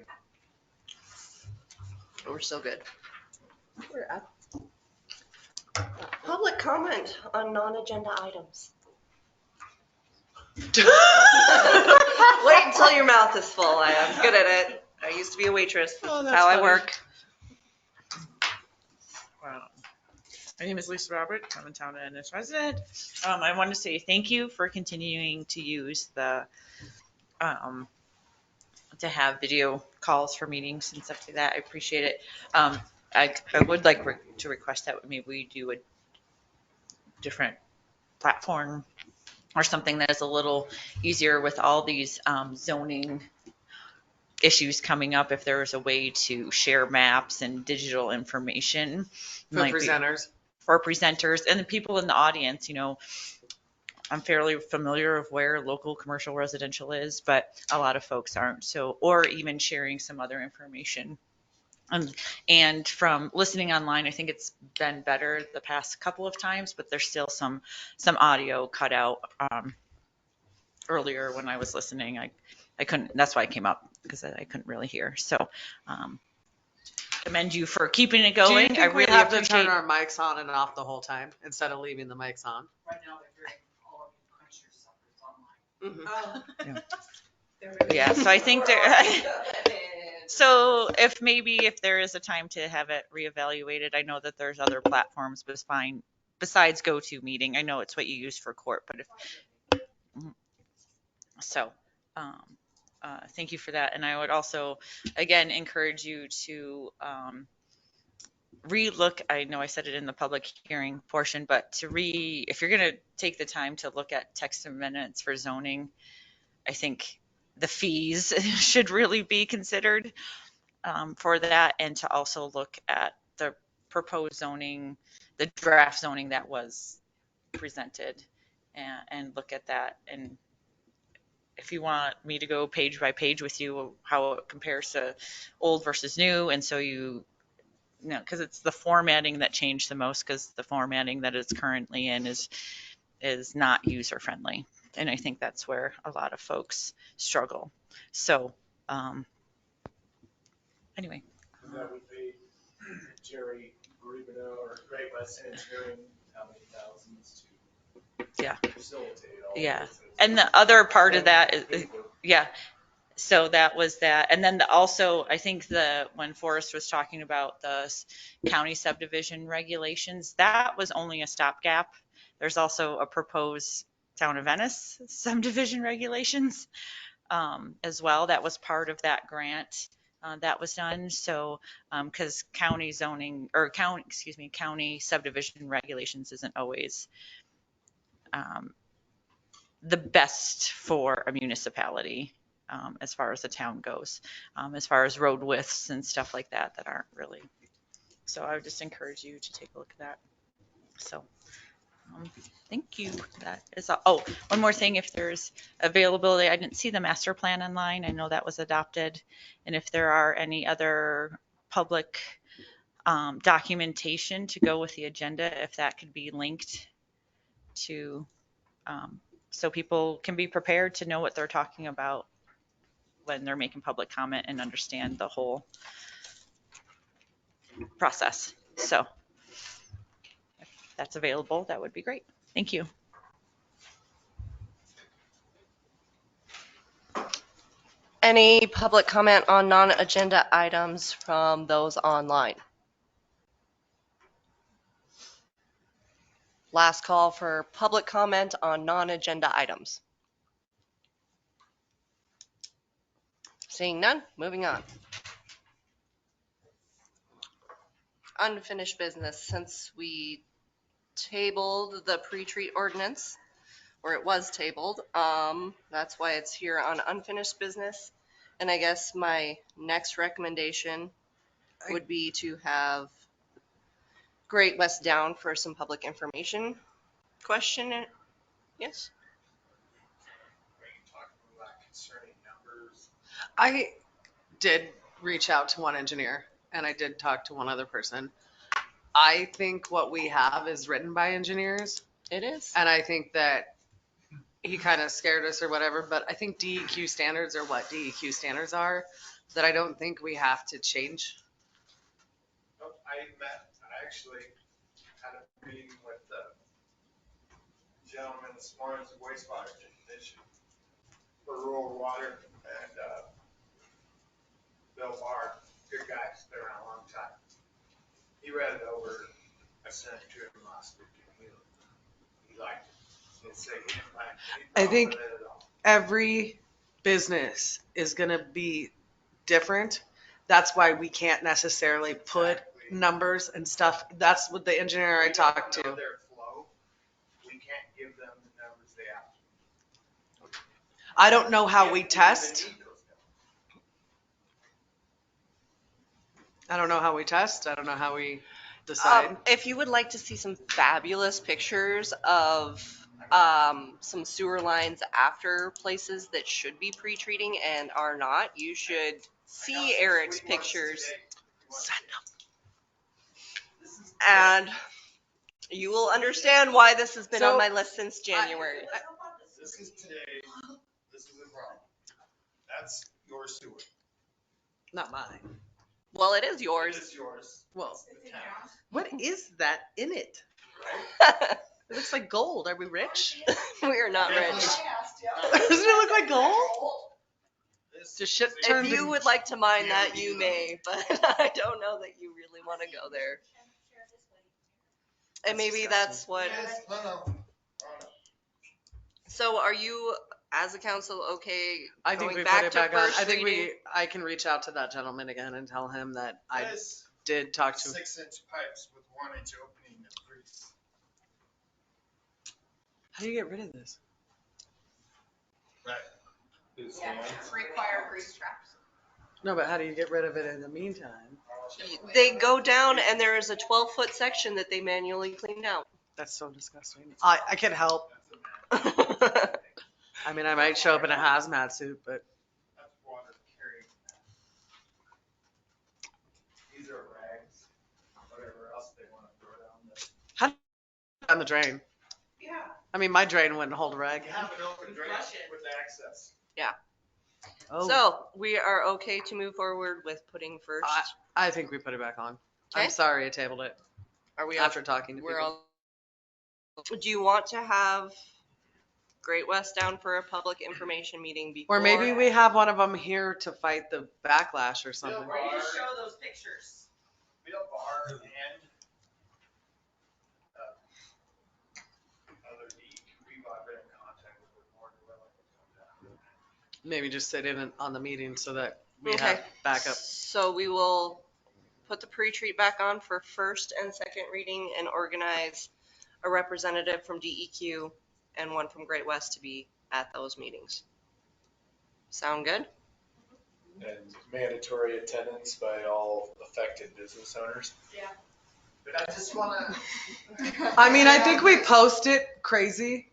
We're still good. We're up. Public comment on non-agenda items. Wait until your mouth is full. I am good at it. I used to be a waitress. Oh, That's that's how I funny. work. Wow. My name is Lisa Roberts. I'm a town of Ennis resident. I want to say thank you for continuing to use the, to have video calls for meetings and stuff like that. I appreciate it. I would like to request that maybe we do a different platform or something that is a little easier with all these zoning issues coming up. If there was a way to share maps and digital information For might be- presenters. for presenters and the people in the audience, I'm fairly familiar of where local commercial residential is, but a lot of folks aren't. So, or even sharing some other information. And from listening online, I think it's been better the past couple of times, but there's still some audio cut out. Earlier when I was listening, I couldn't, that's why I came up, because I couldn't really hear. So, commend you for keeping it Do you going. think I we really have to appreciate turn our mics on and off the whole time instead of leaving the mics on? Right now, they're hearing all of you crunch your suckers online. Oh. Yeah, so I think so if there is a time to have it reevaluated, I know that there's other platforms besides GoToMeeting. I know it's what you use for court, but thank you for that. And I would also, again, encourage you to relook. I know I said it in the public hearing portion, but if you're going to take the time to look at text amendments for zoning, I think the fees should really be considered for that, and to also look at the proposed zoning, the draft zoning that was presented, and look at that. And if you want me to go page by page with you, how it compares to old versus new, and so because it's the formatting that changed the most, because the formatting that it's currently in is not user friendly. And I think that's where a lot of folks struggle. So, anyway. And that would be Jerry Garibano or Great West Engineering, how many thousands to facilitate all Yeah. this. And the other part of that is, yeah. So that was that. And then also, I think when Forrest was talking about the county subdivision regulations, that was only a stopgap. There's also a proposed town of Ennis subdivision regulations as well. That was part of that grant that was done. So, because county zoning or county subdivision regulations isn't always the best for a municipality as far as the town goes, as far as road widths and stuff like that aren't really. So I would just encourage you to take a look at that. So thank you. That is all. Oh, one more thing. If there's availability, I didn't see the master plan online. I know that was adopted. And if there are any other public documentation to go with the agenda, if that could be linked to so people can be prepared to know what they're talking about when they're making public comment and understand the whole process. So if that's available, that would be great. Thank you. Any public comment on non-agenda items from those online? Last call for public comment on non-agenda items. Seeing none, moving on. Unfinished business. Since we tabled the pre-treat ordinance, or it was tabled, that's why it's here on unfinished business. And I guess my next recommendation would be to have Great West down for some public information question. Yes? I did reach out to one engineer and I did talk to one other person. I think what we have is written by engineers. It is. And I think that he kind of scared us or whatever, but I think DEQ standards are what DEQ standards are, that I don't think we have to change. I actually had a meeting with the gentleman this morning, the wastewater technician for rural water, and Bill Barr, good guy, he's been around a long time. He read it over. I sent it to him last week, and he liked it. He'd say he didn't like it. I think every business is going to be different. That's why we can't necessarily put numbers and stuff. That's what the engineer I talked to. Their flow, we can't give them the numbers they have. I don't know how we test. I don't know how we test. I don't know how we decide. If you would like to see some fabulous pictures of some sewer lines after places that should be pre-treating and are not, you should see Eric's pictures. Send them. And you will understand why this has been on my list since January. This is today. This is a problem. That's your sewer. Not mine. Well, it is yours. It is yours. Well, what is that in it? It looks like gold. Are we rich? We are not rich. Doesn't it look like gold? If you would like to mine that, you may, but I don't know that you really want to go there. And maybe that's what. So are you, as a council, okay I think going we back put it to back on. first I think reading? I can reach out to that gentleman again and tell him that I did talk to him. 6-inch pipes with 1-inch opening of grease. How do you get rid of this? Right. Yeah, require grease traps. No, but how do you get rid of it in the meantime? They go down and there is a 12-foot section that they manually clean out. That's so disgusting. I can help. I mean, I might show up in a hazmat suit, but. That's water carrying. These are rags, whatever else they want to throw Down the drain. Yeah. I mean, my drain wouldn't hold a rag. You have an open drain with access. Yeah. Oh. So we are okay to move forward with putting first. I think we put it back on. Okay. I'm sorry I tabled it. Are we after talking to we're people? all. Do you want to have Great West down for a public information meeting before. Or maybe we have one of them here to fight the backlash or something. Where do you show those pictures? Bill Barr and other people I've been in contact with more than willing to come down. Maybe just sit in on the meeting so that we Okay. have backup. So we will put the pre-treat back on for first and second reading and organize a representative from DEQ and one from Great West to be at those meetings. Sound good? And mandatory attendance by all affected business owners. Yeah. But I just wanna. I mean, I think we post it crazy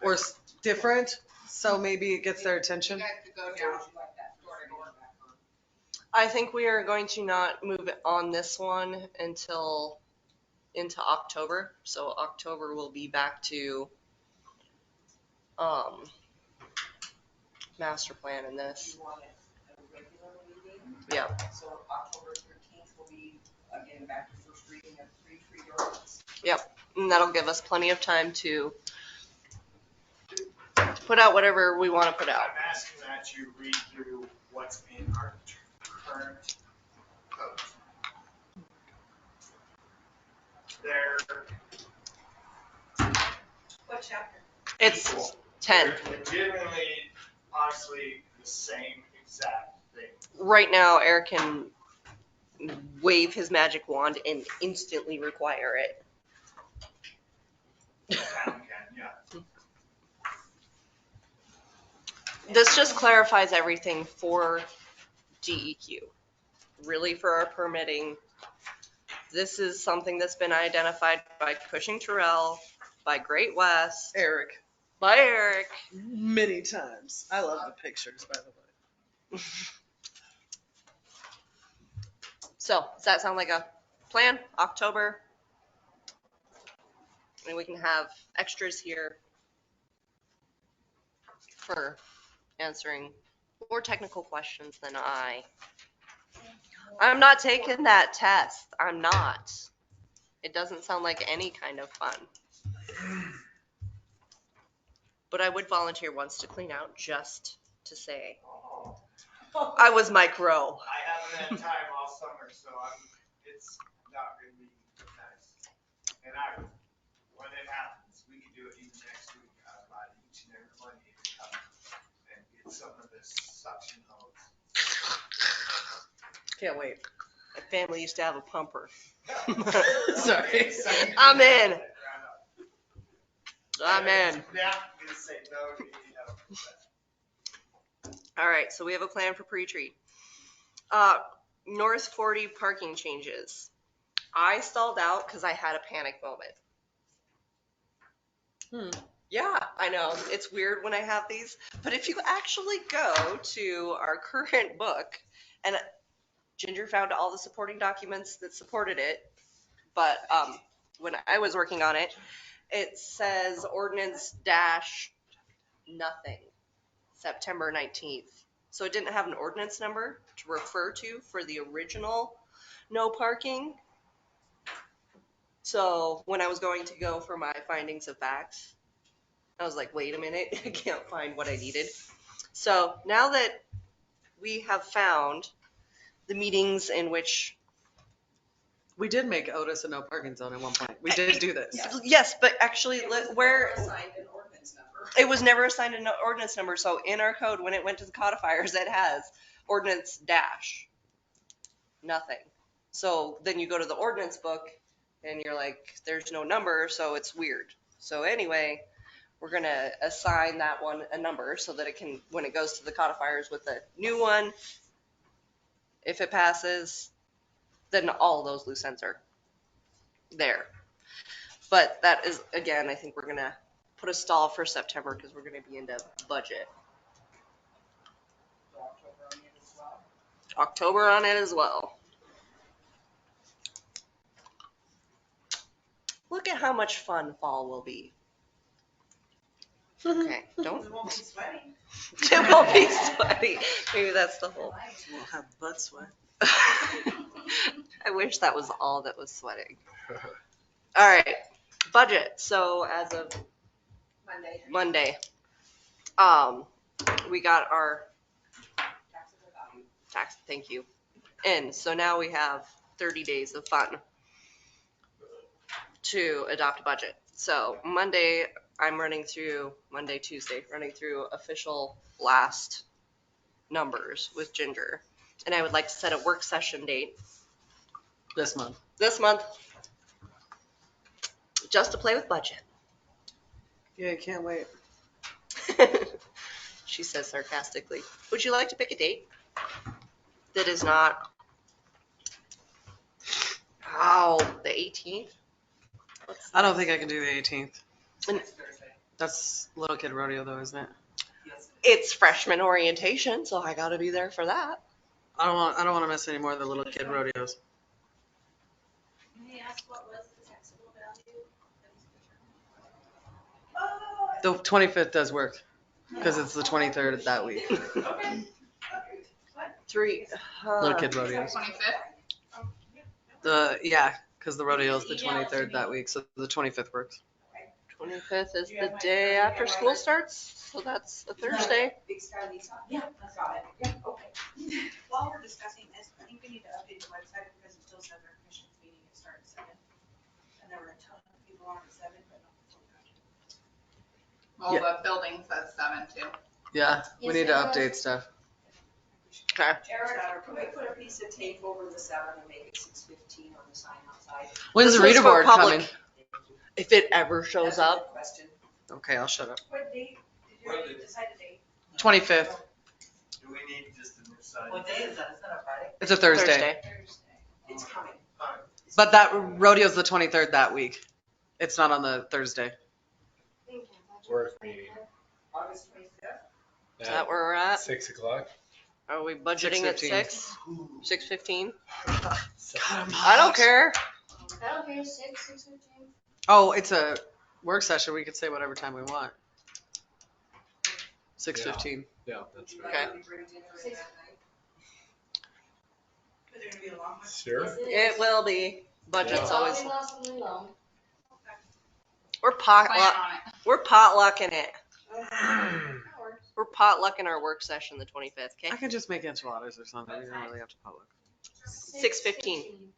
or different, so maybe it gets their attention. You guys could go down like that door to door. I think we are going to not move it on this one until into October. So October will be back to master plan in this. You want it a regular meeting? Yeah. So October 13th will be again back to first reading of pre-treat ordinance. Yep. And that'll give us plenty of time to put out whatever we want to put out. I'm asking that you read through what's in our current code. They're What chapter? It's equal. 10. They're legitimately, honestly, the same exact thing. Right now, Eric can wave his magic wand and instantly require it. Town can, yeah. This just clarifies everything for DEQ. Really, for our permitting, this is something that's been identified by Cushing Terrell, by Great West, Eric, by Eric. many times. I love the pictures, by the way. So, does that sound like a plan? October? And we can have extras here for answering more technical questions than I. I'm not taking that test. I'm not. It doesn't sound like any kind of fun. But I would volunteer once to clean out just to say I was Mike Rowe. I haven't had time all summer, so it's not going to be nice. And when it happens, we can do it even next week. I'll invite each and every one of you to come and get some of this suction hose. Can't wait. My family used to have a pumper. Sorry. I'm in. I'm in. Yeah, I'm going to say no to you know. All right, so we have a plan for pre-treat. North 40 parking changes. I stalled out because I had a panic moment. Yeah, I know. It's weird when I have these. But if you actually go to our current book, and Ginger found all the supporting documents that supported it, but when I was working on it, it says ordinance dash nothing, September 19th. So it didn't have an ordinance number to refer to for the original no parking. So when I was going to go for my findings of facts, I was like, wait a minute, I can't find what I needed. So now that we have found the meetings in which We did make Otis a no parking zone at one point. We did do this. yes, but actually where Assigned an ordinance number. it was never assigned an ordinance number. So in our code, when it went to the codifiers, it has ordinance dash nothing. So then you go to the ordinance book and you're like, there's no number, so it's weird. So anyway, we're going to assign that one a number so that it can, when it goes to the codifiers with the new one, if it passes, then all those loose ends are there. But that is, again, I think we're going to put a stall for September because we're going to be into budget. October on it as well. Look at how much fun fall will be. Okay, don't. We won't be sweating. It won't be sweaty. Maybe that's the whole. We'll have butt sweat. I wish that was all that was sweating. All right, budget. So as of My Monday. We got our tax, thank you. And so now we have 30 days of fun to adopt a budget. So Monday, Tuesday, running through official last numbers with Ginger. And I would like to set a work session date This month. Just to play with budget. Yeah, I can't wait. She says sarcastically. Would you like to pick a date that is not, the 18th? I don't think I can do the 18th. And That's Little Kid Rodeo though, isn't it? it's freshman orientation, so I gotta be there for that. I don't want to miss any more of the Little Kid Rodeos. May I ask what was the taxable value? The 25th does work because it's the 23rd of that week. Okay. Little Kid Rodeos. 25th? Because the rodeo is the 23rd that week, so the 25th works. 25th is the day after school starts, so that's a Thursday. Yeah, that's got it. Yeah, okay. While we're discussing this, I think we need to update the website because it still says our commission's meeting is starting at 7. And there were a ton of people on at 7, but not before that. Well, the building says 7 too. Yeah, we need to update stuff. Okay. Eric, can we put a piece of tape over the 7 and make it 6:15 on the sign outside? When's the This was reader for board public. coming? If it ever shows up. Question. Okay, I'll shut up. What date? Did you decide a date? 25th. Do we need just a new sign? What day is that? Is that a Friday? It's a Thursday. It's coming. But that rodeo's the 23rd that week. It's not on the Thursday. Work meeting. August 25th? Is that where we're at? 6 o'clock. Are we budgeting at 6:15. 6? 6:15? God, I don't care. I don't care, 6:15. Oh, it's a work session. We could say whatever time we want. 6:15. Yeah, that's right. Okay. Is it gonna be a long one? Sure. It will be. Budget's I'll always. be lost really long. We're Plan potluck. on it. We're potlucking it. That works. We're potlucking our work session the 25th. Okay. I can just make enchiladas or something. You don't really have to public. 6:15.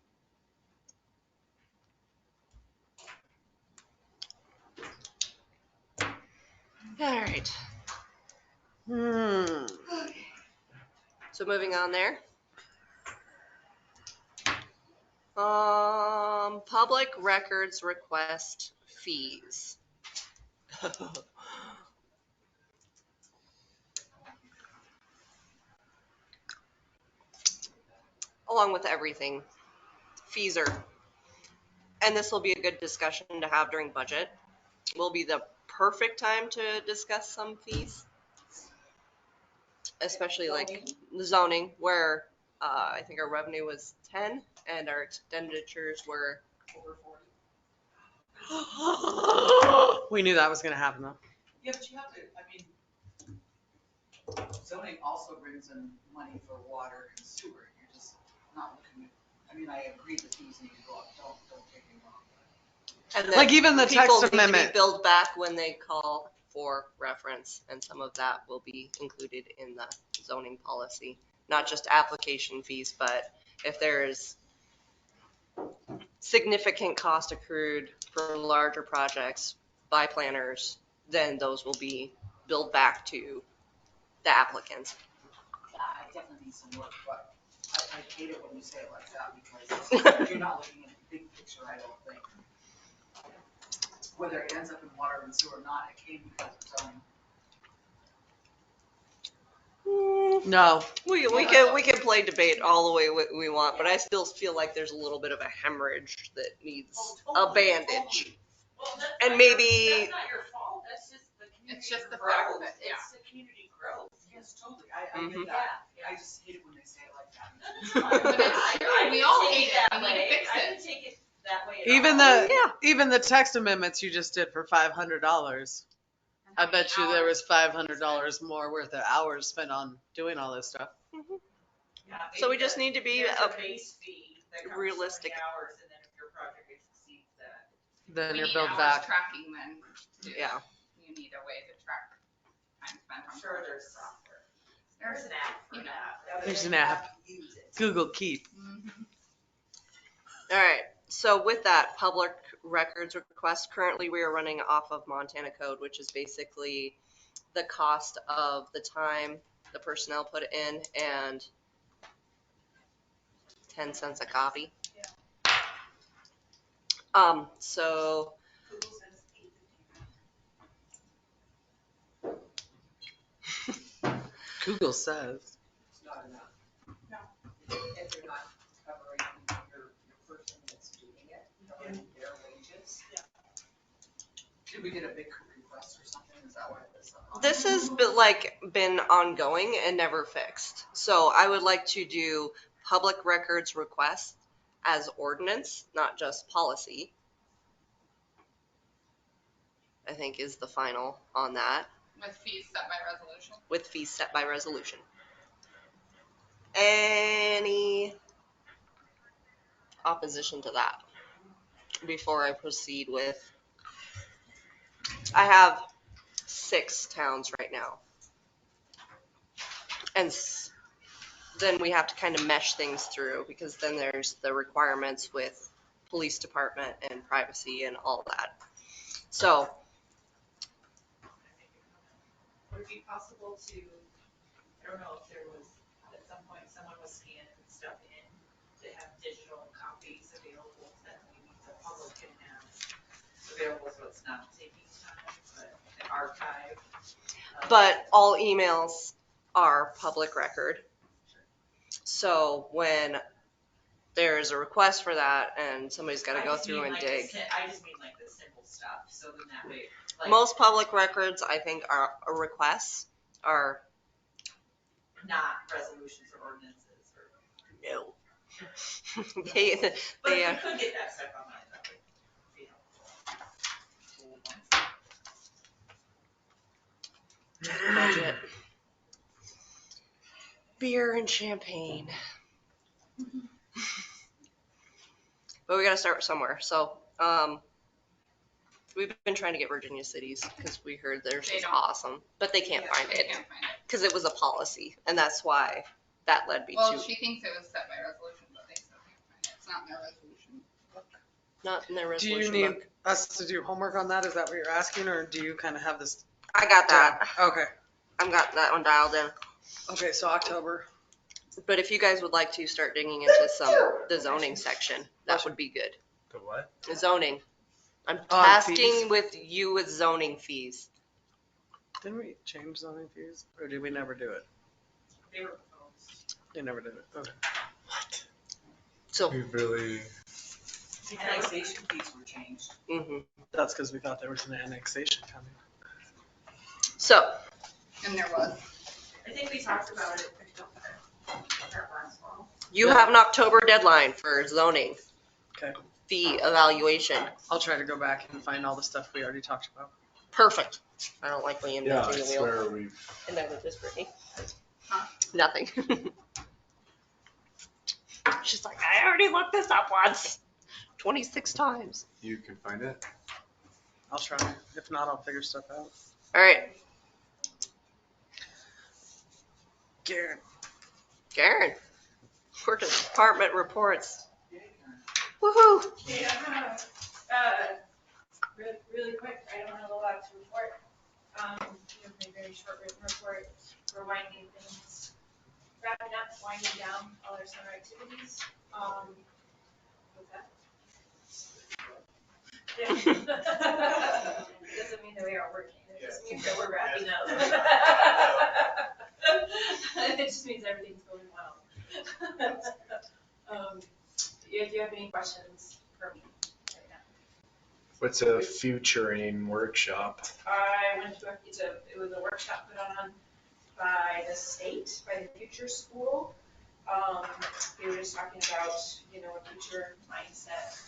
All right. So moving on there. Public records request fees. Along with everything, fees are, and this will be a good discussion to have during budget. Will be the perfect time to discuss some fees, especially like the zoning, where I think our revenue was 10 and our expenditures were Over 40. We knew that was going to happen though. Yeah, but you have to, I mean, zoning also brings in money for water and sewer. You're just not looking at, I mean, I agree the fees need to go up. Don't take me wrong. and then Like even the people text need to amendment. be billed back when they call for reference, and some of that will be included in the zoning policy. Not just application fees, but if there is significant cost accrued for larger projects by planners, then those will be billed back to the applicants. Yeah, I definitely need some work, but I hate it when you say it like that because you're not looking at the big picture, I don't think. Whether it ends up in water and sewer or not, it came because of zoning. No. We can play debate all the way we want, but I still feel like there's a little bit of a hemorrhage that needs a bandage. Well, that's And not maybe- That's not your fault, that's just the community It's just the growth. fact of it, yeah. It's the community growth. Yes, totally, I Mhm. get that. Yeah. I just hate it when they say it like that. But it's true, we all hate it, we need to fix I it. can take it that way. Even the text amendments you just did for $500. I bet you there was $500 more worth of hours spent on doing all this stuff. Yeah, So we maybe just need to be there's a base fee that covers realistic. 20 hours, and then if your project exceeds that. Then We you're need billed hours back. tracking then. too, Yeah. you need a way to track time spent on Sure, project there's software. There's an app for that. There's an app. Google Keep. All right. So with that public records request, currently we are running off of Montana Code, which is basically the cost of the time the personnel put in and 10 cents a copy. So Google says. It's not enough. No. If you're not covering your person that's doing it, covering their wages. Yeah. Did we get a big request or something? Is that what it is? this has been ongoing and never fixed. So I would like to do public records request as ordinance, not just policy. I think is the final on that. With fees set by resolution. With fees set by resolution. Any opposition to that before I proceed with? I have 6 towns right now. And then we have to kind of mesh things through because then there's the requirements with police department and privacy and all that. So Would it be possible to, I don't know if there was, at some point, someone was scanning stuff in to have digital copies available that maybe the public can have available so it's not taking time, but an archive. but all emails are public record. So when there's a request for that and somebody's got to go through and dig. I just mean like the simple stuff, so then that way. Like, Most public records, I think, are requests are not resolutions or ordinances or. no. But they if you could get that stuff online, that would be helpful. budget. Beer and champagne. But we got to start somewhere. So, we've been trying to get Virginia cities because we heard theirs They was don't. awesome, but they can't find They it can't find it. because it was a policy, and that's why that led me Well, to she thinks it was set by resolution, but they still can't find it. It's not in their resolution book. not in their Do you resolution need book. us to do homework on that? Is that what you're asking, or do you kind of have this? I got that. Okay. I've got that one dialed in. Okay, so October. But if you guys would like to start digging into the zoning section, that would be good. The what? Zoning. I'm On tasking fees? with you with zoning fees. Didn't we change zoning fees, or did we never do it? They were proposed. They never did it. Okay. So. We really. The annexation fees were changed. Mm-hmm. That's because we thought there was an annexation coming. So. And there was. I think we talked about it that last fall. You have an October deadline for zoning Okay. fee evaluation. I'll try to go back and find all the stuff we already talked about. Perfect. I don't like reinventing Yeah, I the wheel. swear we've. And neither does Brittany. Huh? Nothing. She's like, I already looked this up once. 26 times. You can find it. I'll try. If not, I'll figure stuff out. All right. Garen. Work department reports. Woohoo. Yeah, really quick, I don't have a lot to report. You have a very short written report. We're winding things, wrapping up, winding down all our summer activities. What's that? Yeah. Doesn't mean that we aren't working, it just means that we're wrapping up. It just means everything's going well. If you have any questions for me right now. What's a futuring workshop? I went to it was a workshop put on by the state, by the Future School. We were just talking about, a future mindset.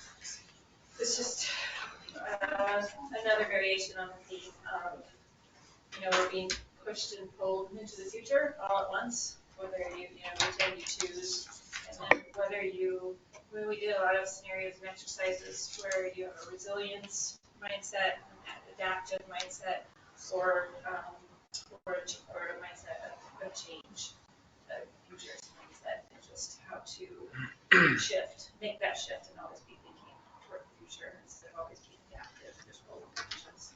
It's just another variation on the theme of, we're being pushed and pulled into the future all at once, whether which end you choose, and then when we did a lot of scenarios and exercises where you have a resilience mindset, an adaptive mindset, or a mindset of change, a futurist mindset, and just how to make that shift and always be thinking toward the future instead of always being adaptive and just rolling with the punches.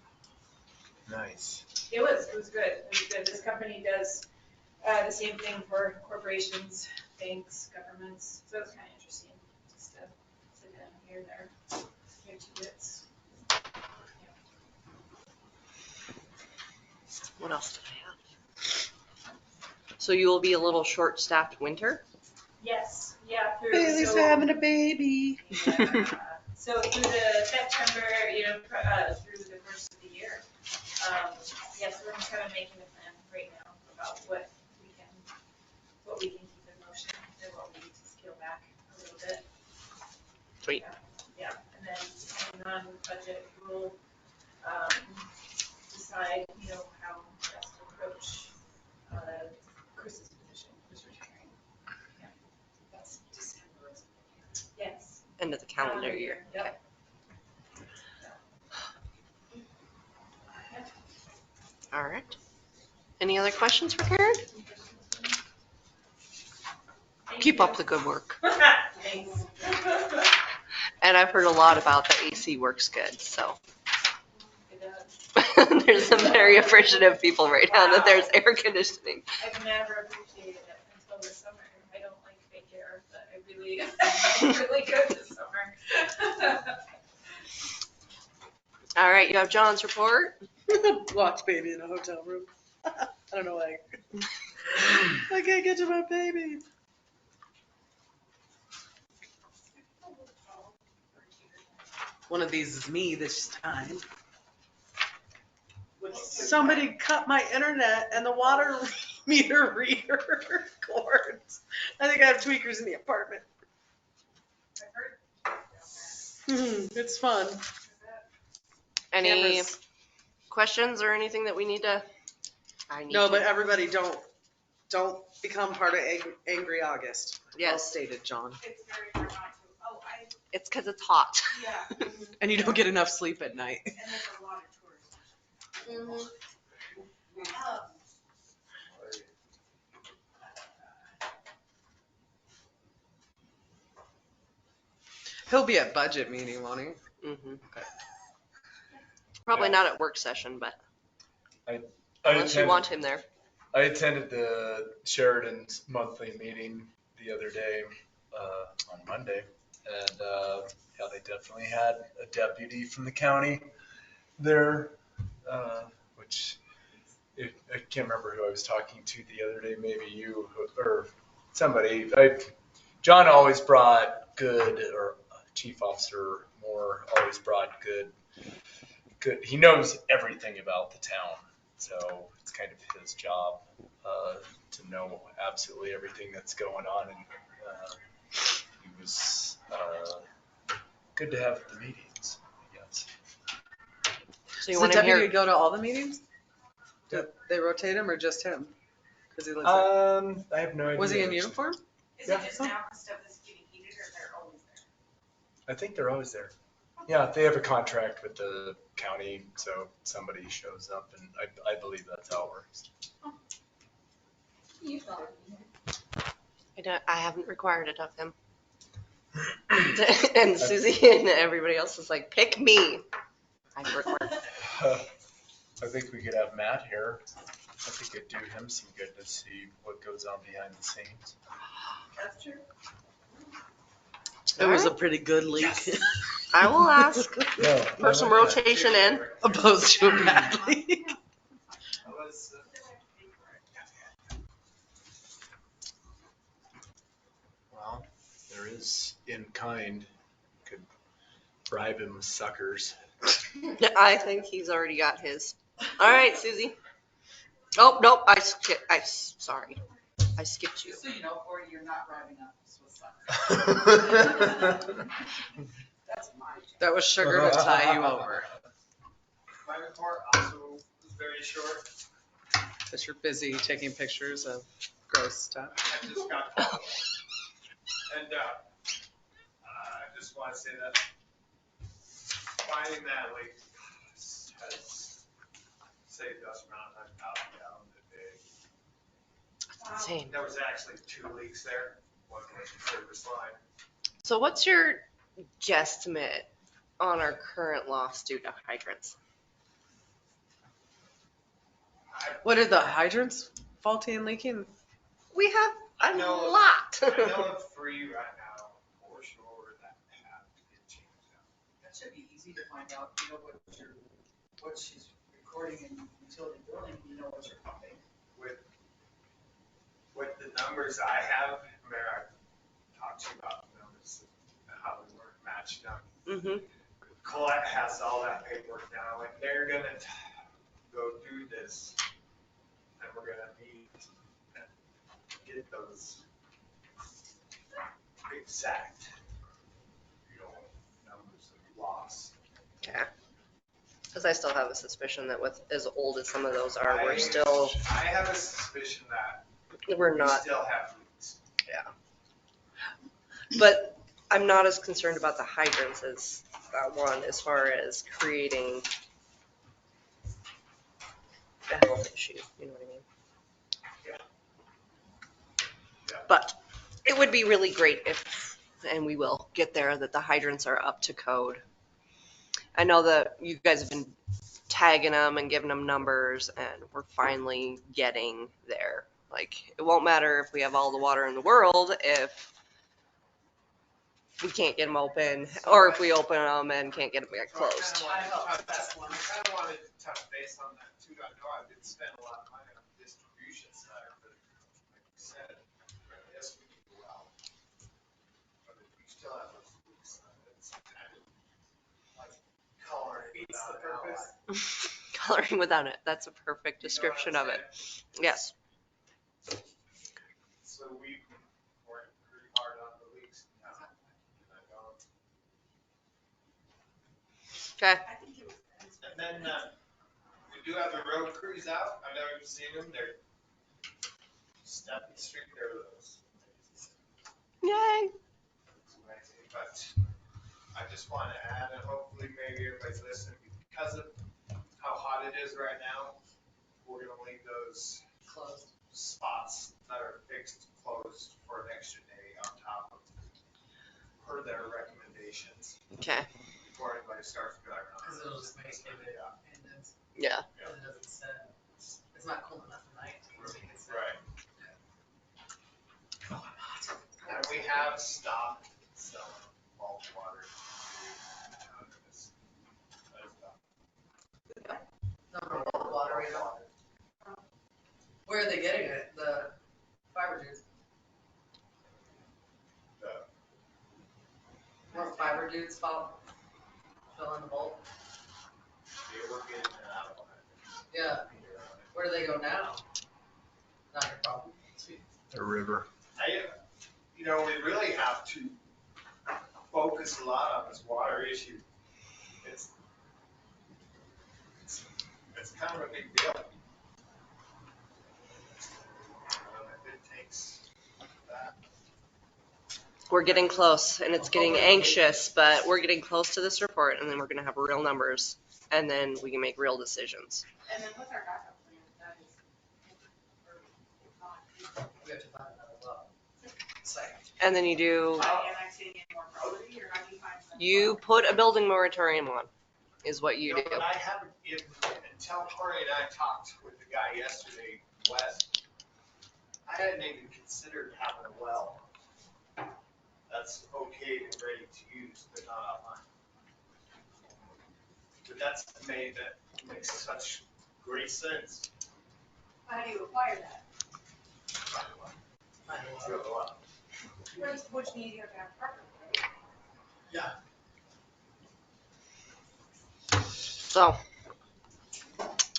Nice. It was good. It was good. This company does the same thing for corporations, banks, governments. So it's kind of interesting just to sit down here and there, hear two bits. What else did I have? So you will be a little short-staffed winter? Yes. Yeah. Bailey's having a baby. Yeah. So through the September, through the first of the year. Yes, we're just kind of making a plan right now about what we can keep in motion and what we need to scale back a little bit. Sweet. Yeah, and then depending on budget, we'll decide, how best to approach Chris's position, who's retiring. Yeah, that's December. Yes. End of the calendar year. Yep. All right. Any other questions for Karen? Keep up the good work. Thanks. And I've heard a lot about the AC works good, so. It does. There's some very appreciative people right now that there's air conditioning. I've never appreciated it until this summer. I don't like fake air, but it's really good this summer. All right, you have John's report. Watch baby in a hotel room. I don't know why. I can't get to my baby. One of these is me this time. Somebody cut my internet and the water meter reader cords. I think I have tweakers in the apartment. It's fun. Any Cameras. questions or anything that we need to? No, but everybody don't become part of Angry August. Yes. Well stated, John. It's very hard not to. Oh, It's because it's hot. Yeah. And you don't get enough sleep at night. And there's a lot of tourists. He'll be at budget meeting, won't he? Mm-hmm. Okay. Probably Yeah. not at work session, but I unless you attended- want him there. I attended the Sheridan's monthly meeting the other day, on Monday, and yeah, they definitely had a deputy from the county there, which I can't remember who I was talking to the other day, maybe you or somebody. John always brought good, or Chief Officer Moore always brought good. He knows everything about the town. So it's kind of his job to know absolutely everything that's going on, and he was good to have at the meetings, I guess. So you Does want the him deputy here? go to all the meetings? Do they rotate him or just him? Because he lives there. I have no idea. Was he in actually. uniform? Is it just now because stuff is getting heated, or they're always there? I think they're always there. Yeah, they have a contract with the county, so somebody shows up, and I believe that's how it works. You thought. I haven't required it of him. And Susie and everybody else is like, pick me. I require. I think we could have Matt here. I think it'd do him some good to see what goes on behind the scenes. That's true. It was a pretty good leak. Yes. I will ask No, for some rotation in. Opposed to a bad leak. Well, there is in kind. Could bribe him with suckers. I think he's already got his. All right, Susie. Oh, nope, sorry. I skipped you. Just so you know, Corey, you're not driving up this was That's my job. That was sugar to tie you over. My report also was very short. Because you're busy taking pictures of gross stuff. I just got called. And I just want to say that finding that like has saved us around 100,000 gallons a day. Insane. There was actually 2 leaks there. One was the service line. So what's your guesstimate on our current loss due to hydrants? What are the hydrants faulty and leaking? We have a know- lot. I know of 3 right now, for sure, that have to get changed out. That should be easy to find out, you know, what she's recording in utility billing, you know what you're pumping. With the numbers I have, Mayor, I talked to you about the numbers, how they weren't matching up. Mm-hmm. Colette has all that paperwork now, and they're gonna go through this, and we're gonna need to get those exact, numbers of loss. Yeah. Because I still have a suspicion that with as old as some of those are, we're still. I have a suspicion that We're we not. still have leaks. Yeah. But I'm not as concerned about the hydrants as that one, as far as creating a health issue. You know what I mean? Yeah. But it would be really great if, and we will get there, that the hydrants are up to code. I know that you guys have been tagging them and giving them numbers, and we're finally getting there. Like, it won't matter if we have all the water in the world if we can't get them open, or if we open them and can't get them back closed. I kind of wanted to touch base on that too. I know I've been spending a lot of money on the distribution side, but like you said, yes, we need to go out. But if we still have those leaks, it's kind of like coloring without an outline. Coloring without it. That's a perfect description of it. Yes. So we worked pretty hard on the leaks. Okay. And then we do have the road crews out. I've never seen them. They're stepping straight there with us. Yay. It's amazing. But I just want to add, and hopefully maybe everybody's listening, because of how hot it is right now, we're going to leave those Closed. spots that are fixed closed for an extra day on top of per their recommendations. Okay. Before anybody starts back on. Because it'll just make it indents. Yeah. Because it doesn't set. It's not cold enough at night to make it set. Right. And we have stopped selling bulk water. No, water, you know. Where are they getting it? The fiber dudes. More fiber dudes fill in the bowl. They were getting it out. Yeah. Where do they go now? Not your problem. The river. We really have to focus a lot on this water issue. It's kind of a big deal. If it takes that. We're getting close, and it's getting anxious, but we're getting close to this report, and then we're going to have real numbers, and then we can make real decisions. And then what's our backup plan? That is. We have to find another well. Site. And then you do, Annexing in more property, or how do you find that? you put a building moratorium on, is what you do. But I haven't, until Corey and I talked with the guy yesterday, Wes, I hadn't even considered having a well. That's okay and ready to use, but not online. But that makes such great sense. How do you acquire that? Drill a well. Which means you have to have property, right? Yeah. So,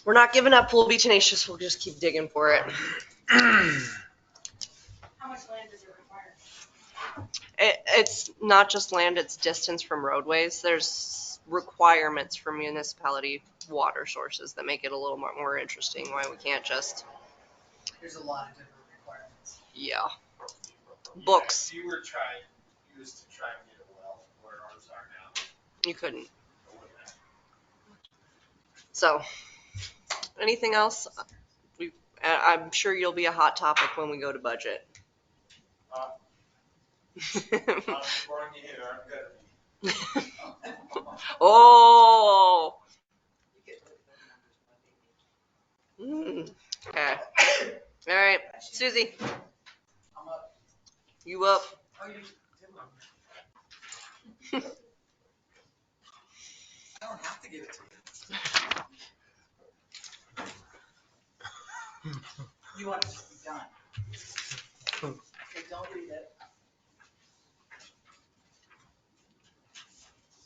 we're not giving up. We'll be tenacious. We'll just keep digging for it. How much land does it require? It's not just land, it's distance from roadways. There's requirements for municipality water sources that make it a little more interesting, why we can't just, There's a lot of different requirements. yeah. Books. If you used to try and get a well where ours are now, You couldn't. it wouldn't happen. So, Anything else? I'm sure you'll be a hot topic when we go to budget. Oh. Okay. All right, Susie. You up? I don't have to give it to you. You want it to be done. Okay, don't read it.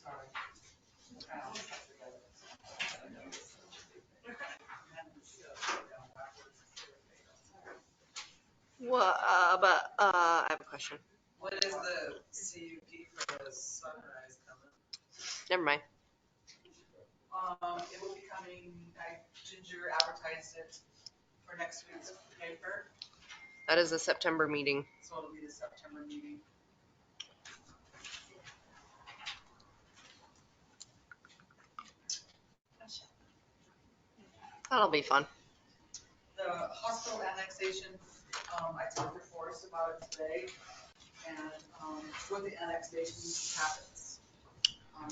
Sorry. Well, but I have a question. When is the CUP for the sunrise coming? Never mind. It will be coming, Ginger advertised it for next week's paper, That is a September meeting. so it'll be the September meeting. That'll be fun. The hospital annexation, I talked to Forrest about it today, and what the annexation happens,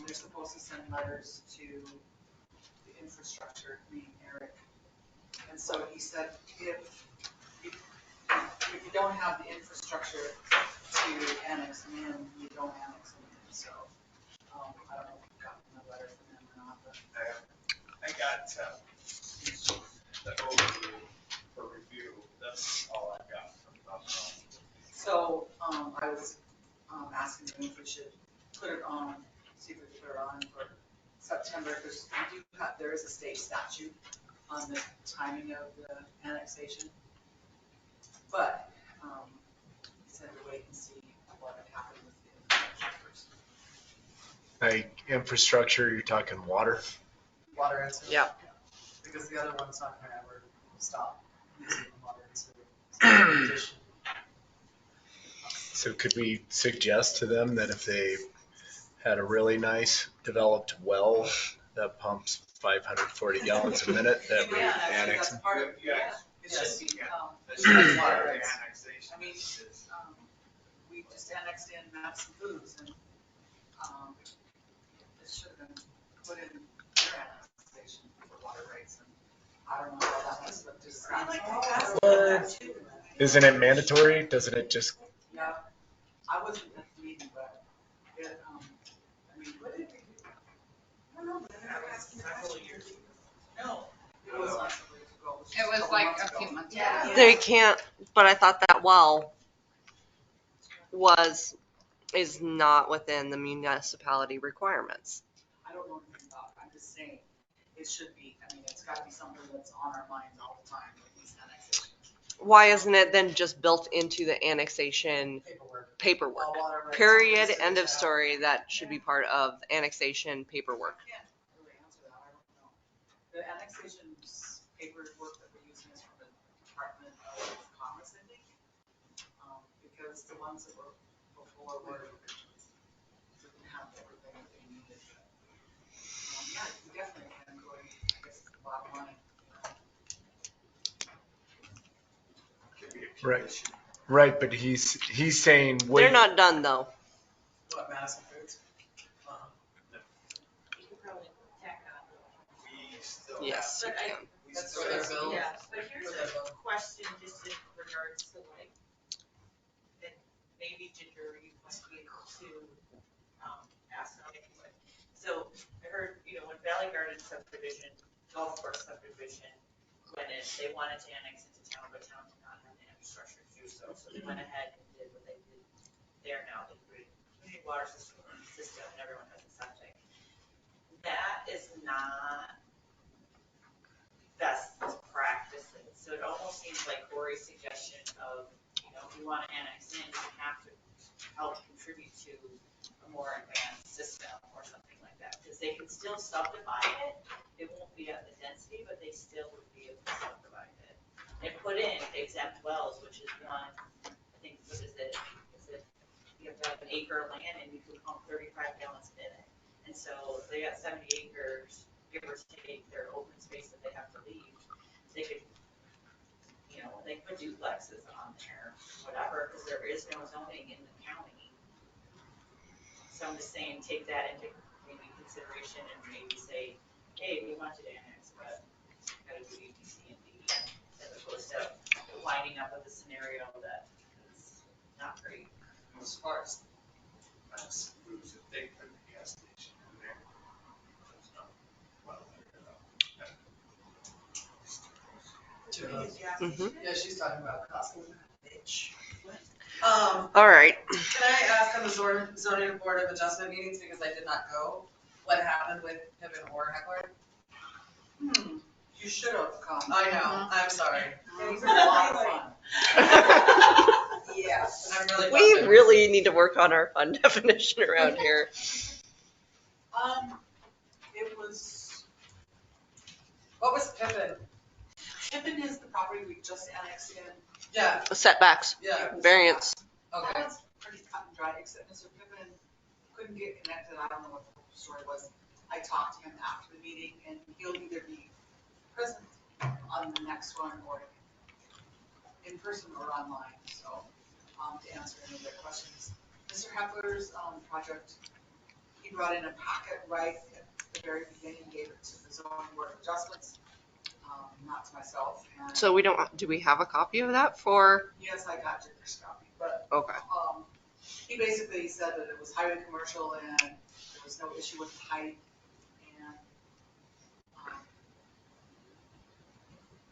they're supposed to send letters to the infrastructure, me, Eric. And so he said, if you don't have the infrastructure to annex them in, you don't annex them in. So I don't know if you've gotten a letter from them or not, but I got the overview for review. That's all I got from Bob. so I was asking them if we should put it on, see if we can put it on for September, because there is a state statute on the timing of the annexation. But he said to wait and see what would happen with the infrastructure first. Like infrastructure, you're talking water? Water and sewer. Yeah. Because the other one's not gonna ever stop using water and sewer. So could we suggest to them that if they had a really nice developed well that pumps 540 gallons a minute, that we annex them? Part of it. Yeah. It should be, That's part of the rights. annexation. I mean, we just annexed in Madison Foods, and it should have been put in their annexation for water rights, and I don't know how that was, but just. Isn't it mandatory? Doesn't it just? Yeah, I wasn't at the meeting, but it, I mean, what did we do? I don't know, but I was asking several years ago. No, it was not several years ago. It was like a few months ago. Yeah. They can't, but I thought that well is not within the municipality requirements. I don't know anything about it. I'm just saying, it should be, I mean, it's gotta be something that's on our minds all the time, like these annexations. Why isn't it then just built into the annexation paperwork? All water rights. Period. End of story. That should be part of annexation paperwork. I can't really answer that, I don't know. The annexation paperwork that we're using is from the Department of Commerce, I think. Because the ones that were before didn't have everything that they needed. Yeah, you definitely can go, I guess, it's the bottom line. Right, but he's saying wait. They're not done though. What, Madison Foods? Yes. But You I, can. That's for their bill. yeah, but here's a question just in regards to like, and maybe Ginger, you must be able to, ask them anyway. So I heard, when Valley Garden subdivision, golf course subdivision went in, they wanted to annex into town, but town did not have the infrastructure to do so. So they went ahead and did what they did there now, they created community water system, and everyone has a septic. That is not best practices. So it almost seems like Corey's suggestion of, if you want to annex in, you have to help contribute to a more advanced system or something like that. Because they can still subdivide it. It won't be at the density, but they still would be able to subdivide it. And put in exempt wells, which is one, I think, what is it? You have an acre of land and you can pump 35 gallons a minute. And so they got 70 acres give or take their open space that they have to leave, they could, they put duplexes on there, whatever, because there is no zoning in the county. So I'm just saying, take that into maybe consideration and maybe say, hey, we want you to annex, but you gotta do A, B, C, and D, as opposed to winding up with a scenario that is not great. As far as that's moves, if they put the gas station in there, that's not well. Yeah, she's talking about Costco. Bitch. All right. Can I ask on the zoning board of adjustment meetings, because I did not go, what happened with Pippin or Heckler? You should have come. I know, I'm sorry. These are a lot of fun. Yeah, I'm really. We bummed. really need to work on our fun definition around here. It was, What was Pippin? Tiffin is the property we just annexed in. Yeah, Setbacks, yeah, variance. okay. That one's pretty cut and dry, except Mr. Pippin couldn't get connected. I don't know what the whole story was. I talked to him after the meeting, and he'll either be present on the next one or in person or online, so, to answer any of their questions. Mr. Hepler's, project, he brought in a packet right at the very beginning, gave it to the zoning board of adjustments, not to myself. And So do we have a copy of that for? yes, I got Jennifer's copy, but, Okay. he basically said that it was highway commercial and there was no issue with the height, and,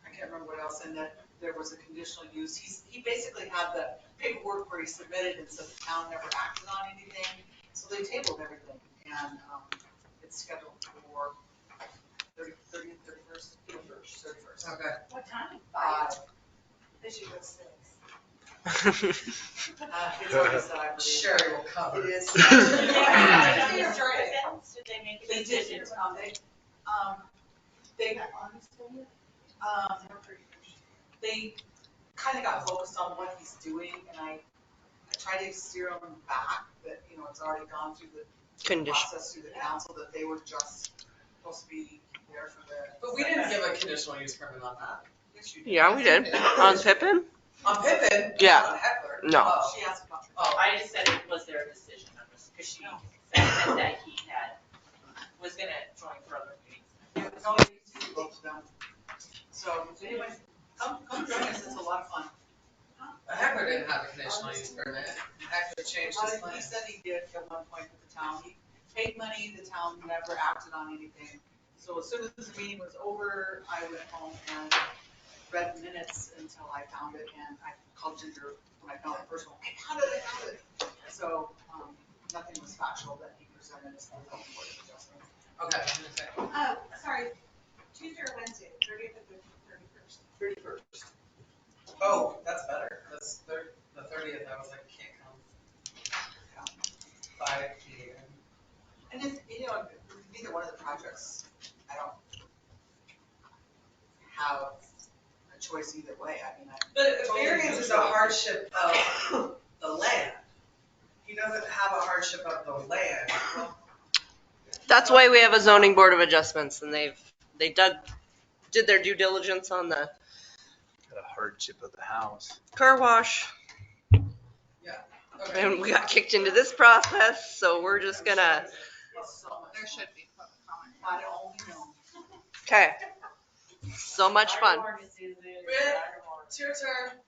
I can't remember what else, and that there was a conditional use. He basically had the paperwork where he submitted and said the town never acted on anything, so they tabled everything, and, it's scheduled for 31st. Okay. What time? 5. They should go 6. It's already set, I believe. Sure, we'll cover. It is. Did they make a They decision? did, they kind of got focused on what he's doing, and I tried to steer him back, that, it's already gone through the process through the council, that they were just supposed to be there for the. But we didn't give a conditional use permit on that. Yes, you did. Yeah, we did. On Pippin? On Pippin? Yeah. Not on Heckler? No. Oh. She asked about. I just said, was there a decision on this? Because she said that he was gonna join for other meetings. Yeah, it's only both of them. So, anyway, come join us, it's a lot of fun. Heckler didn't have a conditional use permit. Heckler changed his He plan. said he did at one point with the town. He paid money, the town never acted on anything. So as soon as the meeting was over, I went home and read the minutes until I found it, and I called Ginger when I found it first. I found it. So, nothing was factual that he presented as the board of adjustment. Okay. Sorry, Tuesday or Wednesday, 30th or 31st? 31st. Oh, that's better. That's the 30th, I was like, can't come. 5 p.m. And if, neither one of the projects, I don't have a choice either way. I mean, But a variance is a hardship of the land. He doesn't have a hardship of the land. That's why we have a zoning board of adjustments, and they did their due diligence on the The hardship of the house. car wash. Yeah. Okay. And we got kicked into this process, so we're just gonna. There should be public comment. I only know. Okay. So much fun. It's your turn.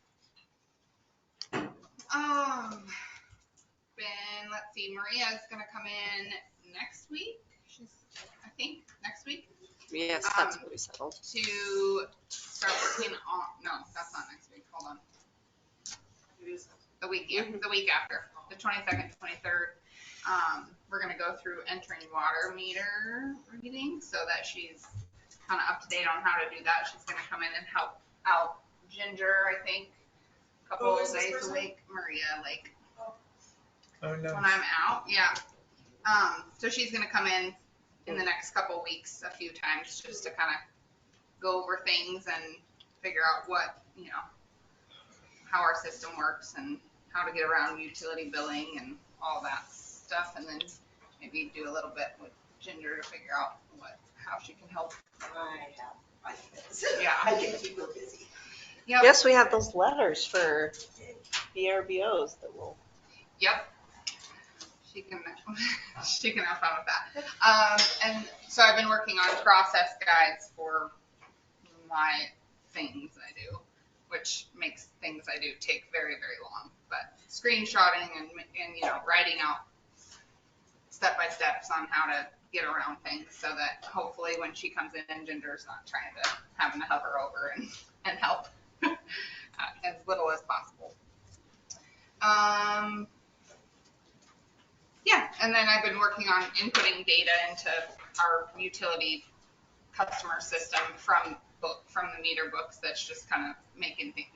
Let's see, Maria's gonna come in next week. I think, next week. Yes, that's what we settled. To start working on, no, that's not next week, hold on. The week after, the 22nd, 23rd. We're gonna go through entering water meter readings so that she's kind of up to date on how to do that. She's gonna come in and help out Ginger, I think, a couple of days a week. Maria, like, Oh, no. when I'm out, yeah. So she's gonna come in the next couple of weeks a few times just to kind of go over things and figure out what, how our system works and how to get around utility billing and all that stuff, and then maybe do a little bit with Ginger to figure out what how she can help. I guess. Yeah. I can keep her busy. Yep. Yes, we have those letters for VRBOs that will. Yep. She can have fun with that. And so I've been working on process guides for my things I do, which makes things I do take very, very long. But screenshotting and writing out step-by-steps on how to get around things so that hopefully when she comes in, Ginger's not having to hover over and help as little as possible. Yeah, and then I've been working on inputting data into our utility customer system from the meter books. That's just kind of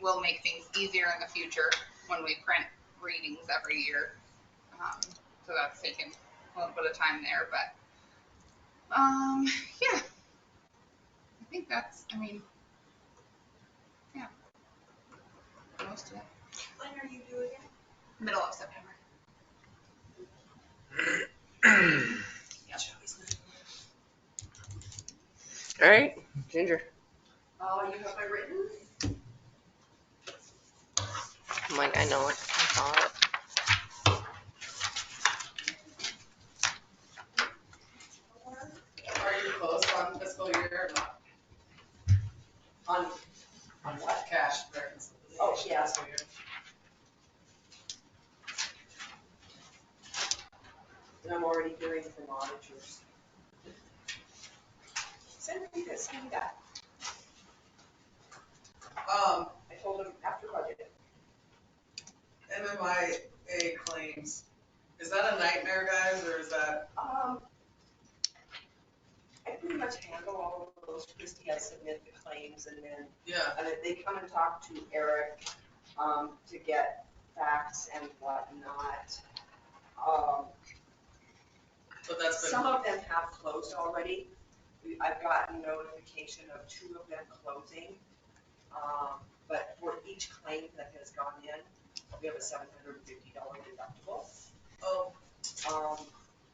will make things easier in the future when we print readings every year. So that's taken a little bit of time there, but yeah, I think yeah, most of it. When are you doing it? Middle of September. All right, Ginger. Oh, you have my written? I'm like, I know it. I saw it. Are you close on fiscal year or not? On what? Cash reconciliation. Oh, yeah. Fiscal year. And I'm already hearing from auditors. Send me that. I told them after budget. MMIA claims. Is that a nightmare, guys, or is that? I pretty much handle all of those. Christie, I submit the claims and then they come and talk to Eric to get facts and whatnot. So that's been. Some of them have closed already. I've gotten notification of 2 of them closing. But for each claim that has gone in, we have a $750 deductible. Oh.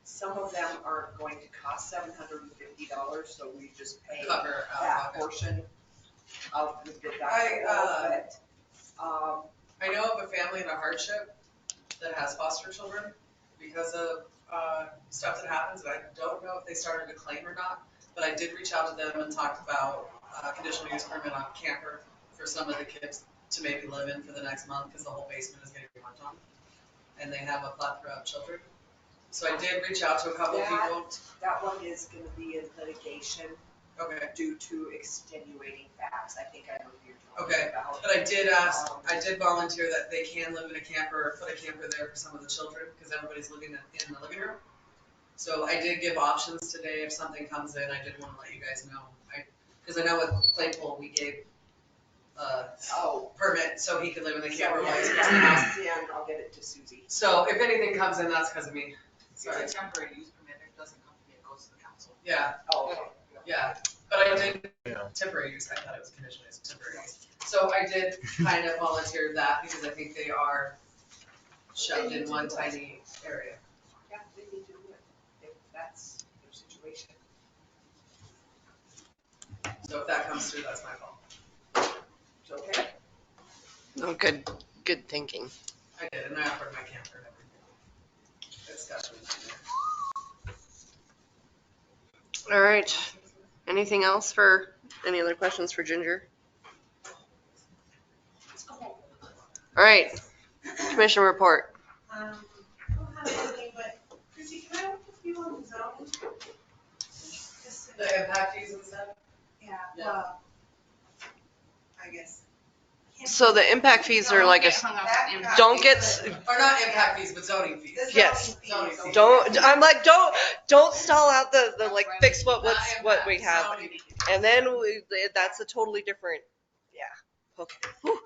Some of them aren't going to cost $750, so we just pay Cover that portion of the deductible. I know of a family in a hardship that has foster children because of stuff that happens. I don't know if they started a claim or not, but I did reach out to them and talked about conditional use permit on camper for some of the kids to maybe live in for the next month because the whole basement is getting worked on. And they have a plethora of children. So I did reach out to a couple people. That one is going to be in litigation. Okay. Due to extenuating facts. I think I know what you're talking about. But I did ask, I did volunteer that they can live in a camper or put a camper there for some of the children because everybody's living in the living room. So I did give options today. If something comes in, I did want to let you guys know. Because I know with Claypool, we gave permit so he could live in the camper while he's in the house. I'll get it to Susie. So if anything comes in, that's because of me. Sorry. It's a temporary use permit, it doesn't come to me, it goes to the council. Yeah. Oh, okay. Yeah, but I did temporary use. I thought it was conditional use, temporary use. So I did kind of volunteer that because I think they are shoved in one tiny area. Yeah, they need to do it if that's their situation. So if that comes through, that's my fault. It's okay. Oh, good thinking. I did, and I offered my camper and everything. It's definitely there. All right. Anything else any other questions for Ginger? All right. Commission report. I don't have anything, but Chrissy, can I work with you on the zone? The impact fees and stuff? Yeah, well, I guess. So the impact fees are like don't get. Or not impact fees, but zoning fees. Yes. Zoning fees. Don't stall out the like fix what we have, and then that's a totally different. Yeah. Okay. Whew.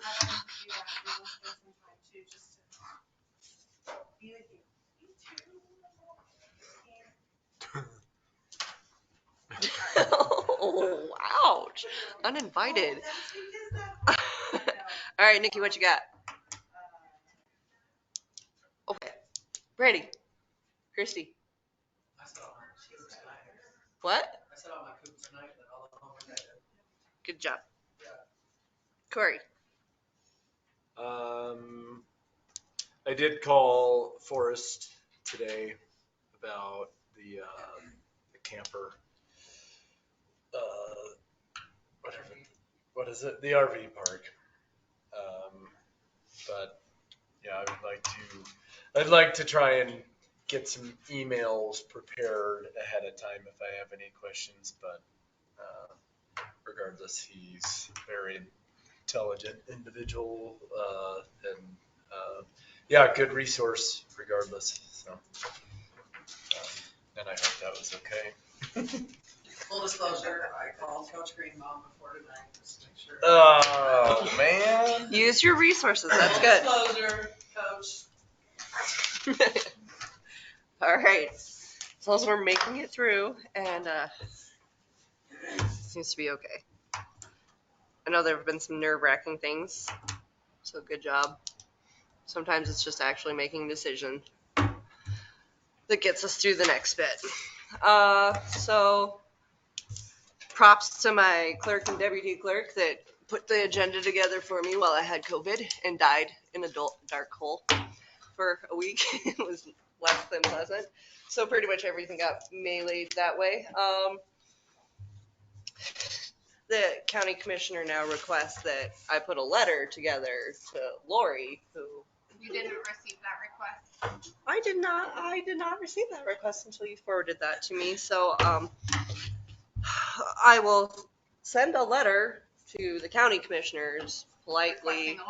Oh, ouch. Uninvited. All right, Nikki, what you got? Okay. Brady. Christy. What? I said all my poop tonight, then all the homework I did. Good job. Yeah. Corey. I did call Forrest today about the camper, whatever, what is it? The RV park. But yeah, I'd like to try and get some emails prepared ahead of time if I have any questions, but regardless, he's a very intelligent individual, and yeah, good resource regardless. So, and I hope that was okay. Full disclosure, I called Coach Greenbaum before tonight just to make sure. Oh, man. Use your resources. That's good. Full disclosure, Coach. All right. As long as we're making it through, and seems to be okay. I know there have been some nerve-wracking things, so good job. Sometimes it's just actually making a decision that gets us through the next bit. So props to my clerk and deputy clerk that put the agenda together for me while I had COVID and died in a dark hole for a week. It was less than pleasant. So pretty much everything got meleeed that way. The county commissioner now requests that I put a letter together to Lori, who You didn't receive that request? I did not receive that request until you forwarded that to me. So I will send a letter to the county commissioners politely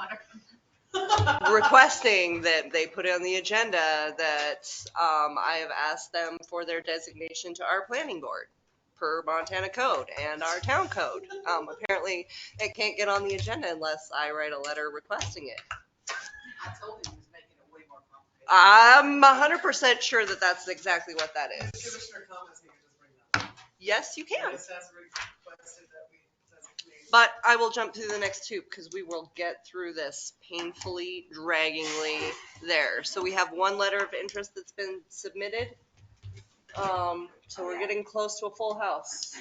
requesting that they put on the agenda that I have asked them for their designation to our planning board per Montana code and our town code. Apparently it can't get on the agenda unless I write a letter requesting it. I told him he was making it way more complicated. I'm 100% sure that that's exactly what that is. Commissioner comments, he can just bring that up. Yes, you can. It says requested that we designate. But I will jump through the next two because we will get through this painfully, draggingly there. So we have one letter of interest that's been submitted. So we're getting close to a full house.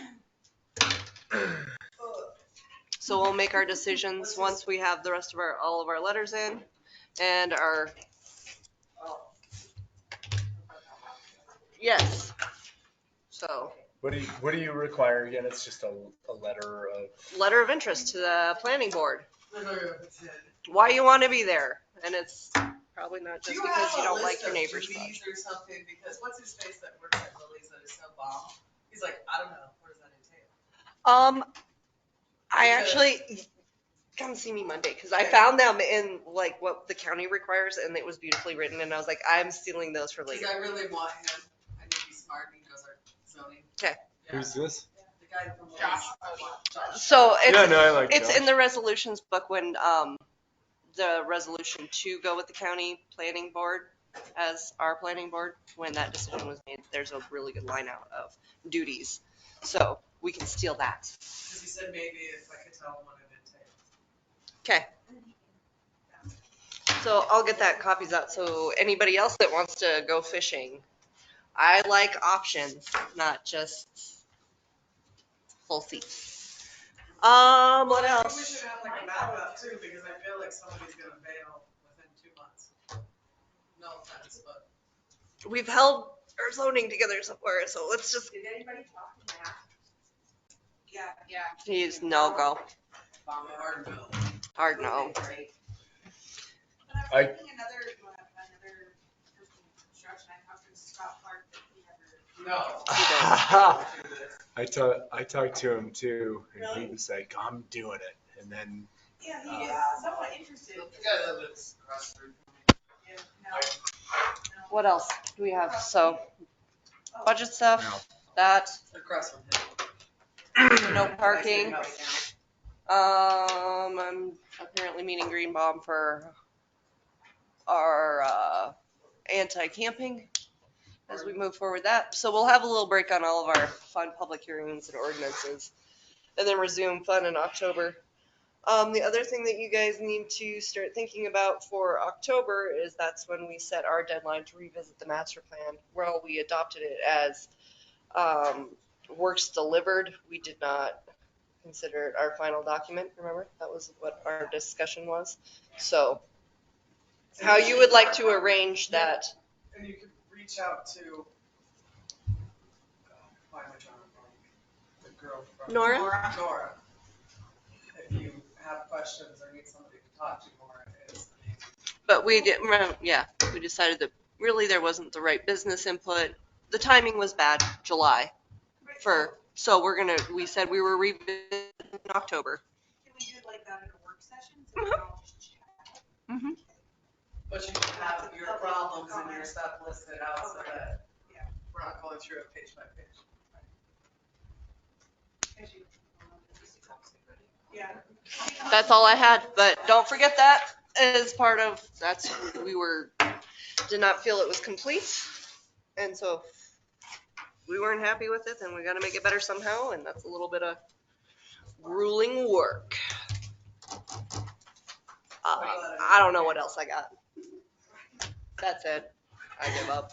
So we'll make our decisions once we have the rest of all of our letters in and our. Yes. So. What do you require again? It's just a letter of interest to the planning board. Why you want to be there, and it's probably not just because you don't like your neighbor's stuff. Or something, because what's his face that works at Lily's that is so bomb? He's like, I don't know. What does that entail? I actually come see me Monday because I found them in like what the county requires, and it was beautifully written, and I was like, I'm stealing those for later. Because I really want him. I need to be smart. He knows our zoning. Okay. Yeah. Who's this? The guy from Josh. So it's, yeah, no, I like it's Josh. in the resolutions book when the resolution to go with the county planning board as our planning board, when that decision was made, there's a really good line out of duties. So we can steal that. Because he said maybe if I could tell him what it Okay. entails. So I'll get that copies out. So anybody else that wants to go fishing, I like options, not just full seats. What else? I think we should have like a map up too, because I feel like somebody's gonna bail within 2 months. No offense, but. We've held our zoning together somewhere, so let's just. Did anybody talk to Matt? Yeah. He's no go. Hard no. Hard no. But I'm thinking another person in construction. I talked to Scott Clark, but he never. No. I talked to him too, and he was like, I'm doing it. And then. Yeah, he is somewhat interested. The guy that lives across the street. Yeah, no. What else do we have? So, budget stuff, that, Across from him. no parking. I'm apparently meeting Greenbaum for our anti-camping as we move forward with that. So we'll have a little break on all of our fun public hearings and ordinances and then resume fun in October. The other thing that you guys need to start thinking about for October is that's when we set our deadline to revisit the master plan. Well, we adopted it as works delivered, we did not consider it our final document, remember? That was what our discussion was. So how you would like to arrange that? And you could reach out to, why am I drawing a blank? The girl from. Nora? Nora. If you have questions or need somebody to talk to, Nora is amazing. But we did, yeah, we decided that really there wasn't the right business input. The timing was bad, July. So we said we were revisiting in October. Can we do like that in a work session? So we can all just chat? Mm-hmm. But you can have your problems and your stuff listed out so that we're not going through it page by page. Yeah. That's all I had, but don't forget that as part of, did not feel it was complete. And so if we weren't happy with it, then we gotta make it better somehow, and that's a little bit of grueling work. I don't know what else I got. That's it. I give up.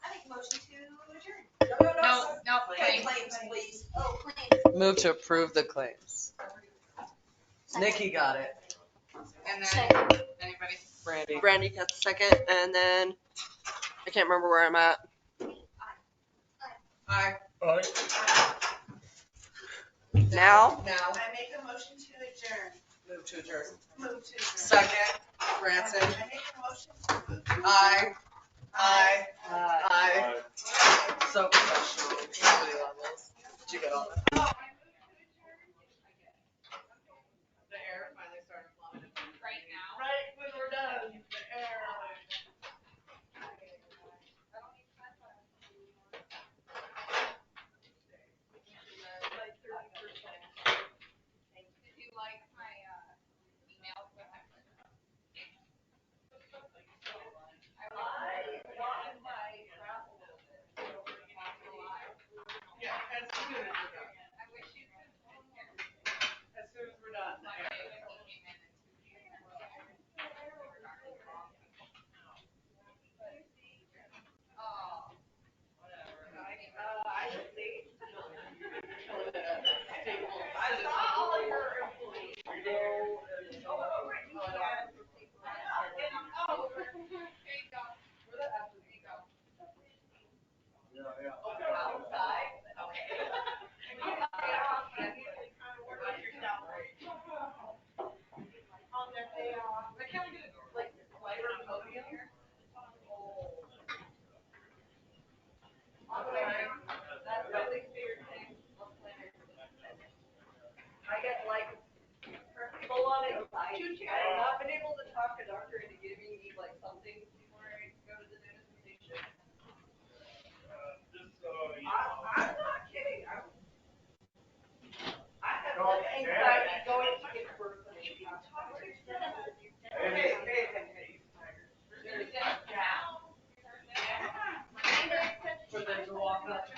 I make a motion to adjourn. No, Claims, claims. please. Oh, claims. Move to approve the claims. Nikki got it. And then, anybody? Brandy got the second, and then I can't remember where I'm at. Aye. Now? I make a motion to adjourn. Move to adjourn. Move to adjourn. Second, Branson. I make a motion. Aye. Aye. Aye. So professional. Somebody on this. Did you get all that? The air finally started flowing. Right now. Right when we're done, the air. Did you like my emails that I sent out? Yeah, as soon as we're done. I wish you could. As soon as we're done. My favorite came in at 2 p.m. Oh, whatever. I should see. I saw all of your employees. I get like full on anxiety. I have not been able to talk a doctor into giving me like something before I go to the dentist station. I'm not kidding. I have anxiety going to give birth. For them to walk up.